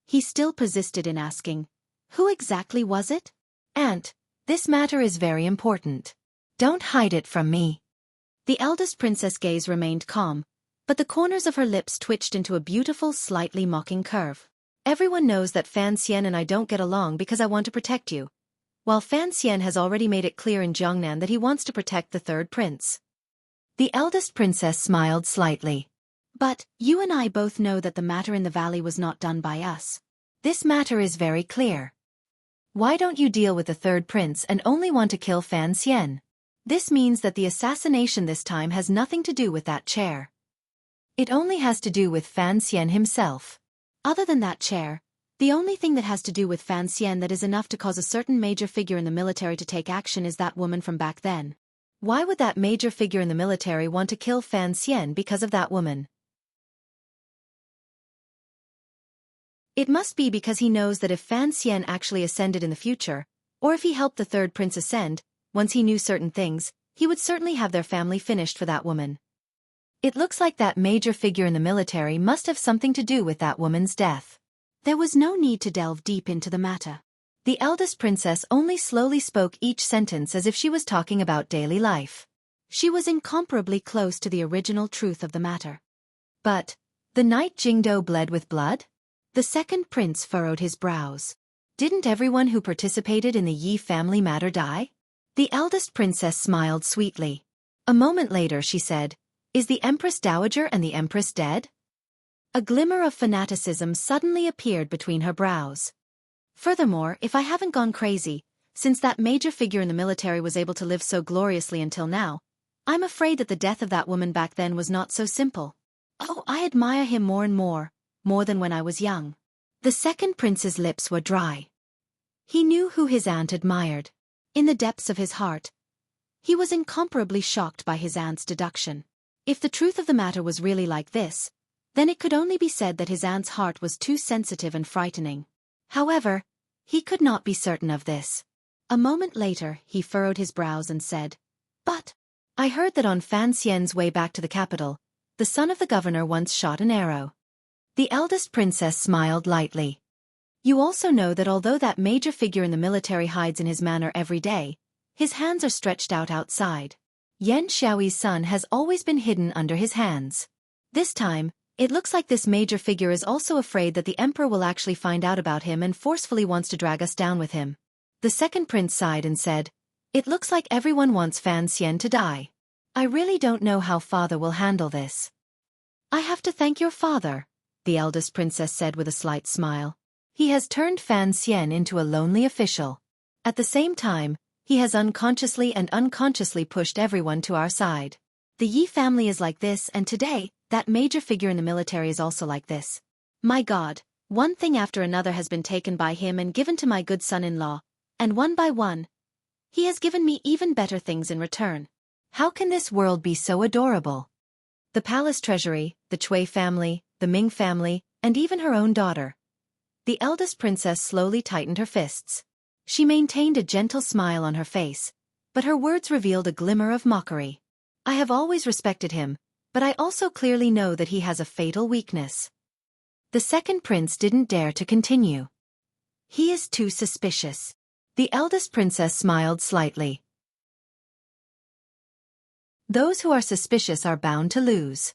He still persisted in asking, "Who exactly was it?" "Aunt, this matter is very important. Don't hide it from me." The eldest princess' gaze remained calm, but the corners of her lips twitched into a beautiful, slightly mocking curve. "Everyone knows that Fan Xian and I don't get along because I want to protect you, while Fan Xian has already made it clear in Jiangnan that he wants to protect the third prince." The eldest princess smiled slightly. "But, you and I both know that the matter in the valley was not done by us. This matter is very clear. Why don't you deal with the third prince and only want to kill Fan Xian? This means that the assassination this time has nothing to do with that chair. It only has to do with Fan Xian himself. Other than that chair, the only thing that has to do with Fan Xian that is enough to cause a certain major figure in the military to take action is that woman from back then. Why would that major figure in the military want to kill Fan Xian because of that woman? It must be because he knows that if Fan Xian actually ascended in the future, or if he helped the third prince ascend, once he knew certain things, he would certainly have their family finished for that woman. It looks like that major figure in the military must have something to do with that woman's death." There was no need to delve deep into the matter. The eldest princess only slowly spoke each sentence as if she was talking about daily life. She was incomparably close to the original truth of the matter. "But, the night Jingdo bled with blood?" The second prince furrowed his brows. "Didn't everyone who participated in the Yi family matter die?" The eldest princess smiled sweetly. A moment later she said, "Is the Empress Dowager and the Empress dead?" A glimmer of fanaticism suddenly appeared between her brows. "Furthermore, if I haven't gone crazy, since that major figure in the military was able to live so gloriously until now, I'm afraid that the death of that woman back then was not so simple. Oh, I admire him more and more than when I was young." The second prince's lips were dry. He knew who his aunt admired. In the depths of his heart, he was incomparably shocked by his aunt's deduction. If the truth of the matter was really like this, then it could only be said that his aunt's heart was too sensitive and frightening. However, he could not be certain of this. A moment later he furrowed his brows and said, "But, I heard that on Fan Xian's way back to the capital, the son of the governor once shot an arrow. The eldest princess smiled lightly. You also know that although that major figure in the military hides in his manor every day, his hands are stretched out outside. Yan Xiaoyi's son has always been hidden under his hands. This time, it looks like this major figure is also afraid that the emperor will actually find out about him and forcefully wants to drag us down with him. The second prince sighed and said, "It looks like everyone wants Fan Xian to die. I really don't know how father will handle this." "I have to thank your father," the eldest princess said with a slight smile. "He has turned Fan Xian into a lonely official. At the same time, he has unconsciously pushed everyone to our side. The Yi family is like this, and today, that major figure in the military is also like this. My God, one thing after another has been taken by him and given to my good son-in-law, and one by one, he has given me even better things in return. How can this world be so adorable?" The palace treasury, the Cui family, the Ming family, and even her own daughter. The eldest princess slowly tightened her fists. She maintained a gentle smile on her face, but her words revealed a glimmer of mockery. "I have always respected him, but I also clearly know that he has a fatal weakness." The second prince didn't dare to continue. "He is too suspicious." The eldest princess smiled slightly. "Those who are suspicious are bound to lose."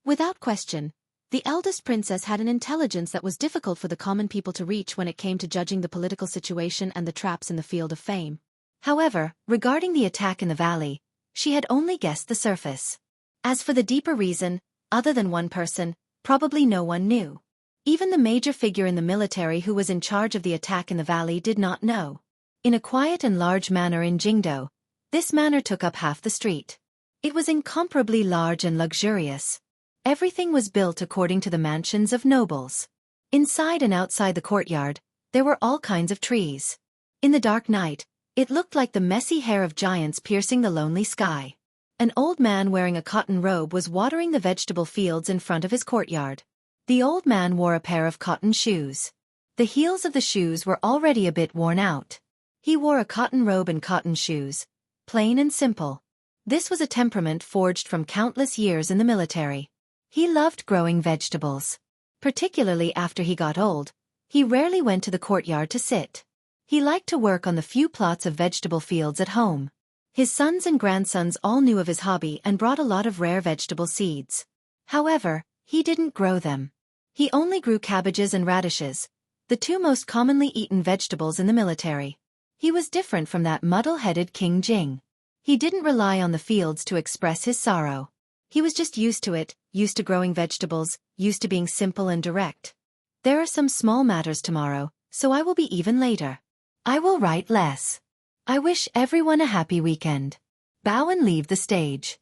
Without question, the eldest princess had an intelligence that was difficult for the common people to reach when it came to judging the political situation and the traps in the field of fame. However, regarding the attack in the valley, she had only guessed the surface. As for the deeper reason, other than one person, probably no one knew. Even the major figure in the military who was in charge of the attack in the valley did not know. In a quiet and large manor in Jingdo, this manor took up half the street. It was incomparably large and luxurious. Everything was built according to the mansions of nobles. Inside and outside the courtyard, there were all kinds of trees. In the dark night, it looked like the messy hair of giants piercing the lonely sky. An old man wearing a cotton robe was watering the vegetable fields in front of his courtyard. The old man wore a pair of cotton shoes. The heels of the shoes were already a bit worn out. He wore a cotton robe and cotton shoes, plain and simple. This was a temperament forged from countless years in the military. He loved growing vegetables. Particularly after he got old, he rarely went to the courtyard to sit. He liked to work on the few plots of vegetable fields at home. His sons and grandsons all knew of his hobby and brought a lot of rare vegetable seeds. However, he didn't grow them. He only grew cabbages and radishes, the two most commonly eaten vegetables in the military. He was different from that muddle-headed King Jing. He didn't rely on the fields to express his sorrow. He was just used to it, used to growing vegetables, used to being simple and direct. "There are some small matters tomorrow, so I will be even later. I will write less. I wish everyone a happy weekend." Bow and leave the stage.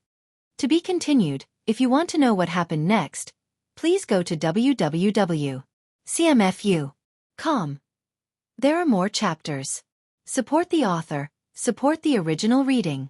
To be continued. If you want to know what happened next, please go to www.cmfu.com. There are more chapters. Support the author, support the original reading.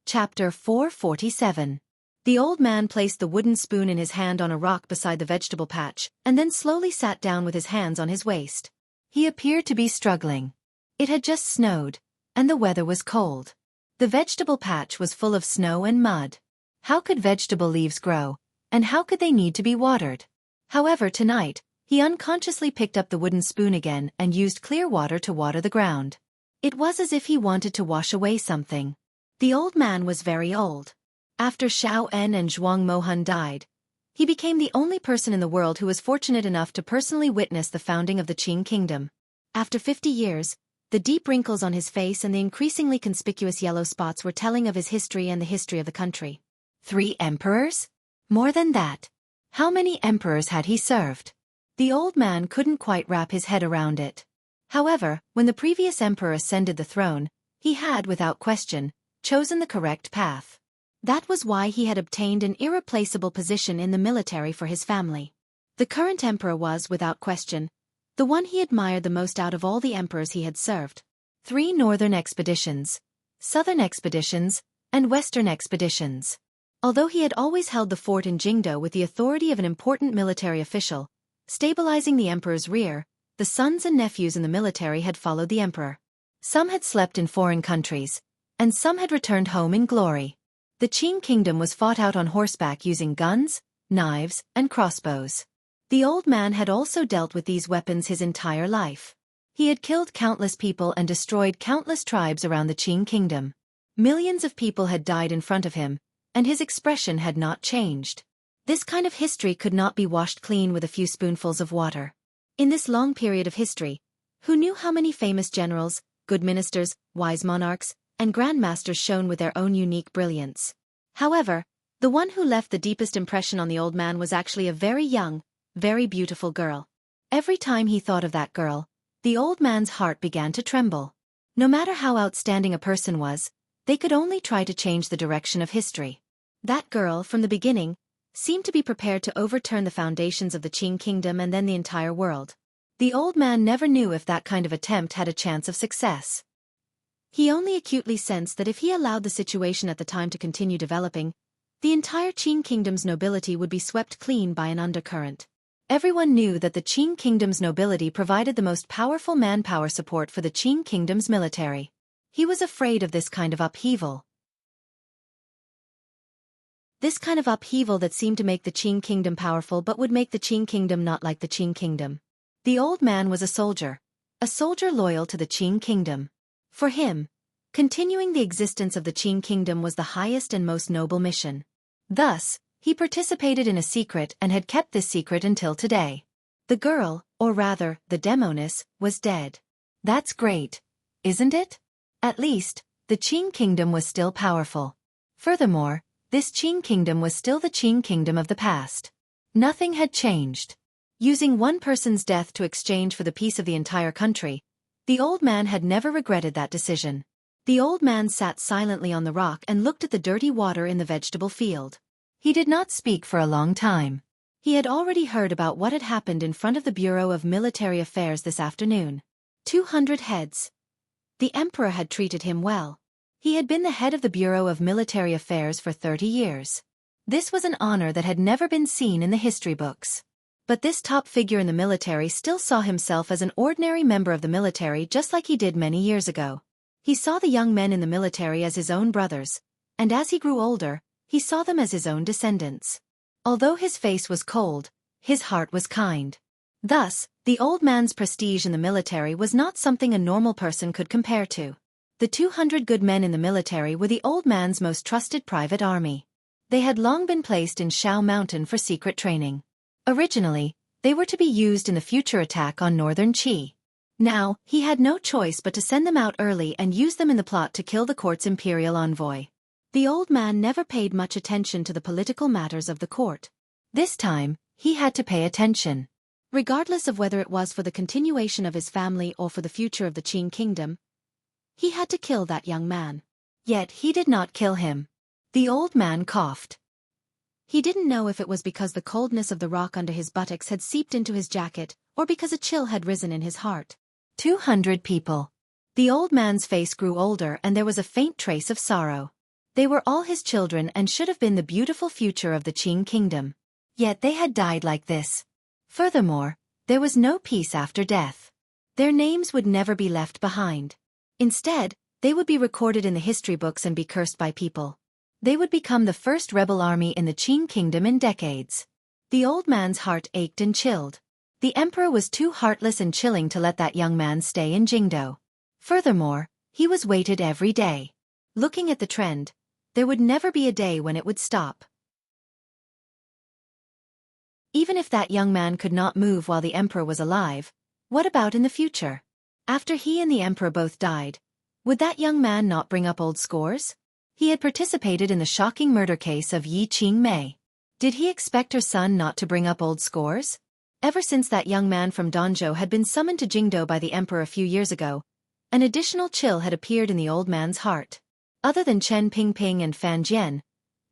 Chapter 447. The old man placed the wooden spoon in his hand on a rock beside the vegetable patch, and then slowly sat down with his hands on his waist. He appeared to be struggling. It had just snowed, and the weather was cold. The vegetable patch was full of snow and mud. How could vegetable leaves grow, and how could they need to be watered? However, tonight, he unconsciously picked up the wooden spoon again and used clear water to water the ground. It was as if he wanted to wash away something. The old man was very old. After Xiao En and Zhuang Mohan died, he became the only person in the world who was fortunate enough to personally witness the founding of the Qing kingdom. After 50 years, the deep wrinkles on his face and the increasingly conspicuous yellow spots were telling of his history and the history of the country. 3 emperors? More than that. How many emperors had he served? The old man couldn't quite wrap his head around it. However, when the previous emperor ascended the throne, he had, without question, chosen the correct path. That was why he had obtained an irreplaceable position in the military for his family. The current emperor was, without question, the one he admired the most out of all the emperors he had served. 3 northern expeditions, southern expeditions, and western expeditions. Although he had always held the fort in Jingdo with the authority of an important military official, stabilizing the emperor's rear, the sons and nephews in the military had followed the emperor. Some had slept in foreign countries, and some had returned home in glory. The Qing kingdom was fought out on horseback using guns, knives, and crossbows. The old man had also dealt with these weapons his entire life. He had killed countless people and destroyed countless tribes around the Qing kingdom. Millions of people had died in front of him, and his expression had not changed. This kind of history could not be washed clean with a few spoonfuls of water. In this long period of history, who knew how many famous generals, good ministers, wise monarchs, and grandmasters shone with their own unique brilliance? However, the one who left the deepest impression on the old man was actually a very young, very beautiful girl. Every time he thought of that girl, the old man's heart began to tremble. No matter how outstanding a person was, they could only try to change the direction of history. That girl, from the beginning, seemed to be prepared to overturn the foundations of the Qing kingdom and then the entire world. The old man never knew if that kind of attempt had a chance of success. He only acutely sensed that if he allowed the situation at the time to continue developing, the entire Qing kingdom's nobility would be swept clean by an undercurrent. Everyone knew that the Qing kingdom's nobility provided the most powerful manpower support for the Qing kingdom's military. He was afraid of this kind of upheaval. This kind of upheaval that seemed to make the Qing kingdom powerful but would make the Qing kingdom not like the Qing kingdom. The old man was a soldier loyal to the Qing kingdom. For him, continuing the existence of the Qing kingdom was the highest and most noble mission. Thus, he participated in a secret and had kept this secret until today. The girl, or rather, the demoness, was dead. That's great, isn't it? At least, the Qing kingdom was still powerful. Furthermore, this Qing kingdom was still the Qing kingdom of the past. Nothing had changed. Using one person's death to exchange for the peace of the entire country, the old man had never regretted that decision. The old man sat silently on the rock and looked at the dirty water in the vegetable field. He did not speak for a long time. He had already heard about what had happened in front of the Bureau of Military Affairs this afternoon. 200 heads. The emperor had treated him well. He had been the head of the Bureau of Military Affairs for 30 years. This was an honor that had never been seen in the history books. But this top figure in the military still saw himself as an ordinary member of the military just like he did many years ago. He saw the young men in the military as his own brothers, and as he grew older, he saw them as his own descendants. Although his face was cold, his heart was kind. Thus, the old man's prestige in the military was not something a normal person could compare to. The 200 good men in the military were the old man's most trusted private army. They had long been placed in Shao Mountain for secret training. Originally, they were to be used in the future attack on northern Qi. Now, he had no choice but to send them out early and use them in the plot to kill the court's imperial envoy. The old man never paid much attention to the political matters of the court. This time, he had to pay attention. Regardless of whether it was for the continuation of his family or for the future of the Qing kingdom, he had to kill that young man. Yet he did not kill him. The old man coughed. He didn't know if it was because the coldness of the rock under his buttocks had seeped into his jacket, or because a chill had risen in his heart. 200 people. The old man's face grew older and there was a faint trace of sorrow. They were all his children and should have been the beautiful future of the Qing kingdom. Yet they had died like this. Furthermore, there was no peace after death. Their names would never be left behind. Instead, they would be recorded in the history books and be cursed by people. They would become the first rebel army in the Qing kingdom in decades. The old man's heart ached and chilled. The emperor was too heartless and chilling to let that young man stay in Jingdo. Furthermore, he was weighted every day. Looking at the trend, there would never be a day when it would stop. Even if that young man could not move while the emperor was alive, what about in the future? After he and the emperor both died, would that young man not bring up old scores? He had participated in the shocking murder case of Yi Qingmei. Did he expect her son not to bring up old scores? Ever since that young man from Danzhou had been summoned to Jingdo by the emperor a few years ago, an additional chill had appeared in the old man's heart. Other than Chen Pingping and Fan Jian,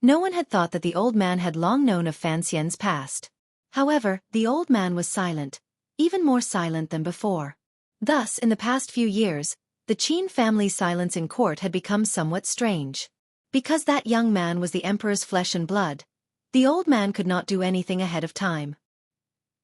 no one had thought that the old man had long known of Fan Xian's past. However, the old man was silent, even more silent than before. Thus, in the past few years, the Qin family's silence in court had become somewhat strange. Because that young man was the emperor's flesh and blood, the old man could not do anything ahead of time.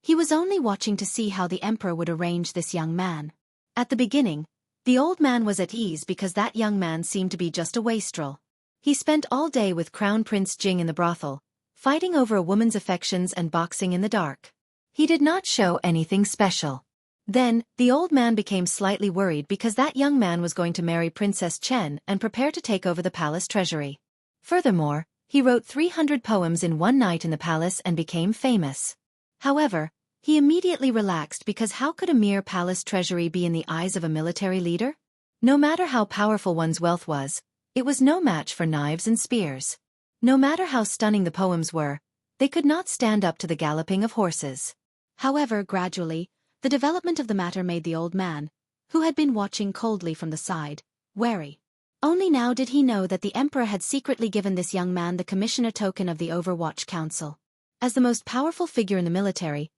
He was only watching to see how the emperor would arrange this young man. At the beginning, the old man was at ease because that young man seemed to be just a wastrel. He spent all day with Crown Prince Jing in the brothel, fighting over a woman's affections and boxing in the dark. He did not show anything special. Then, the old man became slightly worried because that young man was going to marry Princess Chen and prepare to take over the palace treasury. Furthermore, he wrote 300 poems in one night in the palace and became famous. However, he immediately relaxed because how could a mere palace treasury be in the eyes of a military leader? No matter how powerful one's wealth was, it was no match for knives and spears. No matter how stunning the poems were, they could not stand up to the galloping of horses. However, gradually, the development of the matter made the old man, who had been watching coldly from the side, wary. Only now did he know that the emperor had secretly given this young man the commissioner token of the Overwatch Council. As the most powerful figure in the military,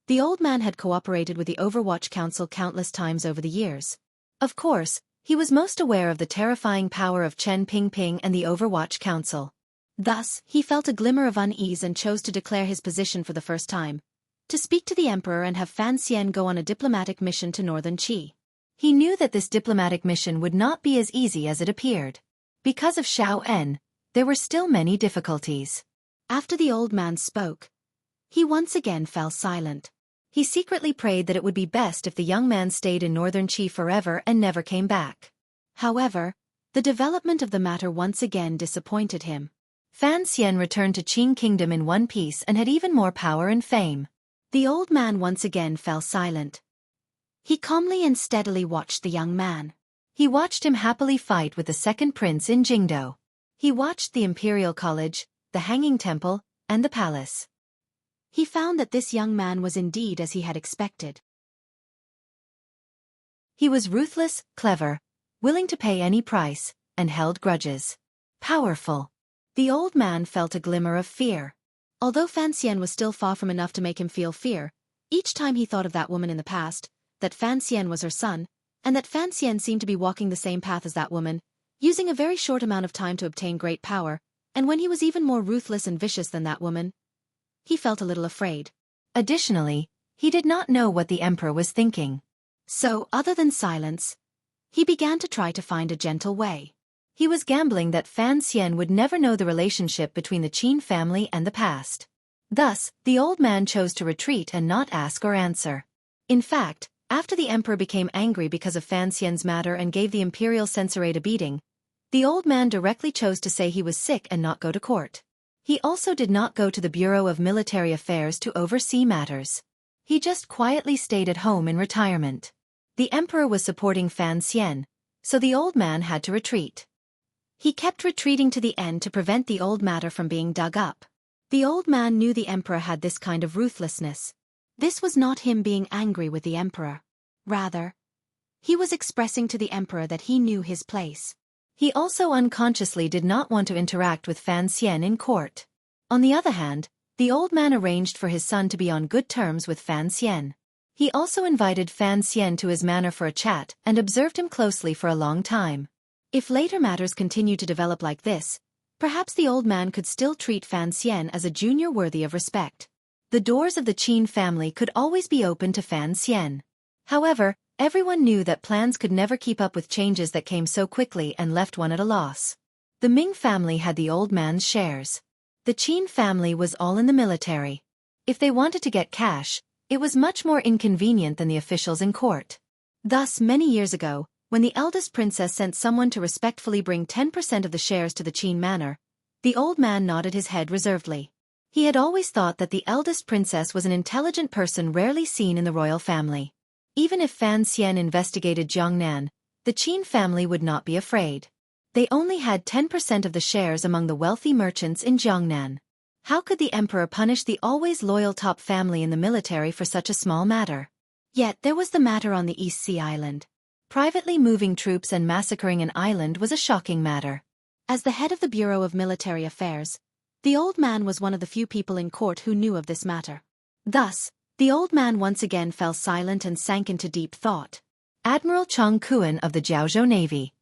the old man had cooperated with the Overwatch Council countless times over the years. Of course, he was most aware of the terrifying power of Chen Pingping and the Overwatch Council. Thus, he felt a glimmer of unease and chose to declare his position for the first time, to speak to the emperor and have Fan Xian go on a diplomatic mission to northern Qi. He knew that this diplomatic mission would not be as easy as it appeared. Because of Xiao En, there were still many difficulties. After the old man spoke, he once again fell silent. He secretly prayed that it would be best if the young man stayed in northern Qi forever and never came back. However, the development of the matter once again disappointed him. Fan Xian returned to Qing Kingdom in one piece and had even more power and fame. The old man once again fell silent. He calmly and steadily watched the young man. He watched him happily fight with the second prince in Jingdo. He watched the Imperial College, the Hanging Temple, and the palace. He found that this young man was indeed as he had expected. He was ruthless, clever, willing to pay any price, and held grudges. Powerful. The old man felt a glimmer of fear. Although Fan Xian was still far from enough to make him feel fear, each time he thought of that woman in the past, that Fan Xian was her son, and that Fan Xian seemed to be walking the same path as that woman, using a very short amount of time to obtain great power, and when he was even more ruthless and vicious than that woman, he felt a little afraid. Additionally, he did not know what the emperor was thinking. So, other than silence, he began to try to find a gentle way. He was gambling that Fan Xian would never know the relationship between the Qin family and the past. Thus, the old man chose to retreat and not ask or answer. In fact, after the emperor became angry because of Fan Xian's matter and gave the imperial censorate a beating, the old man directly chose to say he was sick and not go to court. He also did not go to the Bureau of Military Affairs to oversee matters. He just quietly stayed at home in retirement. The emperor was supporting Fan Xian, so the old man had to retreat. He kept retreating to the end to prevent the old matter from being dug up. The old man knew the emperor had this kind of ruthlessness. This was not him being angry with the emperor. Rather, he was expressing to the emperor that he knew his place. He also unconsciously did not want to interact with Fan Xian in court. On the other hand, the old man arranged for his son to be on good terms with Fan Xian. He also invited Fan Xian to his manor for a chat and observed him closely for a long time. If later matters continued to develop like this, perhaps the old man could still treat Fan Xian as a junior worthy of respect. The doors of the Qin family could always be open to Fan Xian. However, everyone knew that plans could never keep up with changes that came so quickly and left one at a loss. The Ming family had the old man's shares. The Qin family was all in the military. If they wanted to get cash, it was much more inconvenient than the officials in court. Thus, many years ago, when the eldest princess sent someone to respectfully bring 10% of the shares to the Qin manor, the old man nodded his head reservedly. He had always thought that the eldest princess was an intelligent person rarely seen in the royal family. Even if Fan Xian investigated Jiangnan, the Qin family would not be afraid. They only had 10% of the shares among the wealthy merchants in Jiangnan. How could the emperor punish the always loyal top family in the military for such a small matter? Yet there was the matter on the East Sea Island. Privately moving troops and massacring an island was a shocking matter. As the head of the Bureau of Military Affairs, the old man was one of the few people in court who knew of this matter. Thus, the old man once again fell silent and sank into deep thought. Admiral Chang Kuan of the Jiaozhou Navy.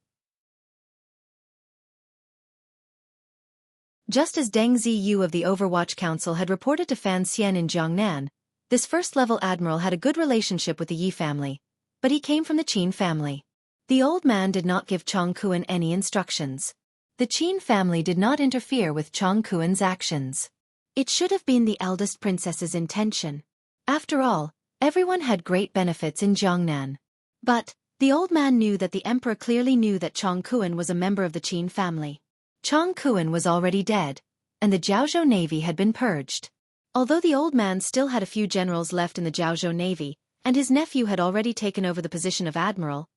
Just as Deng Ziyu of the Overwatch Council had reported to Fan Xian in Jiangnan, This first-level admiral had a good relationship with the Yi family, but he came from the Qin family. The old man did not give Chong Kuan any instructions. The Qin family did not interfere with Chong Kuan's actions. It should have been the eldest princess's intention. After all, everyone had great benefits in Jiangnan. But the old man knew that the emperor clearly knew that Chong Kuan was a member of the Qin family. Chong Kuan was already dead, and the Jiaozhou navy had been purged. Although the old man still had a few generals left in the Jiaozhou navy, and his nephew had already taken over the position of admiral,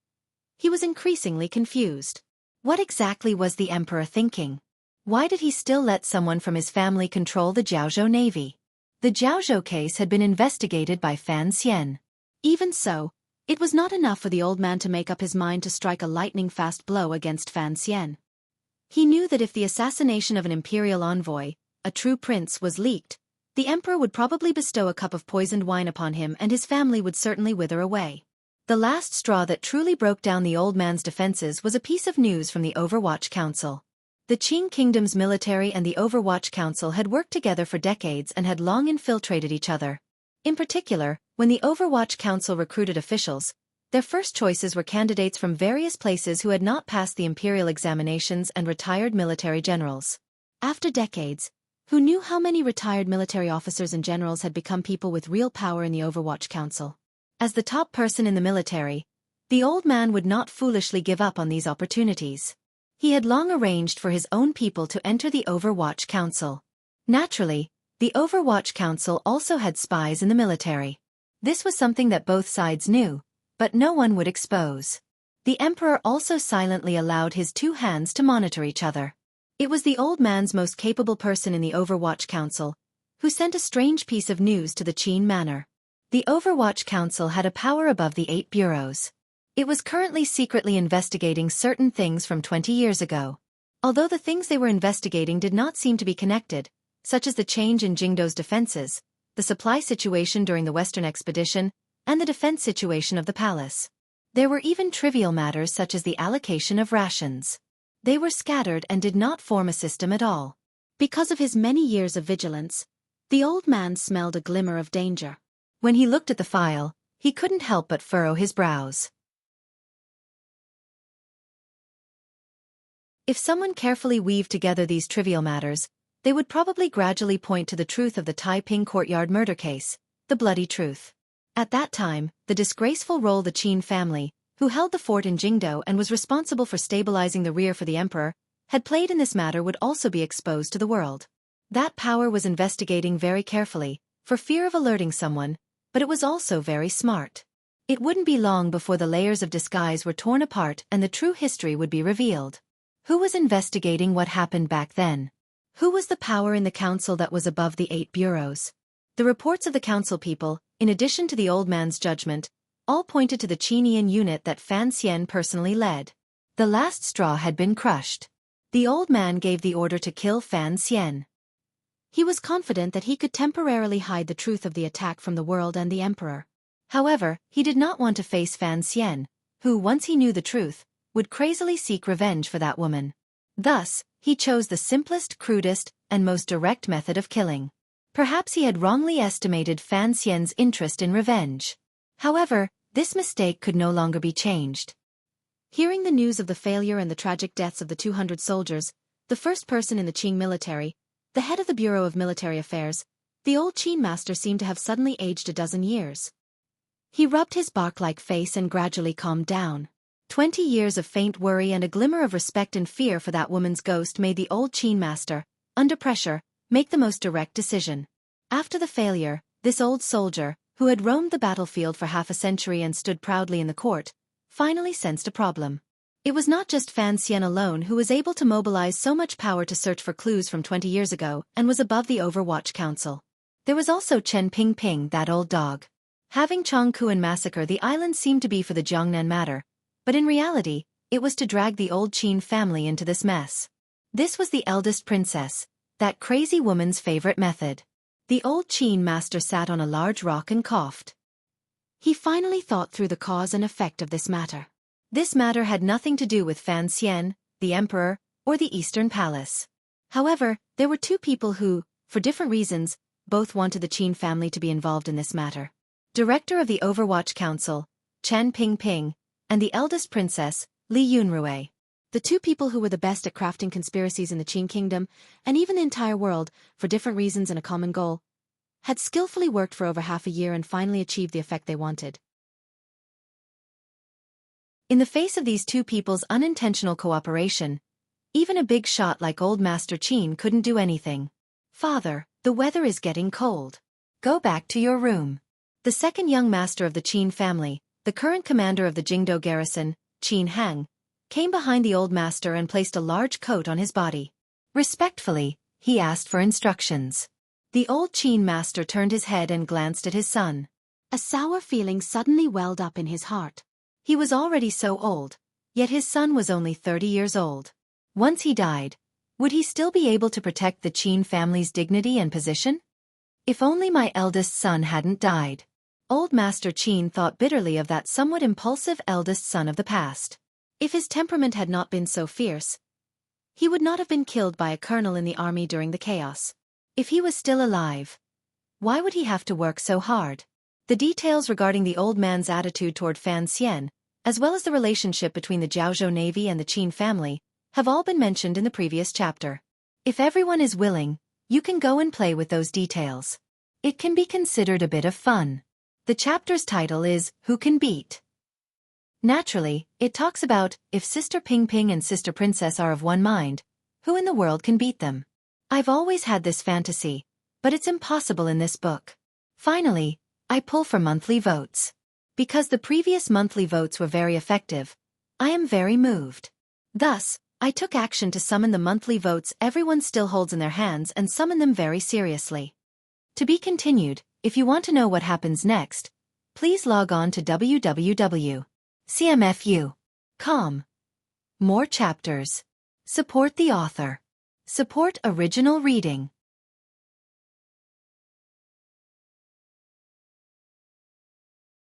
he was increasingly confused. What exactly was the emperor thinking? Why did he still let someone from his family control the Jiaozhou navy? The Jiaozhou case had been investigated by Fan Xian. Even so, it was not enough for the old man to make up his mind to strike a lightning-fast blow against Fan Xian. He knew that if the assassination of an imperial envoy, a true prince, was leaked, the emperor would probably bestow a cup of poisoned wine upon him and his family would certainly wither away. The last straw that truly broke down the old man's defenses was a piece of news from the Overwatch Council. The Qing Kingdom's military and the Overwatch Council had worked together for decades and had long infiltrated each other. In particular, when the Overwatch Council recruited officials, their first choices were candidates from various places who had not passed the imperial examinations and retired military generals. After decades, who knew how many retired military officers and generals had become people with real power in the Overwatch Council? As the top person in the military, the old man would not foolishly give up on these opportunities. He had long arranged for his own people to enter the Overwatch Council. Naturally, the Overwatch Council also had spies in the military. This was something that both sides knew, but no one would expose. The emperor also silently allowed his two hands to monitor each other. It was the old man's most capable person in the Overwatch Council, who sent a strange piece of news to the Qin manor. The Overwatch Council had a power above the 8 bureaus. It was currently secretly investigating certain things from 20 years ago. Although the things they were investigating did not seem to be connected, such as the change in Jingdo's defenses, the supply situation during the Western expedition, and the defense situation of the palace. There were even trivial matters such as the allocation of rations. They were scattered and did not form a system at all. Because of his many years of vigilance, the old man smelled a glimmer of danger. When he looked at the file, he couldn't help but furrow his brows. If someone carefully weaved together these trivial matters, they would probably gradually point to the truth of the Taiping courtyard murder case, the bloody truth. At that time, the disgraceful role the Qin family, who held the fort in Jingdo and was responsible for stabilizing the rear for the emperor, had played in this matter would also be exposed to the world. That power was investigating very carefully, for fear of alerting someone, but it was also very smart. It wouldn't be long before the layers of disguise were torn apart and the true history would be revealed. Who was investigating what happened back then? Who was the power in the council that was above the 8 bureaus? The reports of the council people, in addition to the old man's judgment, all pointed to the Qinian unit that Fan Xian personally led. The last straw had been crushed. The old man gave the order to kill Fan Xian. He was confident that he could temporarily hide the truth of the attack from the world and the emperor. However, he did not want to face Fan Xian, who, once he knew the truth, would crazily seek revenge for that woman. Thus, he chose the simplest, crudest, and most direct method of killing. Perhaps he had wrongly estimated Fan Xian's interest in revenge. However, this mistake could no longer be changed. Hearing the news of the failure and the tragic deaths of the 200 soldiers, the first person in the Qing military, the head of the Bureau of Military Affairs, the old Qin master seemed to have suddenly aged a dozen years. He rubbed his bark-like face and gradually calmed down. 20 years of faint worry and a glimmer of respect and fear for that woman's ghost made the old Qin master, under pressure, make the most direct decision. After the failure, this old soldier, who had roamed the battlefield for half a century and stood proudly in the court, finally sensed a problem. It was not just Fan Xian alone who was able to mobilize so much power to search for clues from 20 years ago and was above the Overwatch Council. There was also Chen Pingping, that old dog. Having Chong Kuan massacre the island seemed to be for the Jiangnan matter, but in reality, it was to drag the old Qin family into this mess. This was the eldest princess, that crazy woman's favorite method. The old Qin master sat on a large rock and coughed. He finally thought through the cause and effect of this matter. This matter had nothing to do with Fan Xian, the emperor, or the Eastern Palace. However, there were two people who, for different reasons, both wanted the Qin family to be involved in this matter. Director of the Overwatch Council, Chen Pingping, and the eldest princess, Li Yunrui. The two people who were the best at crafting conspiracies in the Qin kingdom, and even the entire world, for different reasons and a common goal, had skillfully worked for over half a year and finally achieved the effect they wanted. In the face of these two people's unintentional cooperation, even a big shot like Old Master Qin couldn't do anything. "Father, the weather is getting cold. Go back to your room." The second young master of the Qin family, the current commander of the Jingdo garrison, Qin Hang, came behind the old master and placed a large coat on his body. Respectfully, he asked for instructions. The old Qin master turned his head and glanced at his son. A sour feeling suddenly welled up in his heart. He was already so old, yet his son was only 30 years old. Once he died, would he still be able to protect the Qin family's dignity and position? If only my eldest son hadn't died. Old Master Qin thought bitterly of that somewhat impulsive eldest son of the past. If his temperament had not been so fierce, he would not have been killed by a colonel in the army during the chaos. If he was still alive, why would he have to work so hard? The details regarding the old man's attitude toward Fan Xian, as well as the relationship between the Jiaozhou Navy and the Qin family, have all been mentioned in the previous chapter. If everyone is willing, you can go and play with those details. It can be considered a bit of fun. The chapter's title is, Who Can Beat? Naturally, it talks about, if Sister Pingping and Sister Princess are of one mind, who in the world can beat them? I've always had this fantasy, but it's impossible in this book. Finally, I pull for monthly votes. Because the previous monthly votes were very effective, I am very moved. Thus, I took action to summon the monthly votes everyone still holds in their hands and summon them very seriously. To be continued. If you want to know what happens next, please log on to www.cmfu.com. More chapters. Support the author. Support original reading.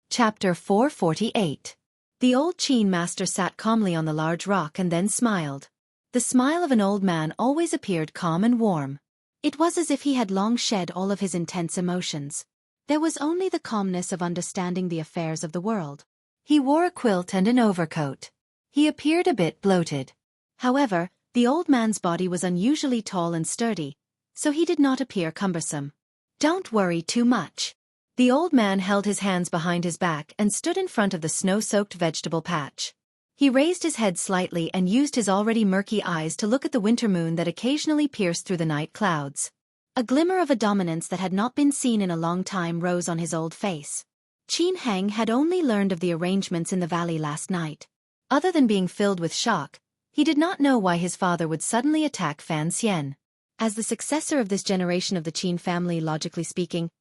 Chapter 448. The old Qin master sat calmly on the large rock and then smiled. The smile of an old man always appeared calm and warm. It was as if he had long shed all of his intense emotions. There was only the calmness of understanding the affairs of the world. He wore a quilt and an overcoat. He appeared a bit bloated. However, the old man's body was unusually tall and sturdy, so he did not appear cumbersome. Don't worry too much. The old man held his hands behind his back and stood in front of the snow-soaked vegetable patch. He raised his head slightly and used his already murky eyes to look at the winter moon that occasionally pierced through the night clouds. A glimmer of a dominance that had not been seen in a long time rose on his old face. Qin Heng had only learned of the arrangements in the valley last night. Other than being filled with shock, he did not know why his father would suddenly attack Fan Xian. As the successor of this generation of the Qin family, logically speaking,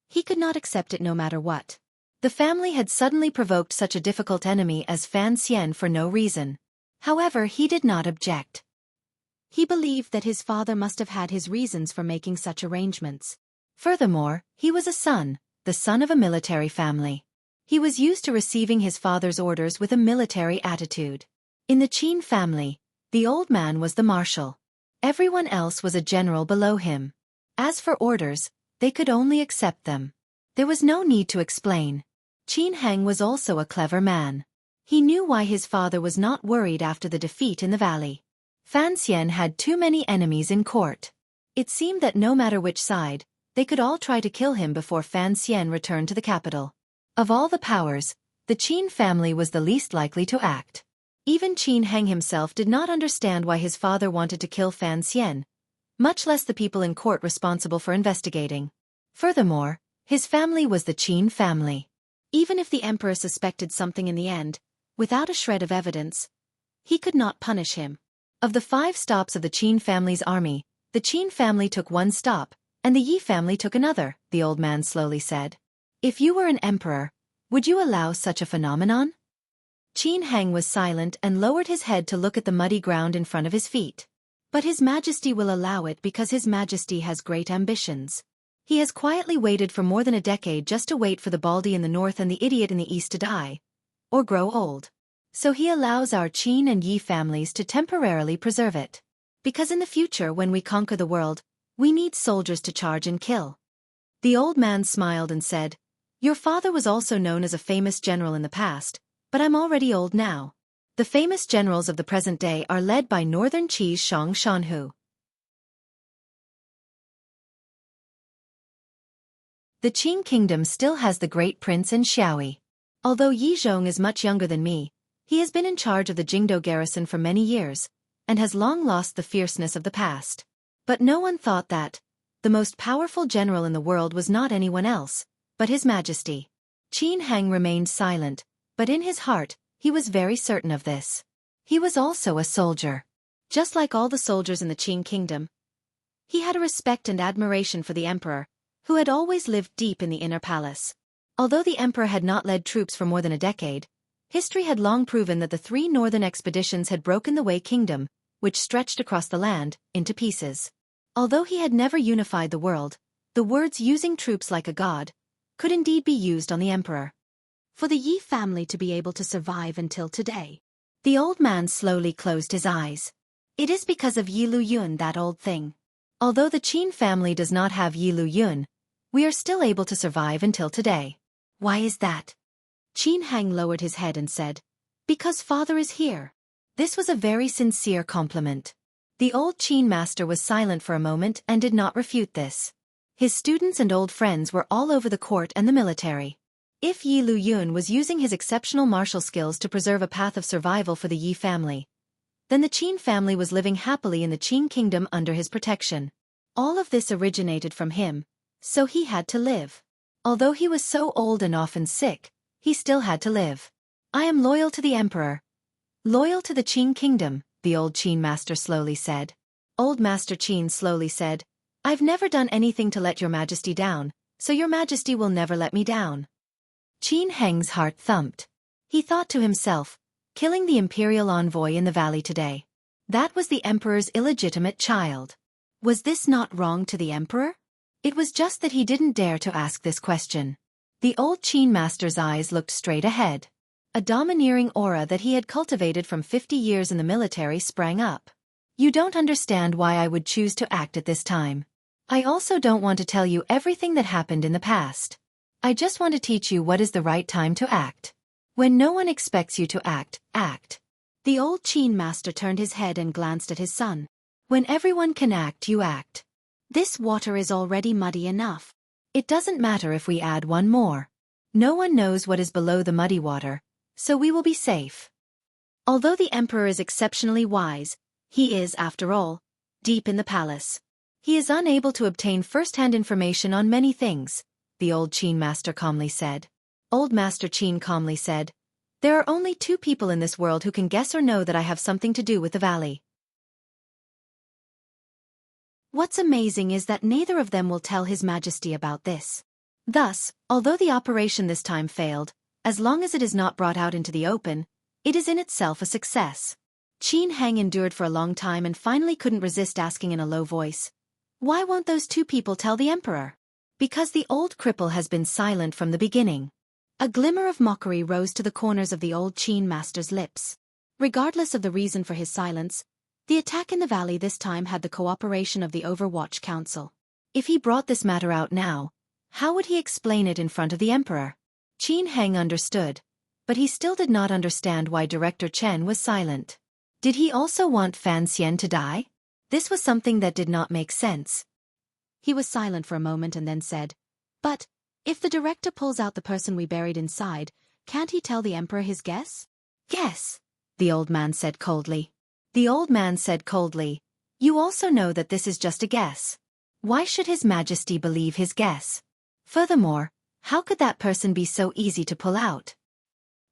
he could not accept it no matter what. The family had suddenly provoked such a difficult enemy as Fan Xian for no reason. However, he did not object. He believed that his father must have had his reasons for making such arrangements. Furthermore, he was a son, the son of a military family. He was used to receiving his father's orders with a military attitude. In the Qin family, the old man was the marshal. Everyone else was a general below him. As for orders, they could only accept them. There was no need to explain. Qin Heng was also a clever man. He knew why his father was not worried after the defeat in the valley. Fan Xian had too many enemies in court. It seemed that no matter which side, they could all try to kill him before Fan Xian returned to the capital. Of all the powers, the Qin family was the least likely to act. Even Qin Heng himself did not understand why his father wanted to kill Fan Xian, much less the people in court responsible for investigating. Furthermore, his family was the Qin family. Even if the emperor suspected something in the end, without a shred of evidence, he could not punish him. Of the 5 stops of the Qin family's army, the Qin family took one stop, and the Yi family took another, the old man slowly said. If you were an emperor, would you allow such a phenomenon? Qin Heng was silent and lowered his head to look at the muddy ground in front of his feet. But His Majesty will allow it because His Majesty has great ambitions. He has quietly waited for more than a decade just to wait for the baldy in the north and the idiot in the east to die, or grow old. So he allows our Qin and Yi families to temporarily preserve it. Because in the future when we conquer the world, we need soldiers to charge and kill. The old man smiled and said, "Your father was also known as a famous general in the past, but I'm already old now. The famous generals of the present day are led by Northern Qi Shang Shanhu." The Qing kingdom still has the great prince in Xueqi. Although Yi Zhong is much younger than me, he has been in charge of the Jingdo garrison for many years, and has long lost the fierceness of the past. But no one thought that the most powerful general in the world was not anyone else, but His Majesty. Qin Heng remained silent, but in his heart, he was very certain of this. He was also a soldier. Just like all the soldiers in the Qing kingdom, he had a respect and admiration for the emperor, who had always lived deep in the inner palace. Although the emperor had not led troops for more than a decade, history had long proven that the 3 northern expeditions had broken the Wei kingdom, which stretched across the land, into pieces. Although he had never unified the world, the words "using troops like a god" could indeed be used on the emperor. For the Yi family to be able to survive until today. The old man slowly closed his eyes. It is because of Yi Lu Yun, that old thing. Although the Qin family does not have Yi Lu Yun, we are still able to survive until today. Why is that? Qin Heng lowered his head and said, "Because father is here." This was a very sincere compliment. The old Qin master was silent for a moment and did not refute this. His students and old friends were all over the court and the military. If Yi Lu Yun was using his exceptional martial skills to preserve a path of survival for the Yi family, then the Qin family was living happily in the Qin kingdom under his protection. All of this originated from him, so he had to live. Although he was so old and often sick, he still had to live. "I am loyal to the emperor. Loyal to the Qin kingdom," the old Qin master slowly said. Old Master Qin slowly said, "I've never done anything to let your majesty down, so your majesty will never let me down." Qin Heng's heart thumped. He thought to himself, killing the imperial envoy in the valley today. That was the emperor's illegitimate child. Was this not wrong to the emperor? It was just that he didn't dare to ask this question. The old Qin master's eyes looked straight ahead. A domineering aura that he had cultivated from 50 years in the military sprang up. "You don't understand why I would choose to act at this time. I also don't want to tell you everything that happened in the past. I just want to teach you what is the right time to act. When no one expects you to act, act." The old Qin master turned his head and glanced at his son. "When everyone can act, you act. This water is already muddy enough. It doesn't matter if we add one more. No one knows what is below the muddy water, so we will be safe." Although the emperor is exceptionally wise, he is, after all, deep in the palace. He is unable to obtain first-hand information on many things, the old Qin master calmly said. Old Master Qin calmly said, "There are only 2 people in this world who can guess or know that I have something to do with the valley. What's amazing is that neither of them will tell His Majesty about this. Thus, although the operation this time failed, as long as it is not brought out into the open, it is in itself a success." Qin Heng endured for a long time and finally couldn't resist asking in a low voice, "Why won't those 2 people tell the emperor?" "Because the old cripple has been silent from the beginning." A glimmer of mockery rose to the corners of the old Qin master's lips. Regardless of the reason for his silence, the attack in the valley this time had the cooperation of the Overwatch Council. If he brought this matter out now, how would he explain it in front of the emperor? Qin Heng understood, but he still did not understand why Director Chen was silent. Did he also want Fan Xian to die? This was something that did not make sense. He was silent for a moment and then said, "But, if the director pulls out the person we buried inside, can't he tell the emperor his guess?" "Guess," the old man said coldly. The old man said coldly, "You also know that this is just a guess. Why should His Majesty believe his guess? Furthermore, how could that person be so easy to pull out?"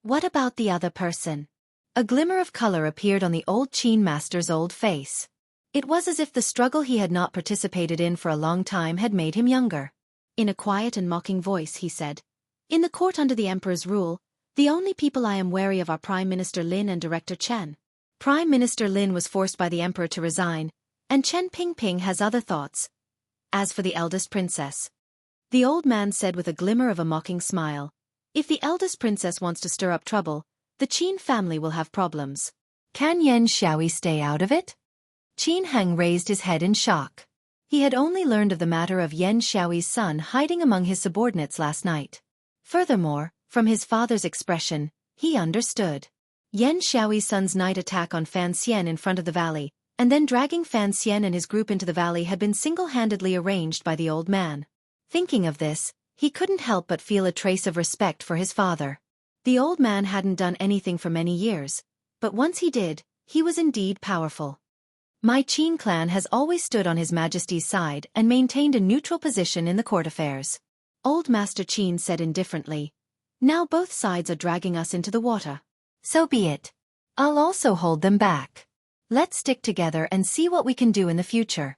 "What about the other person?" A glimmer of color appeared on the old Qin master's old face. It was as if the struggle he had not participated in for a long time had made him younger. In a quiet and mocking voice he said, "In the court under the emperor's rule, the only people I am wary of are Prime Minister Lin and Director Chen. Prime Minister Lin was forced by the emperor to resign, and Chen Pingping has other thoughts. As for the eldest princess," the old man said with a glimmer of a mocking smile, "if the eldest princess wants to stir up trouble, the Qin family will have problems. Can Yen Xiaoyi stay out of it?" Qin Heng raised his head in shock. He had only learned of the matter of Yan Xiaoyi's son hiding among his subordinates last night. Furthermore, from his father's expression, he understood. Yan Xiaoyi's son's night attack on Fan Xian in front of the valley, and then dragging Fan Xian and his group into the valley had been single-handedly arranged by the old man. Thinking of this, he couldn't help but feel a trace of respect for his father. The old man hadn't done anything for many years, but once he did, he was indeed powerful. My Qin clan has always stood on His Majesty's side and maintained a neutral position in the court affairs. Old Master Qin said indifferently. Now both sides are dragging us into the water. So be it. I'll also hold them back. Let's stick together and see what we can do in the future.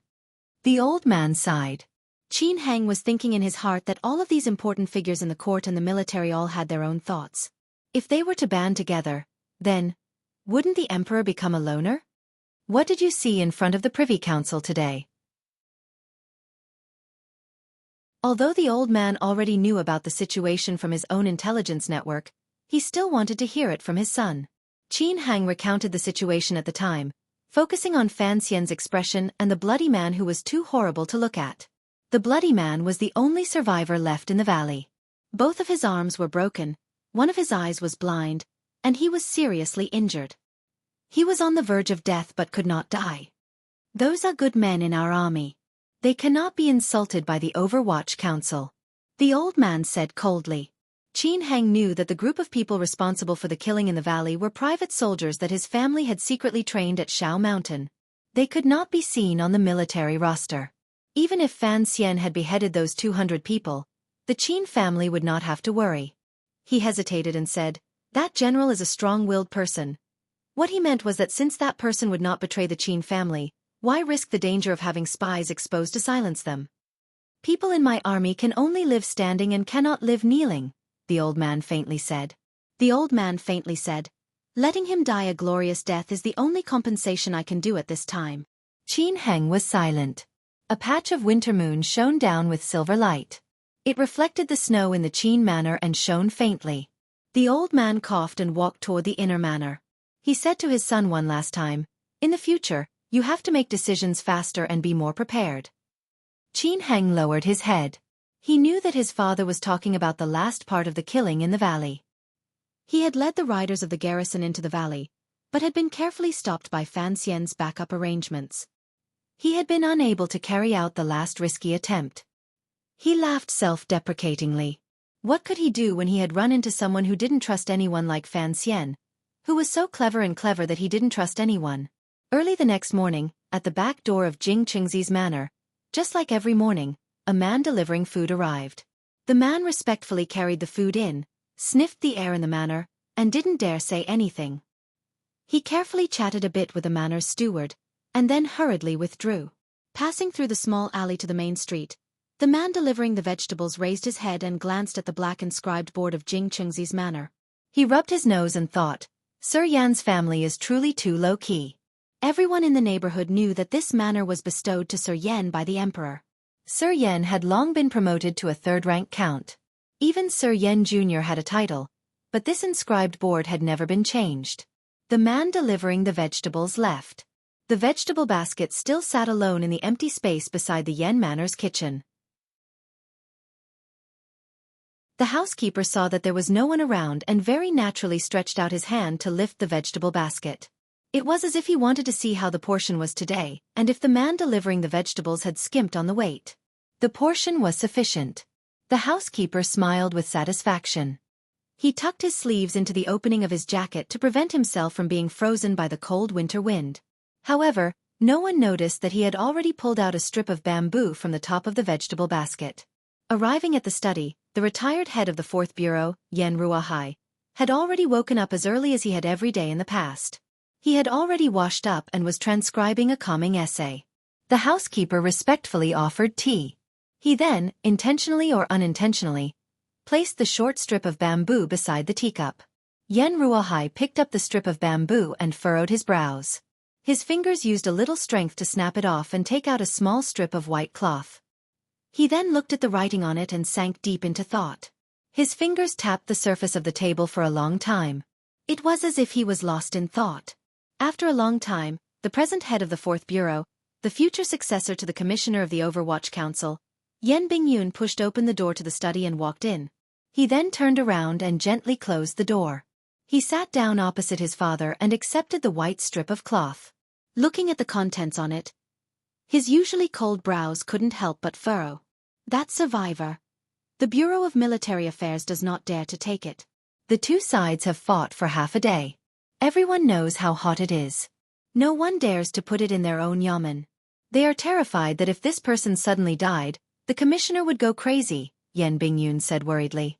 The old man sighed. Qin Heng was thinking in his heart that all of these important figures in the court and the military all had their own thoughts. If they were to band together, then, wouldn't the emperor become a loner? What did you see in front of the Privy Council today? Although the old man already knew about the situation from his own intelligence network, he still wanted to hear it from his son. Qin Heng recounted the situation at the time, focusing on Fan Xian's expression and the bloody man who was too horrible to look at. The bloody man was the only survivor left in the valley. Both of his arms were broken, one of his eyes was blind, and he was seriously injured. He was on the verge of death but could not die. Those are good men in our army. They cannot be insulted by the Overwatch Council. The old man said coldly. Qin Heng knew that the group of people responsible for the killing in the valley were private soldiers that his family had secretly trained at Shao Mountain. They could not be seen on the military roster. Even if Fan Xian had beheaded those 200 people, the Qin family would not have to worry. He hesitated and said, "That general is a strong-willed person." What he meant was that since that person would not betray the Qin family, why risk the danger of having spies exposed to silence them? People in my army can only live standing and cannot live kneeling, the old man faintly said. The old man faintly said, "Letting him die a glorious death is the only compensation I can do at this time." Qin Heng was silent. A patch of winter moon shone down with silver light. It reflected the snow in the Qin manor and shone faintly. The old man coughed and walked toward the inner manor. He said to his son one last time, "In the future, you have to make decisions faster and be more prepared." Qin Heng lowered his head. He knew that his father was talking about the last part of the killing in the valley. He had led the riders of the garrison into the valley, but had been carefully stopped by Fan Xian's backup arrangements. He had been unable to carry out the last risky attempt. He laughed self-deprecatingly. What could he do when he had run into someone who didn't trust anyone like Fan Xian, who was so clever that he didn't trust anyone? Early the next morning, at the back door of Jing Chengzi's manor, just like every morning, a man delivering food arrived. The man respectfully carried the food in, sniffed the air in the manor, and didn't dare say anything. He carefully chatted a bit with the manor's steward, and then hurriedly withdrew. Passing through the small alley to the main street, the man delivering the vegetables raised his head and glanced at the black inscribed board of Jing Chengzi's manor. He rubbed his nose and thought, Sir Yan's family is truly too low-key. Everyone in the neighborhood knew that this manor was bestowed to Sir Yan by the emperor. Sir Yan had long been promoted to a third-rank count. Even Sir Yan Jr. had a title, but this inscribed board had never been changed. The man delivering the vegetables left. The vegetable basket still sat alone in the empty space beside the Yan Manor's kitchen. The housekeeper saw that there was no one around and very naturally stretched out his hand to lift the vegetable basket. It was as if he wanted to see how the portion was today, and if the man delivering the vegetables had skimped on the weight. The portion was sufficient. The housekeeper smiled with satisfaction. He tucked his sleeves into the opening of his jacket to prevent himself from being frozen by the cold winter wind. However, no one noticed that he had already pulled out a strip of bamboo from the top of the vegetable basket. Arriving at the study, the retired head of the 4th Bureau, Yan Ruahai, had already woken up as early as he had every day in the past. He had already washed up and was transcribing a calming essay. The housekeeper respectfully offered tea. He then, intentionally or unintentionally, placed the short strip of bamboo beside the teacup. Yan Ruahai picked up the strip of bamboo and furrowed his brows. His fingers used a little strength to snap it off and take out a small strip of white cloth. He then looked at the writing on it and sank deep into thought. His fingers tapped the surface of the table for a long time. It was as if he was lost in thought. After a long time, the present head of the 4th Bureau, the future successor to the commissioner of the Overwatch Council, Yan Bingyun pushed open the door to the study and walked in. He then turned around and gently closed the door. He sat down opposite his father and accepted the white strip of cloth. Looking at the contents on it, his usually cold brows couldn't help but furrow. That survivor. The Bureau of Military Affairs does not dare to take it. The two sides have fought for half a day. Everyone knows how hot it is. No one dares to put it in their own yamen. They are terrified that if this person suddenly died, the commissioner would go crazy, Yan Bingyun said worriedly.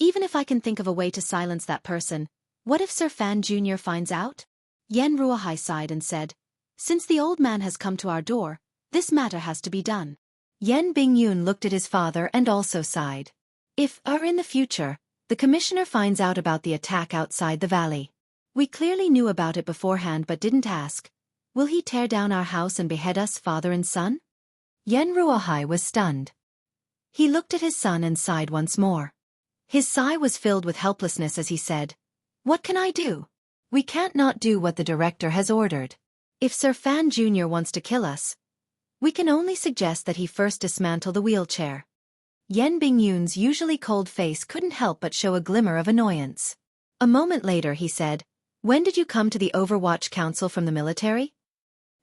Even if I can think of a way to silence that person, what if Sir Fan Jr. finds out? Yan Ruohai sighed and said, since the old man has come to our door, this matter has to be done. Yan Bingyun looked at his father and also sighed. If, in the future, the commissioner finds out about the attack outside the valley. We clearly knew about it beforehand but didn't ask. Will he tear down our house and behead us father and son? Yan Ruohai was stunned. He looked at his son and sighed once more. His sigh was filled with helplessness as he said, what can I do? We can't not do what the director has ordered. If Sir Fan Jr. wants to kill us, we can only suggest that he first dismantle the wheelchair. Yan Bingyun's usually cold face couldn't help but show a glimmer of annoyance. A moment later he said, when did you come to the Overwatch Council from the military?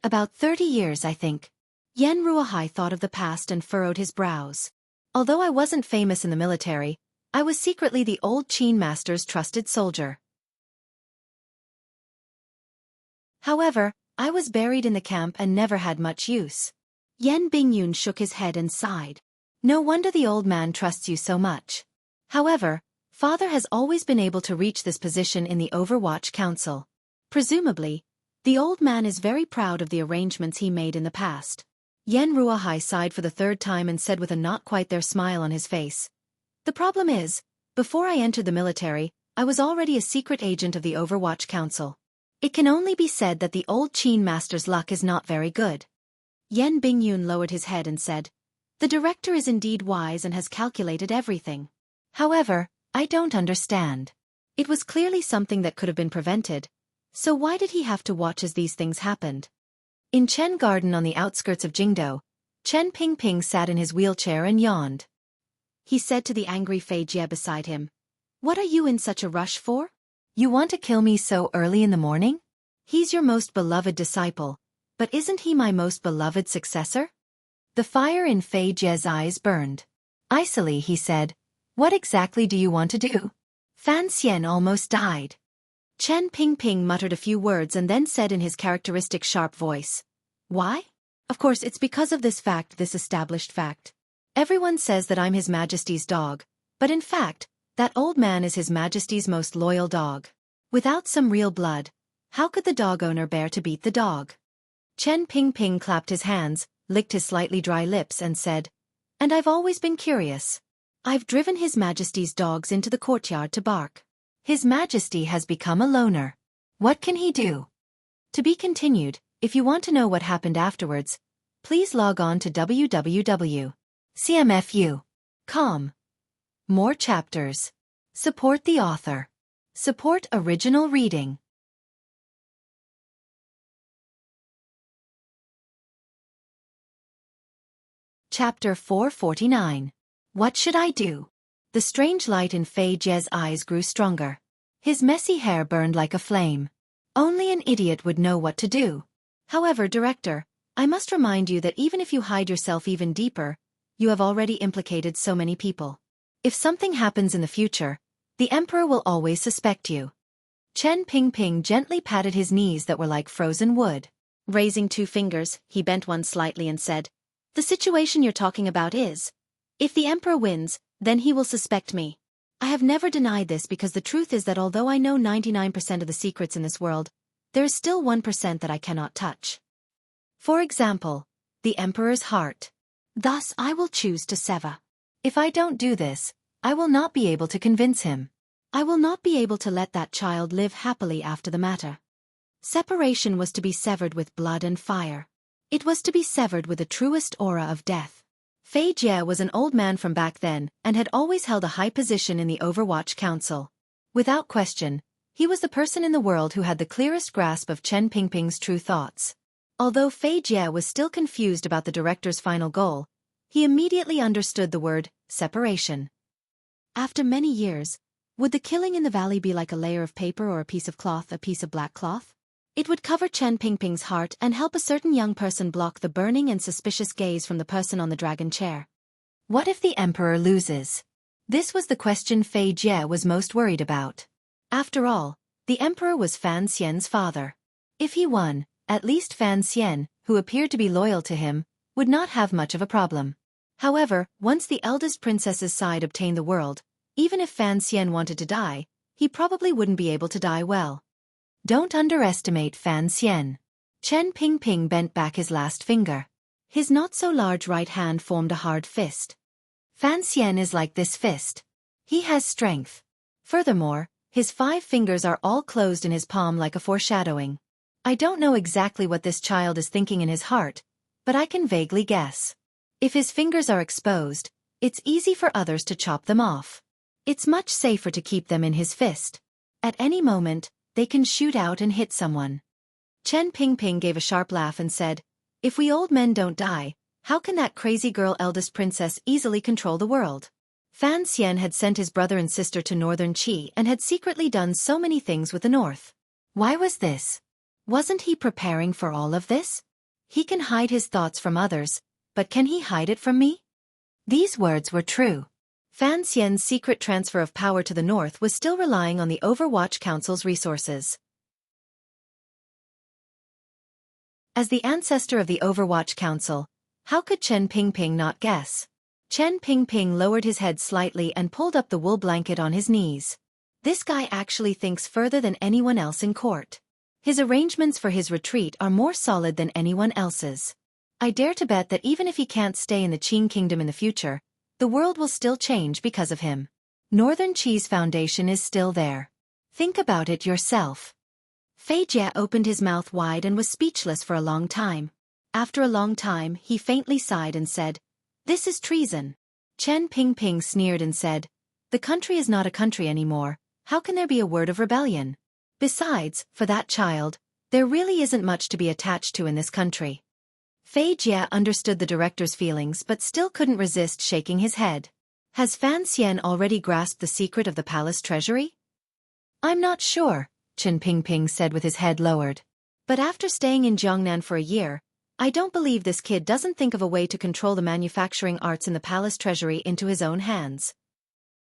About 30 years, I think. Yan Ruohai thought of the past and furrowed his brows. Although I wasn't famous in the military, I was secretly the old Qin master's trusted soldier. However, I was buried in the camp and never had much use. Yan Bingyun shook his head and sighed. No wonder the old man trusts you so much. However, father has always been able to reach this position in the Overwatch Council. Presumably, the old man is very proud of the arrangements he made in the past. Yan Ruohai sighed for the third time and said with a not quite there smile on his face. The problem is, before I entered the military, I was already a secret agent of the Overwatch Council. It can only be said that the old Qin master's luck is not very good. Yan Bingyun lowered his head and said, the director is indeed wise and has calculated everything. However, I don't understand. It was clearly something that could have been prevented, so why did he have to watch as these things happened? In Chen Garden on the outskirts of Jingdo, Chen Pingping sat in his wheelchair and yawned. He said to the angry Fei Jie beside him, what are you in such a rush for? You want to kill me so early in the morning? He's your most beloved disciple, but isn't he my most beloved successor? The fire in Fei Jie's eyes burned. Icily he said, what exactly do you want to do? Fan Xian almost died. Chen Pingping muttered a few words and then said in his characteristic sharp voice, why? Of course it's because of this established fact. Everyone says that I'm His Majesty's dog, but in fact, that old man is His Majesty's most loyal dog. Without some real blood, how could the dog owner bear to beat the dog? Chen Pingping clapped his hands, licked his slightly dry lips and said, and I've always been curious. I've driven His Majesty's dogs into the courtyard to bark. His Majesty has become a loner. What can he do? To be continued. If you want to know what happened afterwards, please log on to www.cmfu.com. More chapters. Support the author. Support original reading. Chapter 449. What should I do? The strange light in Fei Jie's eyes grew stronger. His messy hair burned like a flame. Only an idiot would know what to do. However, Director, I must remind you that even if you hide yourself even deeper, you have already implicated so many people. If something happens in the future, the Emperor will always suspect you. Chen Pingping gently patted his knees that were like frozen wood. Raising two fingers, he bent one slightly and said, the situation you're talking about is, if the Emperor wins, then he will suspect me. I have never denied this because the truth is that although I know 99% of the secrets in this world, there is still 1% that I cannot touch. For example, the Emperor's heart. Thus I will choose to sever. If I don't do this, I will not be able to convince him. I will not be able to let that child live happily after the matter. Separation was to be severed with blood and fire. It was to be severed with the truest aura of death. Fei Jie was an old man from back then and had always held a high position in the Overwatch Council. Without question, He was the person in the world who had the clearest grasp of Chen Pingping's true thoughts. Although Fei Jie was still confused about the director's final goal, he immediately understood the word, separation. After many years, would the killing in the valley be like a layer of paper or a piece of cloth, a piece of black cloth? It would cover Chen Pingping's heart and help a certain young person block the burning and suspicious gaze from the person on the dragon chair. What if the emperor loses? This was the question Fei Jie was most worried about. After all, the emperor was Fan Xian's father. If he won, at least Fan Xian, who appeared to be loyal to him, would not have much of a problem. However, once the eldest princess's side obtained the world, even if Fan Xian wanted to die, he probably wouldn't be able to die well. Don't underestimate Fan Xian. Chen Pingping bent back his last finger. His not-so-large right hand formed a hard fist. Fan Xian is like this fist. He has strength. Furthermore, his 5 fingers are all closed in his palm like a foreshadowing. I don't know exactly what this child is thinking in his heart, but I can vaguely guess. If his fingers are exposed, it's easy for others to chop them off. It's much safer to keep them in his fist. At any moment, they can shoot out and hit someone. Chen Pingping gave a sharp laugh and said, "If we old men don't die, how can that crazy girl eldest princess easily control the world?" Fan Xian had sent his brother and sister to northern Qi and had secretly done so many things with the north. Why was this? Wasn't he preparing for all of this? He can hide his thoughts from others, but can he hide it from me? These words were true. Fan Xian's secret transfer of power to the north was still relying on the Overwatch Council's resources. As the ancestor of the Overwatch Council, how could Chen Pingping not guess? Chen Pingping lowered his head slightly and pulled up the wool blanket on his knees. This guy actually thinks further than anyone else in court. His arrangements for his retreat are more solid than anyone else's. I dare to bet that even if he can't stay in the Qing Kingdom in the future, the world will still change because of him. Northern Qi's foundation is still there. Think about it yourself. Fei Jie opened his mouth wide and was speechless for a long time. After a long time, he faintly sighed and said, "This is treason." Chen Pingping sneered and said, "The country is not a country anymore. How can there be a word of rebellion? Besides, for that child, there really isn't much to be attached to in this country." Fei Jie understood the director's feelings but still couldn't resist shaking his head. Has Fan Xian already grasped the secret of the palace treasury? I'm not sure, Chen Pingping said with his head lowered. But after staying in Jiangnan for a year, I don't believe this kid doesn't think of a way to control the manufacturing arts in the palace treasury into his own hands.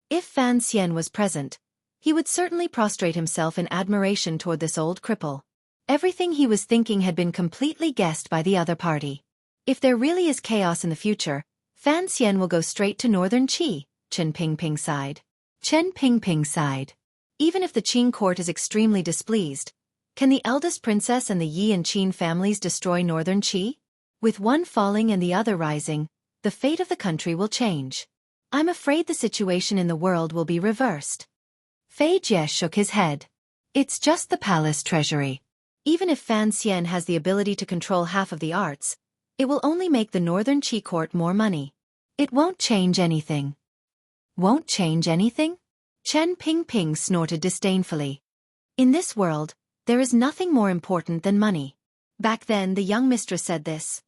If Fan Xian was present, he would certainly prostrate himself in admiration toward this old cripple. Everything he was thinking had been completely guessed by the other party. If there really is chaos in the future, Fan Xian will go straight to northern Qi, Chen Pingping sighed. Chen Pingping sighed. Even if the Qing court is extremely displeased, can the eldest princess and the Yi and Qin families destroy northern Qi? With one falling and the other rising, the fate of the country will change. I'm afraid the situation in the world will be reversed. Fei Jie shook his head. It's just the palace treasury. Even if Fan Xian has the ability to control half of the arts, it will only make the northern Qi court more money. It won't change anything. Won't change anything? Chen Pingping snorted disdainfully. In this world, there is nothing more important than money. Back then the young mistress said this.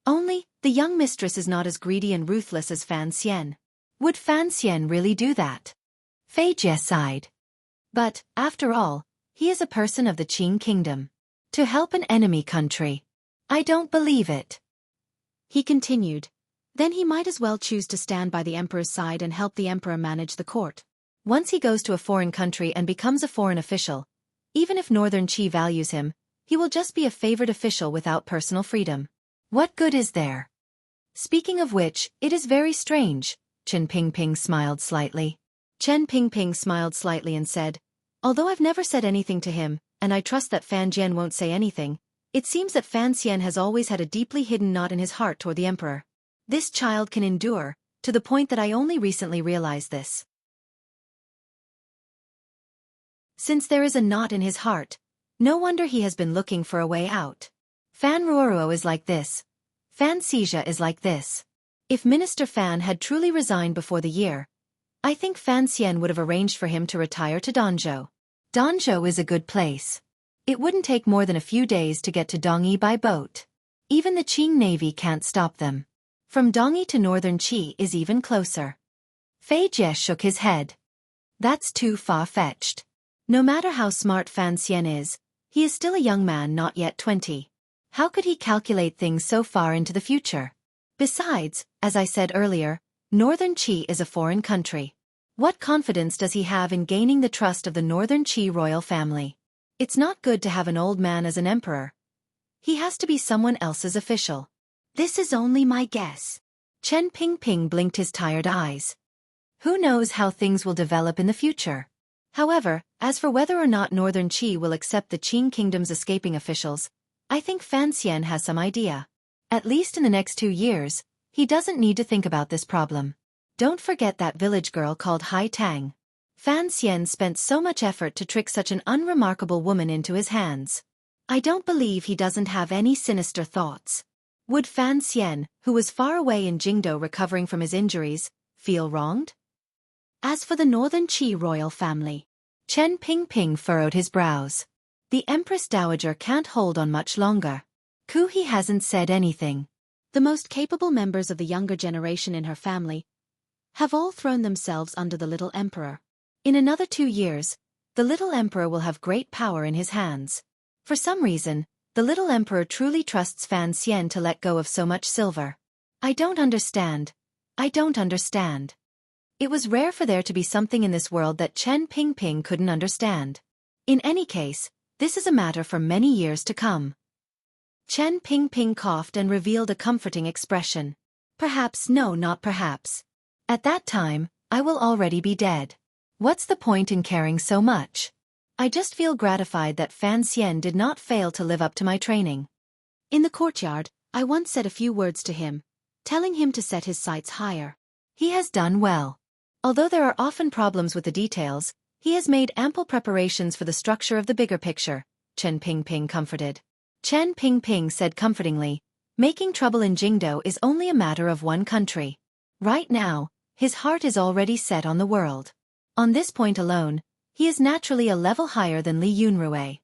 Only, the young mistress is not as greedy and ruthless as Fan Xian. Would Fan Xian really do that? Fei Jie sighed. But, after all, he is a person of the Qing kingdom. To help an enemy country. I don't believe it. He continued. Then he might as well choose to stand by the emperor's side and help the emperor manage the court. Once he goes to a foreign country and becomes a foreign official, even if northern Qi values him, he will just be a favored official without personal freedom. What good is there? Speaking of which, it is very strange, Chen Pingping smiled slightly. Chen Pingping smiled slightly and said, although I've never said anything to him, and I trust that Fan Jian won't say anything, it seems that Fan Xian has always had a deeply hidden knot in his heart toward the emperor. This child can endure, to the point that I only recently realized this. Since there is a knot in his heart, no wonder he has been looking for a way out. Fan Ruoruo is like this. Fan Xijia is like this. If Minister Fan had truly resigned before the year, I think Fan Xian would have arranged for him to retire to Danzhou. Danzhou is a good place. It wouldn't take more than a few days to get to Dongyi by boat. Even the Qing Navy can't stop them. From Dongyi to northern Qi is even closer. Fei Jie shook his head. That's too far-fetched. No matter how smart Fan Xian is, he is still a young man not yet 20. How could he calculate things so far into the future? Besides, as I said earlier, northern Qi is a foreign country. What confidence does he have in gaining the trust of the northern Qi royal family? It's not good to have an old man as an emperor. He has to be someone else's official. This is only my guess. Chen Pingping blinked his tired eyes. Who knows how things will develop in the future? However, as for whether or not northern Qi will accept the Qing kingdom's escaping officials, I think Fan Xian has some idea. At least in the next 2 years, he doesn't need to think about this problem. Don't forget that village girl called Hai Tang. Fan Xian spent so much effort to trick such an unremarkable woman into his hands. I don't believe he doesn't have any sinister thoughts. Would Fan Xian, who was far away in Jingdo recovering from his injuries, feel wronged? As for the northern Qi royal family, Chen Pingping furrowed his brows. The Empress Dowager can't hold on much longer. He hasn't said anything. The most capable members of the younger generation in her family have all thrown themselves under the little emperor. In another 2 years, the little emperor will have great power in his hands. For some reason, the little emperor truly trusts Fan Xian to let go of so much silver. I don't understand. It was rare for there to be something in this world that Chen Pingping couldn't understand. In any case, this is a matter for many years to come. Chen Pingping coughed and revealed a comforting expression. Perhaps, no, not perhaps. At that time, I will already be dead. What's the point in caring so much? I just feel gratified that Fan Xian did not fail to live up to my training. In the courtyard, I once said a few words to him, telling him to set his sights higher. He has done well. Although there are often problems with the details, he has made ample preparations for the structure of the bigger picture, Chen Pingping comforted. Chen Pingping said comfortingly, making trouble in Jingdo is only a matter of one country. Right now, his heart is already set on the world. On this point alone, he is naturally a level higher than Li Yunrui.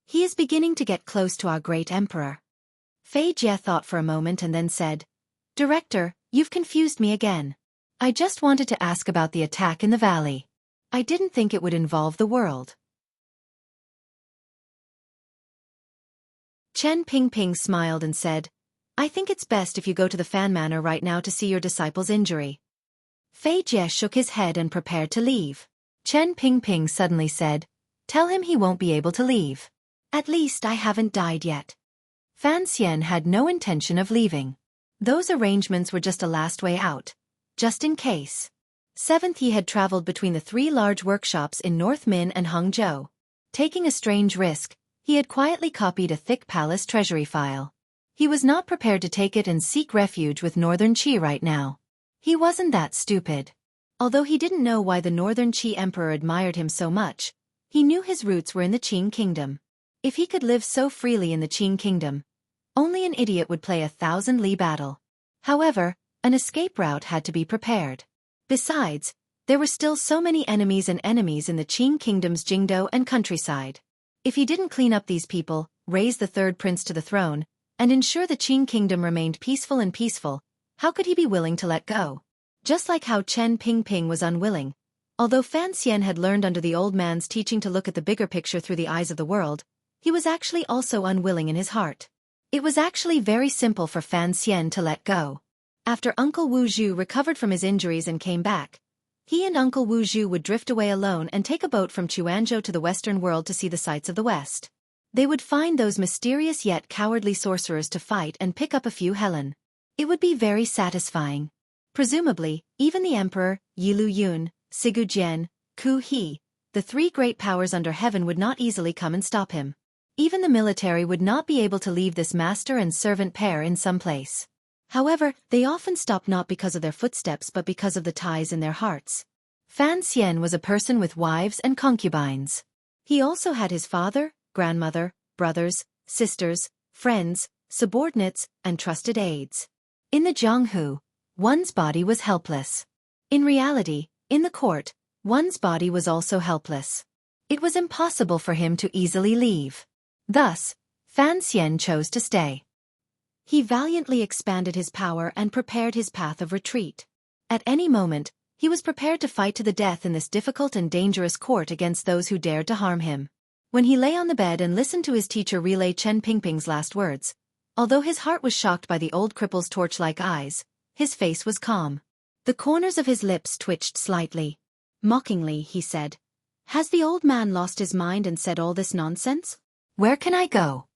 He is beginning to get close to our great emperor. Fei Jie thought for a moment and then said, Director, you've confused me again. I just wanted to ask about the attack in the valley. I didn't think it would involve the world. Chen Pingping smiled and said, I think it's best if you go to the Fan Manor right now to see your disciple's injury. Fei Jie shook his head and prepared to leave. Chen Pingping suddenly said, Tell him he won't be able to leave. At least I haven't died yet. Fan Xian had no intention of leaving. Those arrangements were just a last way out. Just in case. Seventh, he had traveled between the 3 large workshops in North Min and Hangzhou. Taking a strange risk, he had quietly copied a thick palace treasury file. He was not prepared to take it and seek refuge with Northern Qi right now. He wasn't that stupid. Although he didn't know why the Northern Qi emperor admired him so much, he knew his roots were in the Qing kingdom. If he could live so freely in the Qing kingdom, only an idiot would play a 1,000-li battle. However, an escape route had to be prepared. Besides, there were still so many enemies in the Qing kingdom's Jingdo and countryside. If he didn't clean up these people, raise the third prince to the throne, and ensure the Qing kingdom remained peaceful, how could he be willing to let go? Just like how Chen Pingping was unwilling. Although Fan Xian had learned under the old man's teaching to look at the bigger picture through the eyes of the world, he was actually also unwilling in his heart. It was actually very simple for Fan Xian to let go. After Uncle Wu Zhu recovered from his injuries and came back, he and Uncle Wu Zhu would drift away alone and take a boat from Chuanzhou to the Western world to see the sights of the West. They would find those mysterious yet cowardly sorcerers to fight and pick up a few Helen. It would be very satisfying. Presumably, even the Emperor, Yilu Yun, Sigu Jian, Ku He, the 3 great powers under heaven would not easily come and stop him. Even the military would not be able to leave this master and servant pair in some place. However, they often stopped not because of their footsteps but because of the ties in their hearts. Fan Xian was a person with wives and concubines. He also had his father, grandmother, brothers, sisters, friends, subordinates, and trusted aides. In the Jianghu, one's body was helpless. In reality, in the court, one's body was also helpless. It was impossible for him to easily leave. Thus, Fan Xian chose to stay. He valiantly expanded his power and prepared his path of retreat. At any moment, he was prepared to fight to the death in this difficult and dangerous court against those who dared to harm him. When he lay on the bed and listened to his teacher relay Chen Pingping's last words, although his heart was shocked by the old cripple's torch-like eyes, his face was calm. The corners of his lips twitched slightly. Mockingly, he said, "Has the old man lost his mind and said all this nonsense? Where can I go?"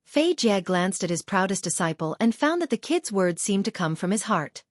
Fei Jie glanced at his proudest disciple and found that the kid's words seemed to come from his heart.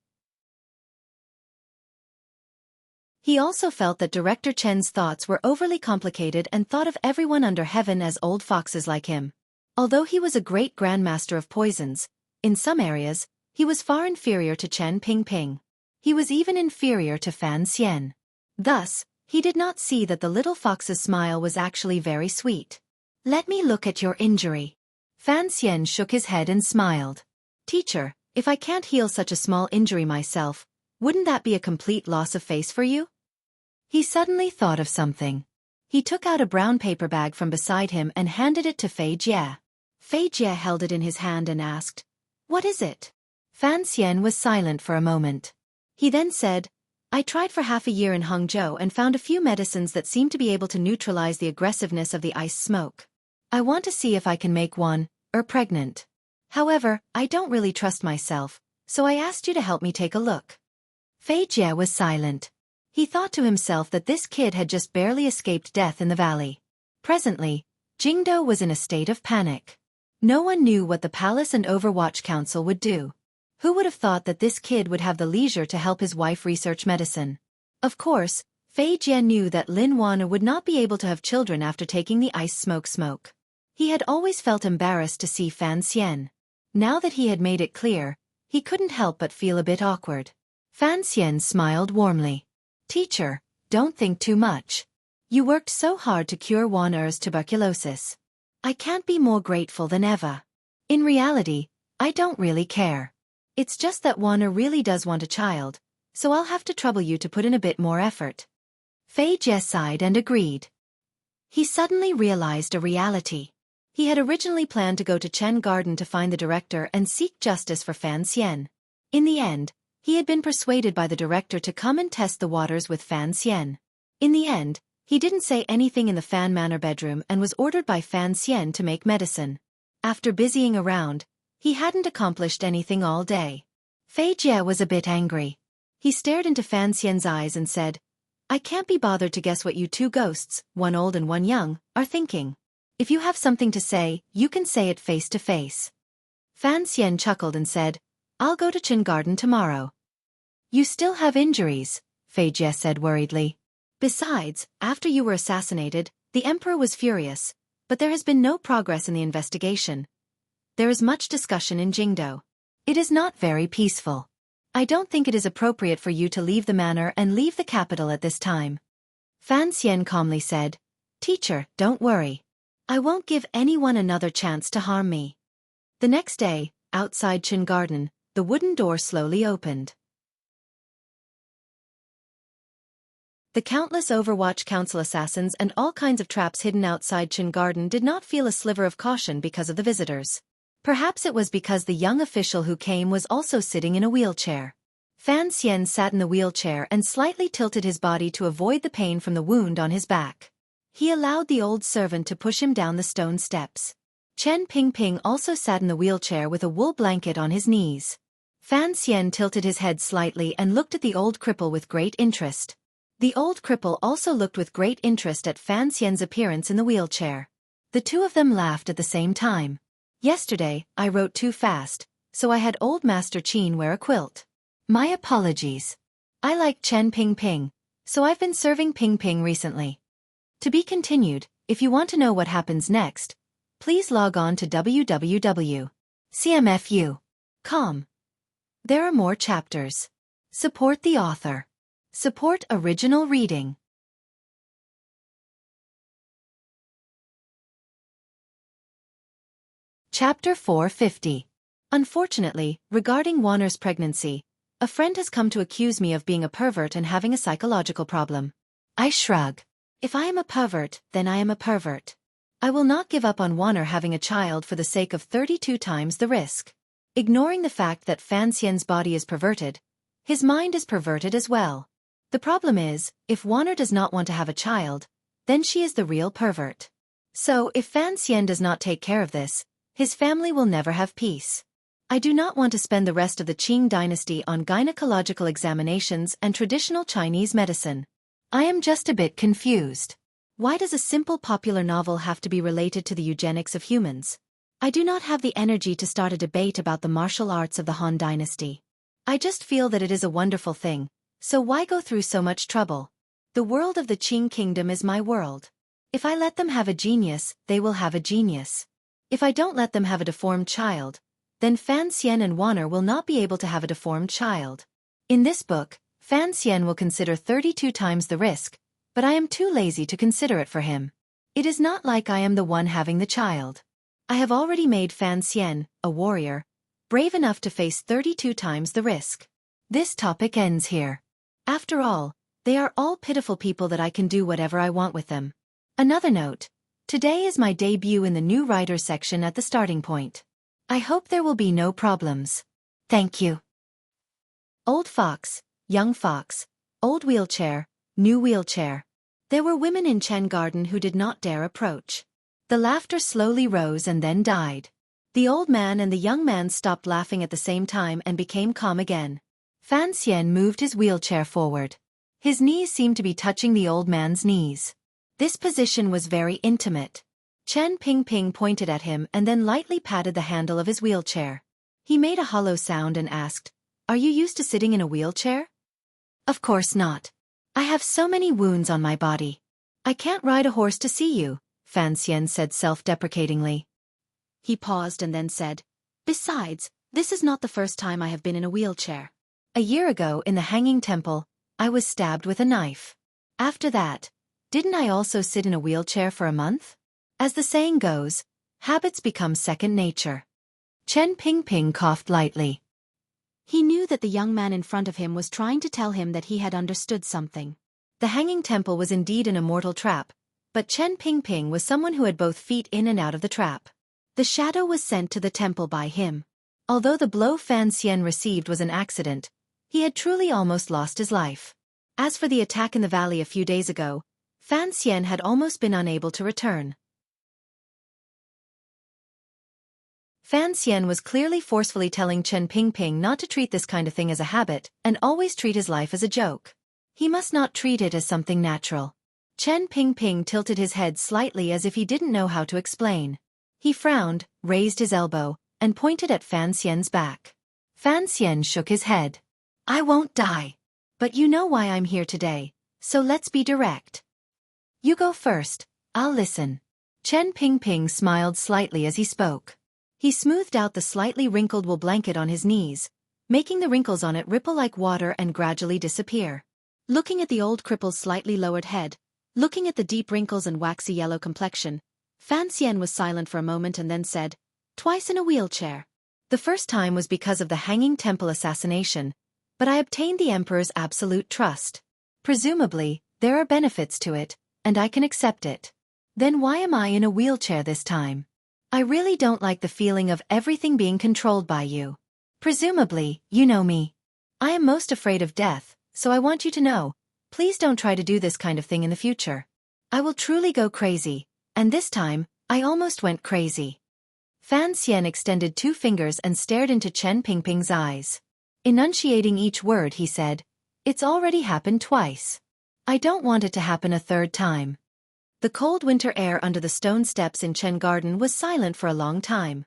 He also felt that Director Chen's thoughts were overly complicated and thought of everyone under heaven as old foxes like him. Although he was a great grandmaster of poisons, in some areas, he was far inferior to Chen Pingping. He was even inferior to Fan Xian. Thus, he did not see that the little fox's smile was actually very sweet. "Let me look at your injury." Fan Xian shook his head and smiled. "Teacher, if I can't heal such a small injury myself, wouldn't that be a complete loss of face for you?" He suddenly thought of something. He took out a brown paper bag from beside him and handed it to Fei Jie. Fei Jie held it in his hand and asked, "What is it?" Fan Xian was silent for a moment. He then said, "I tried for half a year in Hangzhou and found a few medicines that seem to be able to neutralize the aggressiveness of the ice smoke. I want to see if I can make one, pregnant. However, I don't really trust myself, so I asked you to help me take a look." Fei Jie was silent. He thought to himself that this kid had just barely escaped death in the valley. Presently, Jingdo was in a state of panic. No one knew what the Palace and Overwatch Council would do. Who would have thought that this kid would have the leisure to help his wife research medicine? Of course, Fei Jie knew that Lin Wana would not be able to have children after taking the ice smoke. He had always felt embarrassed to see Fan Xian. Now that he had made it clear, he couldn't help but feel a bit awkward. Fan Xian smiled warmly. "Teacher, don't think too much. You worked so hard to cure Wan Er's tuberculosis. I can't be more grateful than ever. In reality, I don't really care. It's just that Wan Er really does want a child, so I'll have to trouble you to put in a bit more effort." Fei Jie sighed and agreed. He suddenly realized a reality. He had originally planned to go to Chen Garden to find the director and seek justice for Fan Xian. In the end, he had been persuaded by the director to come and test the waters with Fan Xian. In the end, he didn't say anything in the Fan Manor bedroom and was ordered by Fan Xian to make medicine. After busying around, he hadn't accomplished anything all day. Fei Jie was a bit angry. He stared into Fan Xian's eyes and said, "I can't be bothered to guess what you two ghosts, one old and one young, are thinking. If you have something to say, you can say it face to face." Fan Xian chuckled and said, "I'll go to Qin Garden tomorrow." "You still have injuries," Fei Jie said worriedly. "Besides, after you were assassinated, the emperor was furious, but there has been no progress in the investigation. There is much discussion in Jingdo. It is not very peaceful. I don't think it is appropriate for you to leave the manor and leave the capital at this time." Fan Xian calmly said, "Teacher, don't worry. I won't give anyone another chance to harm me." The next day, outside Qin Garden, the wooden door slowly opened. The countless Overwatch Council assassins and all kinds of traps hidden outside Qin Garden did not feel a sliver of caution because of the visitors. Perhaps it was because the young official who came was also sitting in a wheelchair. Fan Xian sat in the wheelchair and slightly tilted his body to avoid the pain from the wound on his back. He allowed the old servant to push him down the stone steps. Chen Pingping also sat in the wheelchair with a wool blanket on his knees. Fan Xian tilted his head slightly and looked at the old cripple with great interest. The old cripple also looked with great interest at Fan Xian's appearance in the wheelchair. The two of them laughed at the same time. "Yesterday, I wrote too fast, so I had old Master Qin wear a quilt. My apologies. I like Chen Pingping, so I've been serving Pingping recently." To be continued. If you want to know what happens next, please log on to www.cmfu.com. There are more chapters. Support the author. Support original reading. Chapter 450. Unfortunately, regarding Warner's pregnancy, a friend has come to accuse me of being a pervert and having a psychological problem. I shrug. If I am a pervert, then I am a pervert. I will not give up on Wanner having a child for the sake of 32 times the risk. Ignoring the fact that Fan Xian's body is perverted, his mind is perverted as well. The problem is, if Wanner does not want to have a child, then she is the real pervert. So, if Fan Xian does not take care of this, his family will never have peace. I do not want to spend the rest of the Qing dynasty on gynecological examinations and traditional Chinese medicine. I am just a bit confused. Why does a simple popular novel have to be related to the eugenics of humans? I do not have the energy to start a debate about the martial arts of the Han dynasty. I just feel that it is a wonderful thing, so why go through so much trouble? The world of the Qing kingdom is my world. If I let them have a genius, they will have a genius. If I don't let them have a deformed child, then Fan Xian and Wanner will not be able to have a deformed child. In this book, Fan Xian will consider 32 times the risk, but I am too lazy to consider it for him. It is not like I am the one having the child. I have already made Fan Xian, a warrior, brave enough to face 32 times the risk. This topic ends here. After all, they are all pitiful people that I can do whatever I want with them. Another note. Today is my debut in the new writers section at the starting point. I hope there will be no problems. Thank you. Old fox, young fox, old wheelchair, new wheelchair. There were women in Chen Garden who did not dare approach. The laughter slowly rose and then died. The old man and the young man stopped laughing at the same time and became calm again. Fan Xian moved his wheelchair forward. His knees seemed to be touching the old man's knees. This position was very intimate. Chen Pingping pointed at him and then lightly patted the handle of his wheelchair. He made a hollow sound and asked, "Are you used to sitting in a wheelchair?" "Of course not. I have so many wounds on my body. I can't ride a horse to see you," Fan Xian said self-deprecatingly. He paused and then said, "Besides, this is not the first time I have been in a wheelchair. A year ago in the Hanging Temple, I was stabbed with a knife. After that, didn't I also sit in a wheelchair for a month? As the saying goes, habits become second nature." Chen Pingping coughed lightly. He knew that the young man in front of him was trying to tell him that he had understood something. The Hanging Temple was indeed an immortal trap, but Chen Pingping was someone who had both feet in and out of the trap. The shadow was sent to the temple by him. Although the blow Fan Xian received was an accident, he had truly almost lost his life. As for the attack in the valley a few days ago, Fan Xian had almost been unable to return. Fan Xian was clearly forcefully telling Chen Pingping not to treat this kind of thing as a habit and always treat his life as a joke. He must not treat it as something natural. Chen Pingping tilted his head slightly as if he didn't know how to explain. He frowned, raised his elbow, and pointed at Fan Xian's back. Fan Xian shook his head. "I won't die. But you know why I'm here today, so let's be direct. You go first, I'll listen." Chen Pingping smiled slightly as he spoke. He smoothed out the slightly wrinkled wool blanket on his knees, making the wrinkles on it ripple like water and gradually disappear. Looking at the old cripple's slightly lowered head, looking at the deep wrinkles and waxy yellow complexion, Fan Xian was silent for a moment and then said, "Twice in a wheelchair. The first time was because of the Hanging Temple assassination, but I obtained the Emperor's absolute trust. Presumably, there are benefits to it, and I can accept it. Then why am I in a wheelchair this time? I really don't like the feeling of everything being controlled by you. Presumably, you know me. I am most afraid of death, so I want you to know, please don't try to do this kind of thing in the future. I will truly go crazy, and this time, I almost went crazy." Fan Xian extended 2 fingers and stared into Chen Pingping's eyes. Enunciating each word, he said, "It's already happened twice. I don't want it to happen a third time." The cold winter air under the stone steps in Chen Garden was silent for a long time.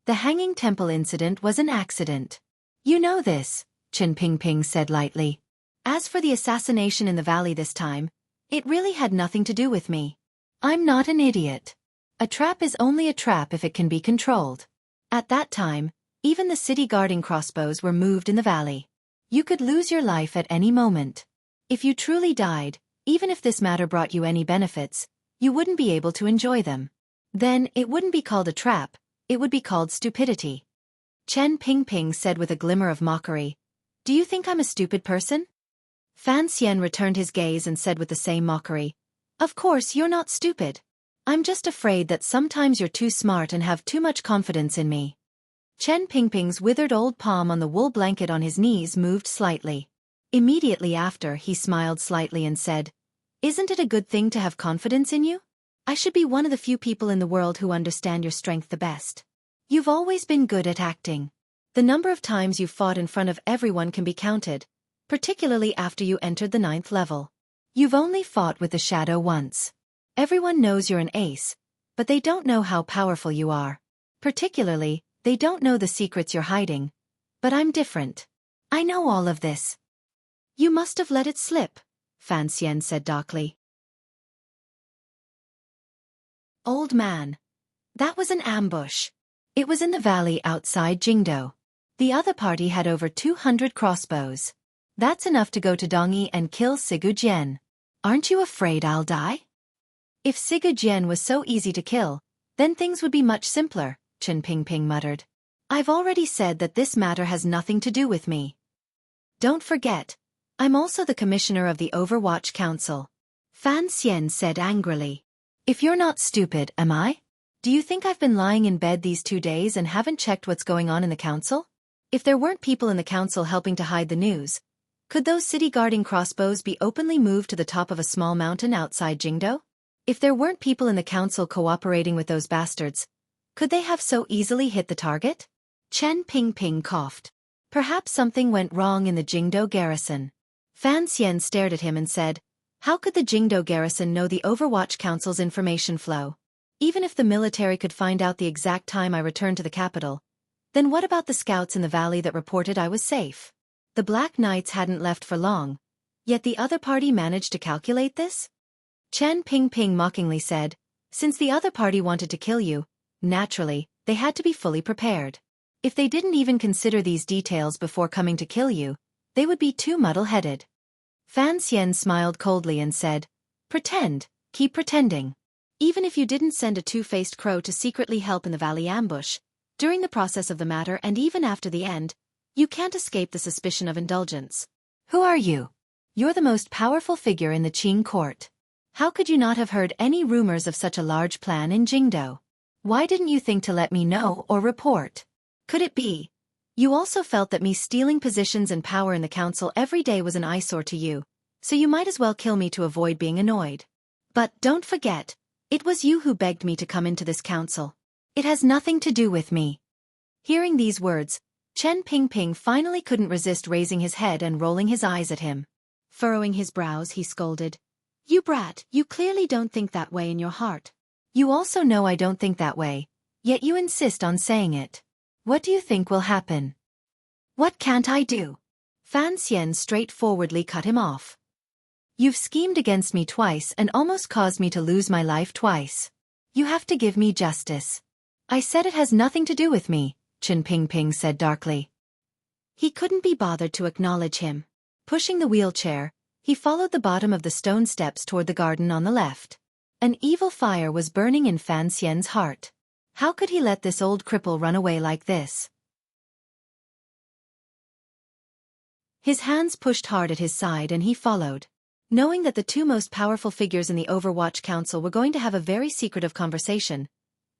The Hanging Temple incident was an accident. "You know this," Chen Pingping said lightly. "As for the assassination in the valley this time, it really had nothing to do with me. I'm not an idiot. A trap is only a trap if it can be controlled. At that time, even the city guarding crossbows were moved in the valley. You could lose your life at any moment. If you truly died, even if this matter brought you any benefits, you wouldn't be able to enjoy them. Then it wouldn't be called a trap, it would be called stupidity." Chen Pingping said with a glimmer of mockery, "Do you think I'm a stupid person?" Fan Xian returned his gaze and said with the same mockery, Of course you're not stupid. I'm just afraid that sometimes you're too smart and have too much confidence in me. Chen Pingping's withered old palm on the wool blanket on his knees moved slightly. Immediately after, he smiled slightly and said, "Isn't it a good thing to have confidence in you? I should be one of the few people in the world who understand your strength the best. You've always been good at acting. The number of times you've fought in front of everyone can be counted, particularly after you entered the 9th level. You've only fought with the shadow once. Everyone knows you're an ace, but they don't know how powerful you are. Particularly, they don't know the secrets you're hiding. But I'm different. I know all of this." "You must have let it slip," Fan Xian said darkly. "Old man. That was an ambush. It was in the valley outside Jingdo. The other party had over 200 crossbows. That's enough to go to Dongyi and kill Sigu Jian. Aren't you afraid I'll die?" "If Sigu Jian was so easy to kill, then things would be much simpler," Chen Pingping muttered. "I've already said that this matter has nothing to do with me. Don't forget, I'm also the commissioner of the Overwatch Council," Fan Xian said angrily. "If you're not stupid, am I? Do you think I've been lying in bed these 2 days and haven't checked what's going on in the council? If there weren't people in the council helping to hide the news, could those city-guarding crossbows be openly moved to the top of a small mountain outside Jingdo? If there weren't people in the council cooperating with those bastards, could they have so easily hit the target?" Chen Pingping coughed. "Perhaps something went wrong in the Jingdo garrison." Fan Xian stared at him and said, "How could the Jingdo garrison know the Overwatch Council's information flow? Even if the military could find out the exact time I returned to the capital, then what about the scouts in the valley that reported I was safe? The Black Knights hadn't left for long, yet the other party managed to calculate this?" Chen Pingping mockingly said, "Since the other party wanted to kill you, naturally, they had to be fully prepared. If they didn't even consider these details before coming to kill you, they would be too muddle-headed." Fan Xian smiled coldly and said, "Pretend, keep pretending. Even if you didn't send a two-faced crow to secretly help in the valley ambush, during the process of the matter and even after the end, you can't escape the suspicion of indulgence. Who are you? You're the most powerful figure in the Qing court. How could you not have heard any rumors of such a large plan in Jingdo? Why didn't you think to let me know or report? Could it be you also felt that me stealing positions and power in the council every day was an eyesore to you, so you might as well kill me to avoid being annoyed? But don't forget, it was you who begged me to come into this council. It has nothing to do with me." Hearing these words, Chen Pingping finally couldn't resist raising his head and rolling his eyes at him. Furrowing his brows, he scolded, "You brat, you clearly don't think that way in your heart. You also know I don't think that way, yet you insist on saying it. What do you think will happen?" "What can't I do?" Fan Xian straightforwardly cut him off. "You've schemed against me twice and almost caused me to lose my life twice. You have to give me justice." "I said it has nothing to do with me," Chen Pingping said darkly. He couldn't be bothered to acknowledge him. Pushing the wheelchair, he followed the bottom of the stone steps toward the garden on the left. An evil fire was burning in Fan Xian's heart. How could he let this old cripple run away like this? His hands pushed hard at his side and he followed. Knowing that the two most powerful figures in the Overwatch Council were going to have a very secretive conversation,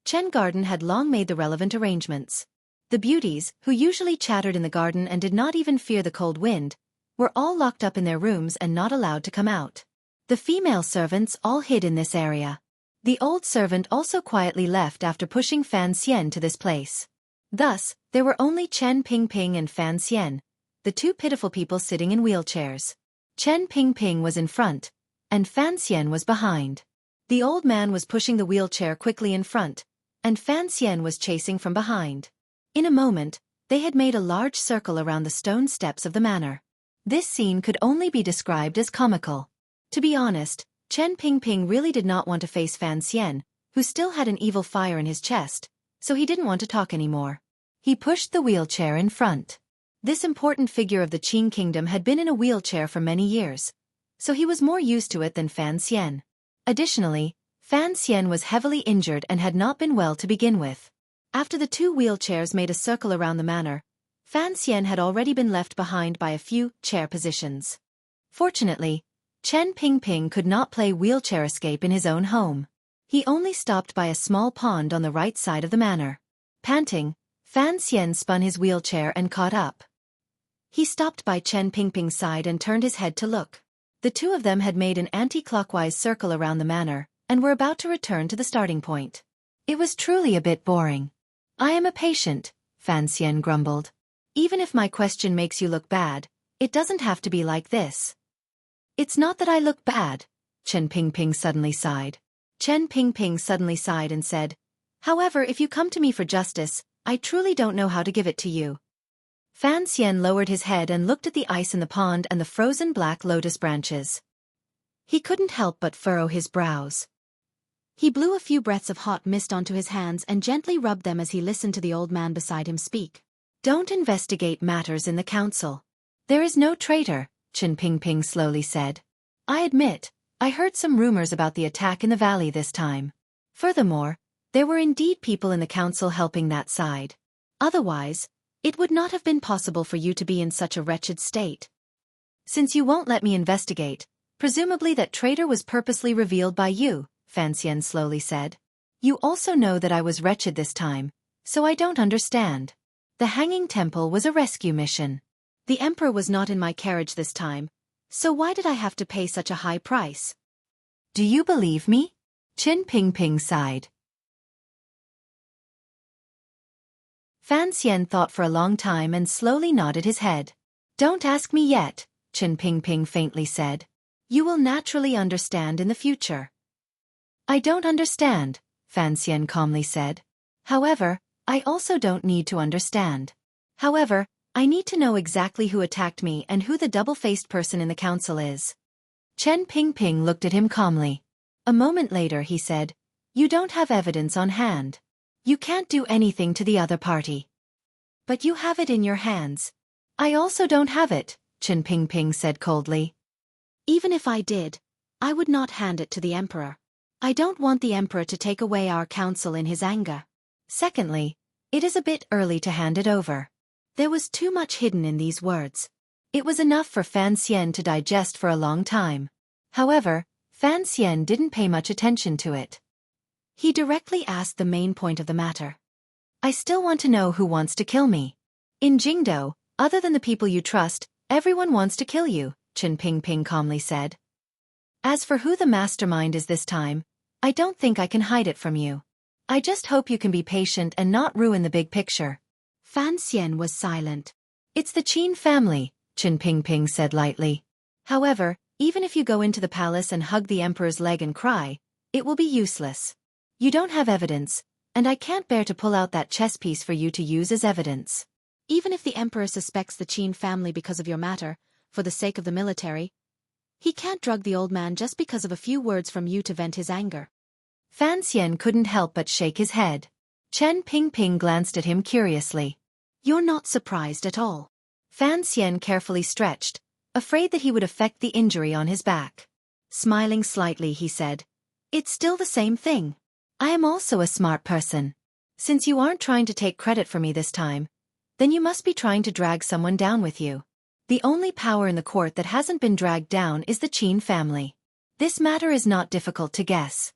Chen Garden had long made the relevant arrangements. The beauties, who usually chattered in the garden and did not even fear the cold wind, were all locked up in their rooms and not allowed to come out. The female servants all hid in this area. The old servant also quietly left after pushing Fan Xian to this place. Thus, there were only Chen Pingping and Fan Xian, the two pitiful people sitting in wheelchairs. Chen Pingping was in front, and Fan Xian was behind. The old man was pushing the wheelchair quickly in front, and Fan Xian was chasing from behind. In a moment, they had made a large circle around the stone steps of the manor. This scene could only be described as comical. To be honest, Chen Pingping really did not want to face Fan Xian, who still had an evil fire in his chest, so he didn't want to talk anymore. He pushed the wheelchair in front. This important figure of the Qing kingdom had been in a wheelchair for many years, so he was more used to it than Fan Xian. Additionally, Fan Xian was heavily injured and had not been well to begin with. After the two wheelchairs made a circle around the manor, Fan Xian had already been left behind by a few chair positions. Fortunately, Chen Pingping could not play wheelchair escape in his own home. He only stopped by a small pond on the right side of the manor. Panting, Fan Xian spun his wheelchair and caught up. He stopped by Chen Pingping's side and turned his head to look. The two of them had made an anti-clockwise circle around the manor, and were about to return to the starting point. It was truly a bit boring. I am a patient, Fan Xian grumbled. Even if my question makes you look bad, it doesn't have to be like this. It's not that I look bad, Chen Pingping suddenly sighed. Chen Pingping suddenly sighed and said, however, if you come to me for justice, I truly don't know how to give it to you. Fan Xian lowered his head and looked at the ice in the pond and the frozen black lotus branches. He couldn't help but furrow his brows. He blew a few breaths of hot mist onto his hands and gently rubbed them as he listened to the old man beside him speak. Don't investigate matters in the council. There is no traitor, Chen Pingping slowly said. I admit, I heard some rumors about the attack in the valley this time. Furthermore, there were indeed people in the council helping that side. Otherwise, it would not have been possible for you to be in such a wretched state. Since you won't let me investigate, presumably that traitor was purposely revealed by you, Fan Xian slowly said. You also know that I was wretched this time, so I don't understand. The Hanging Temple was a rescue mission. The Emperor was not in my carriage this time, so why did I have to pay such a high price? Do you believe me? Chen Pingping sighed. Fan Xian thought for a long time and slowly nodded his head. Don't ask me yet, Chen Pingping faintly said. You will naturally understand in the future. I don't understand, Fan Xian calmly said. However, I also don't need to understand. However, I need to know exactly who attacked me and who the double-faced person in the council is. Chen Pingping looked at him calmly. A moment later he said, you don't have evidence on hand. You can't do anything to the other party. But you have it in your hands. I also don't have it, Chen Pingping said coldly. Even if I did, I would not hand it to the Emperor. I don't want the Emperor to take away our council in his anger. Secondly, it is a bit early to hand it over. There was too much hidden in these words. It was enough for Fan Xian to digest for a long time. However, Fan Xian didn't pay much attention to it. He directly asked the main point of the matter. I still want to know who wants to kill me. In Jingdo, other than the people you trust, everyone wants to kill you, Chen Pingping calmly said. As for who the mastermind is this time, I don't think I can hide it from you. I just hope you can be patient and not ruin the big picture. Fan Xian was silent. It's the Qin family, Chen Pingping said lightly. However, even if you go into the palace and hug the Emperor's leg and cry, it will be useless. You don't have evidence, and I can't bear to pull out that chess piece for you to use as evidence. Even if the Emperor suspects the Qin family because of your matter, for the sake of the military, he can't drug the old man just because of a few words from you to vent his anger. Fan Xian couldn't help but shake his head. Chen Pingping glanced at him curiously. You're not surprised at all. Fan Xian carefully stretched, afraid that he would affect the injury on his back. Smiling slightly he said, it's still the same thing. I am also a smart person. Since you aren't trying to take credit for me this time, then you must be trying to drag someone down with you. The only power in the court that hasn't been dragged down is the Qin family. This matter is not difficult to guess.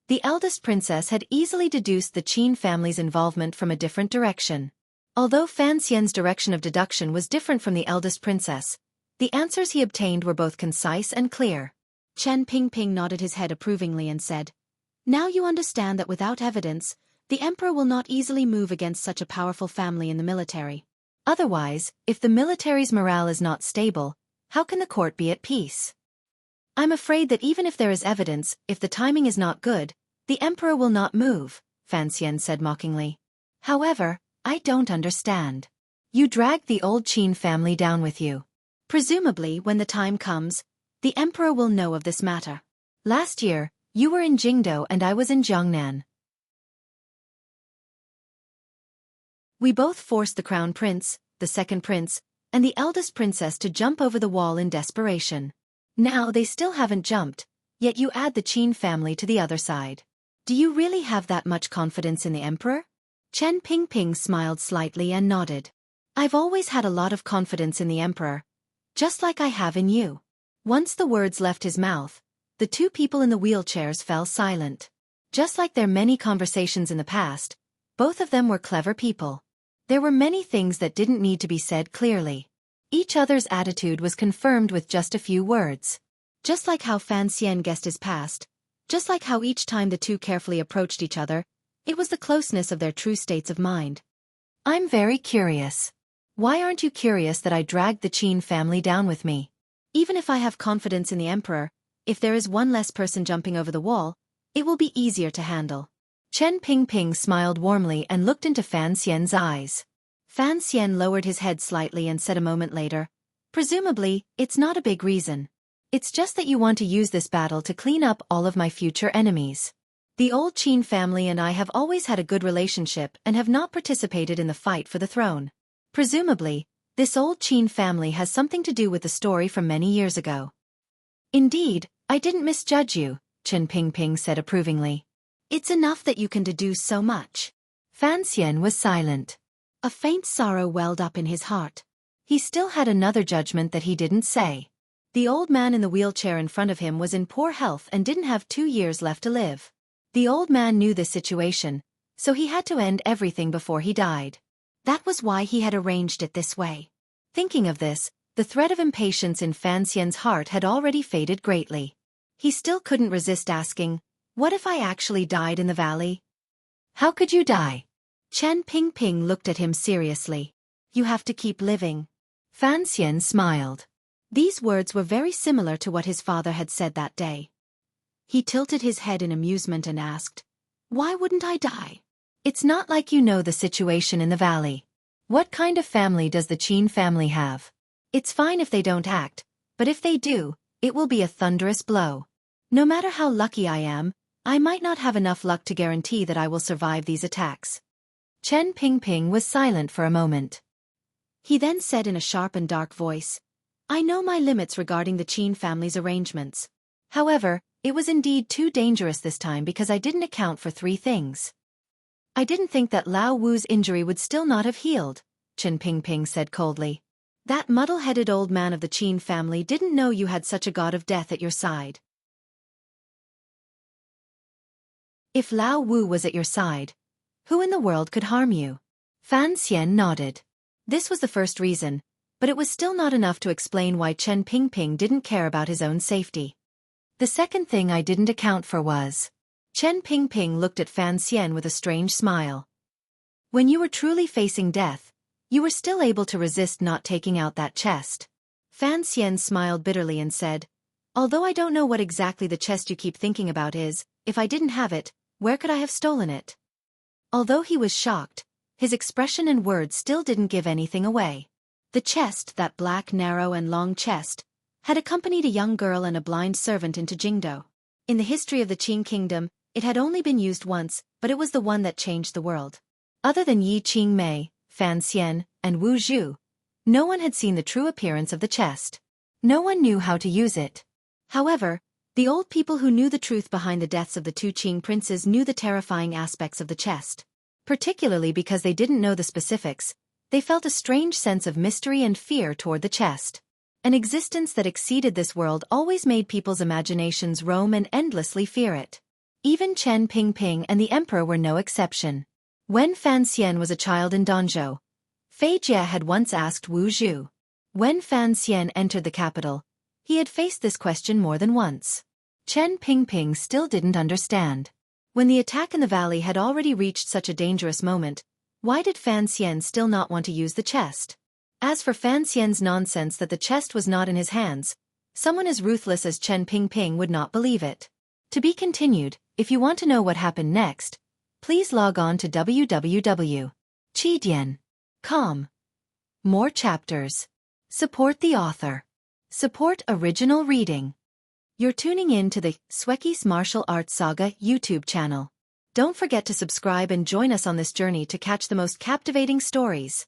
The eldest princess had easily deduced the Qin family's involvement from a different direction. Although Fan Xian's direction of deduction was different from the eldest princess, the answers he obtained were both concise and clear. Chen Pingping nodded his head approvingly and said, now you understand that without evidence, the Emperor will not easily move against such a powerful family in the military. Otherwise, if the military's morale is not stable, how can the court be at peace? I'm afraid that even if there is evidence, if the timing is not good, the Emperor will not move, Fan Xian said mockingly. However, I don't understand. You dragged the old Qin family down with you. Presumably, when the time comes, the Emperor will know of this matter. Last year, you were in Jingdo and I was in Jiangnan. We both forced the crown prince, the second prince, and the eldest princess to jump over the wall in desperation. Now they still haven't jumped, yet you add the Qin family to the other side. Do you really have that much confidence in the Emperor? Chen Pingping smiled slightly and nodded. I've always had a lot of confidence in the Emperor, just like I have in you. Once the words left his mouth, the two people in the wheelchairs fell silent. Just like their many conversations in the past, both of them were clever people. There were many things that didn't need to be said clearly. Each other's attitude was confirmed with just a few words. Just like how Fan Xian guessed his past, just like how each time the two carefully approached each other, it was the closeness of their true states of mind. I'm very curious. Why aren't you curious that I dragged the Qin family down with me? Even if I have confidence in the emperor, if there is one less person jumping over the wall, it will be easier to handle. Chen Pingping smiled warmly and looked into Fan Xian's eyes. Fan Xian lowered his head slightly and said a moment later, presumably, it's not a big reason. It's just that you want to use this battle to clean up all of my future enemies. The old Qin family and I have always had a good relationship and have not participated in the fight for the throne. Presumably, this old Qin family has something to do with the story from many years ago. Indeed, I didn't misjudge you, Chen Pingping said approvingly. It's enough that you can deduce so much. Fan Xian was silent. A faint sorrow welled up in his heart. He still had another judgment that he didn't say. The old man in the wheelchair in front of him was in poor health and didn't have 2 years left to live. The old man knew this situation, so he had to end everything before he died. That was why he had arranged it this way. Thinking of this, the thread of impatience in Fan Xian's heart had already faded greatly. He still couldn't resist asking, what if I actually died in the valley? How could you die? Chen Pingping looked at him seriously. You have to keep living. Fan Xian smiled. These words were very similar to what his father had said that day. He tilted his head in amusement and asked, why wouldn't I die? It's not like you know the situation in the valley. What kind of family does the Qin family have? It's fine if they don't act, but if they do, it will be a thunderous blow. No matter how lucky I am, I might not have enough luck to guarantee that I will survive these attacks. Chen Pingping was silent for a moment. He then said in a sharp and dark voice, I know my limits regarding the Qin family's arrangements. However, it was indeed too dangerous this time because I didn't account for 3 things. I didn't think that Lao Wu's injury would still not have healed, Chen Pingping said coldly. That muddle-headed old man of the Qin family didn't know you had such a god of death at your side. If Lao Wu was at your side, who in the world could harm you? Fan Xian nodded. This was the first reason, but it was still not enough to explain why Chen Pingping didn't care about his own safety. The second thing I didn't account for was... Chen Pingping looked at Fan Xian with a strange smile. When you were truly facing death, you were still able to resist not taking out that chest. Fan Xian smiled bitterly and said, although I don't know what exactly the chest you keep thinking about is, if I didn't have it, where could I have stolen it? Although he was shocked, his expression and words still didn't give anything away. The chest, that black, narrow and long chest, had accompanied a young girl and a blind servant into Jingdo. In the history of the Qin kingdom, it had only been used once, but it was the one that changed the world. Other than Yi Qingmei, Fan Xian, and Wu Zhu, no one had seen the true appearance of the chest. No one knew how to use it. However, the old people who knew the truth behind the deaths of the 2 Qing princes knew the terrifying aspects of the chest. Particularly because they didn't know the specifics, they felt a strange sense of mystery and fear toward the chest. An existence that exceeded this world always made people's imaginations roam and endlessly fear it. Even Chen Pingping and the emperor were no exception. When Fan Xian was a child in Danzhou, Fei Jie had once asked Wu Zhu. When Fan Xian entered the capital, he had faced this question more than once. Chen Pingping still didn't understand. When the attack in the valley had already reached such a dangerous moment, why did Fan Xian still not want to use the chest? As for Fan Xian's nonsense that the chest was not in his hands, someone as ruthless as Chen Pingping would not believe it. To be continued. If you want to know what happened next, please log on to www.qidian.com. More chapters. Support the author. Support original reading. You're tuning in to the Xueqi's Martial Arts Saga YouTube channel. Don't forget to subscribe and join us on this journey to catch the most captivating stories.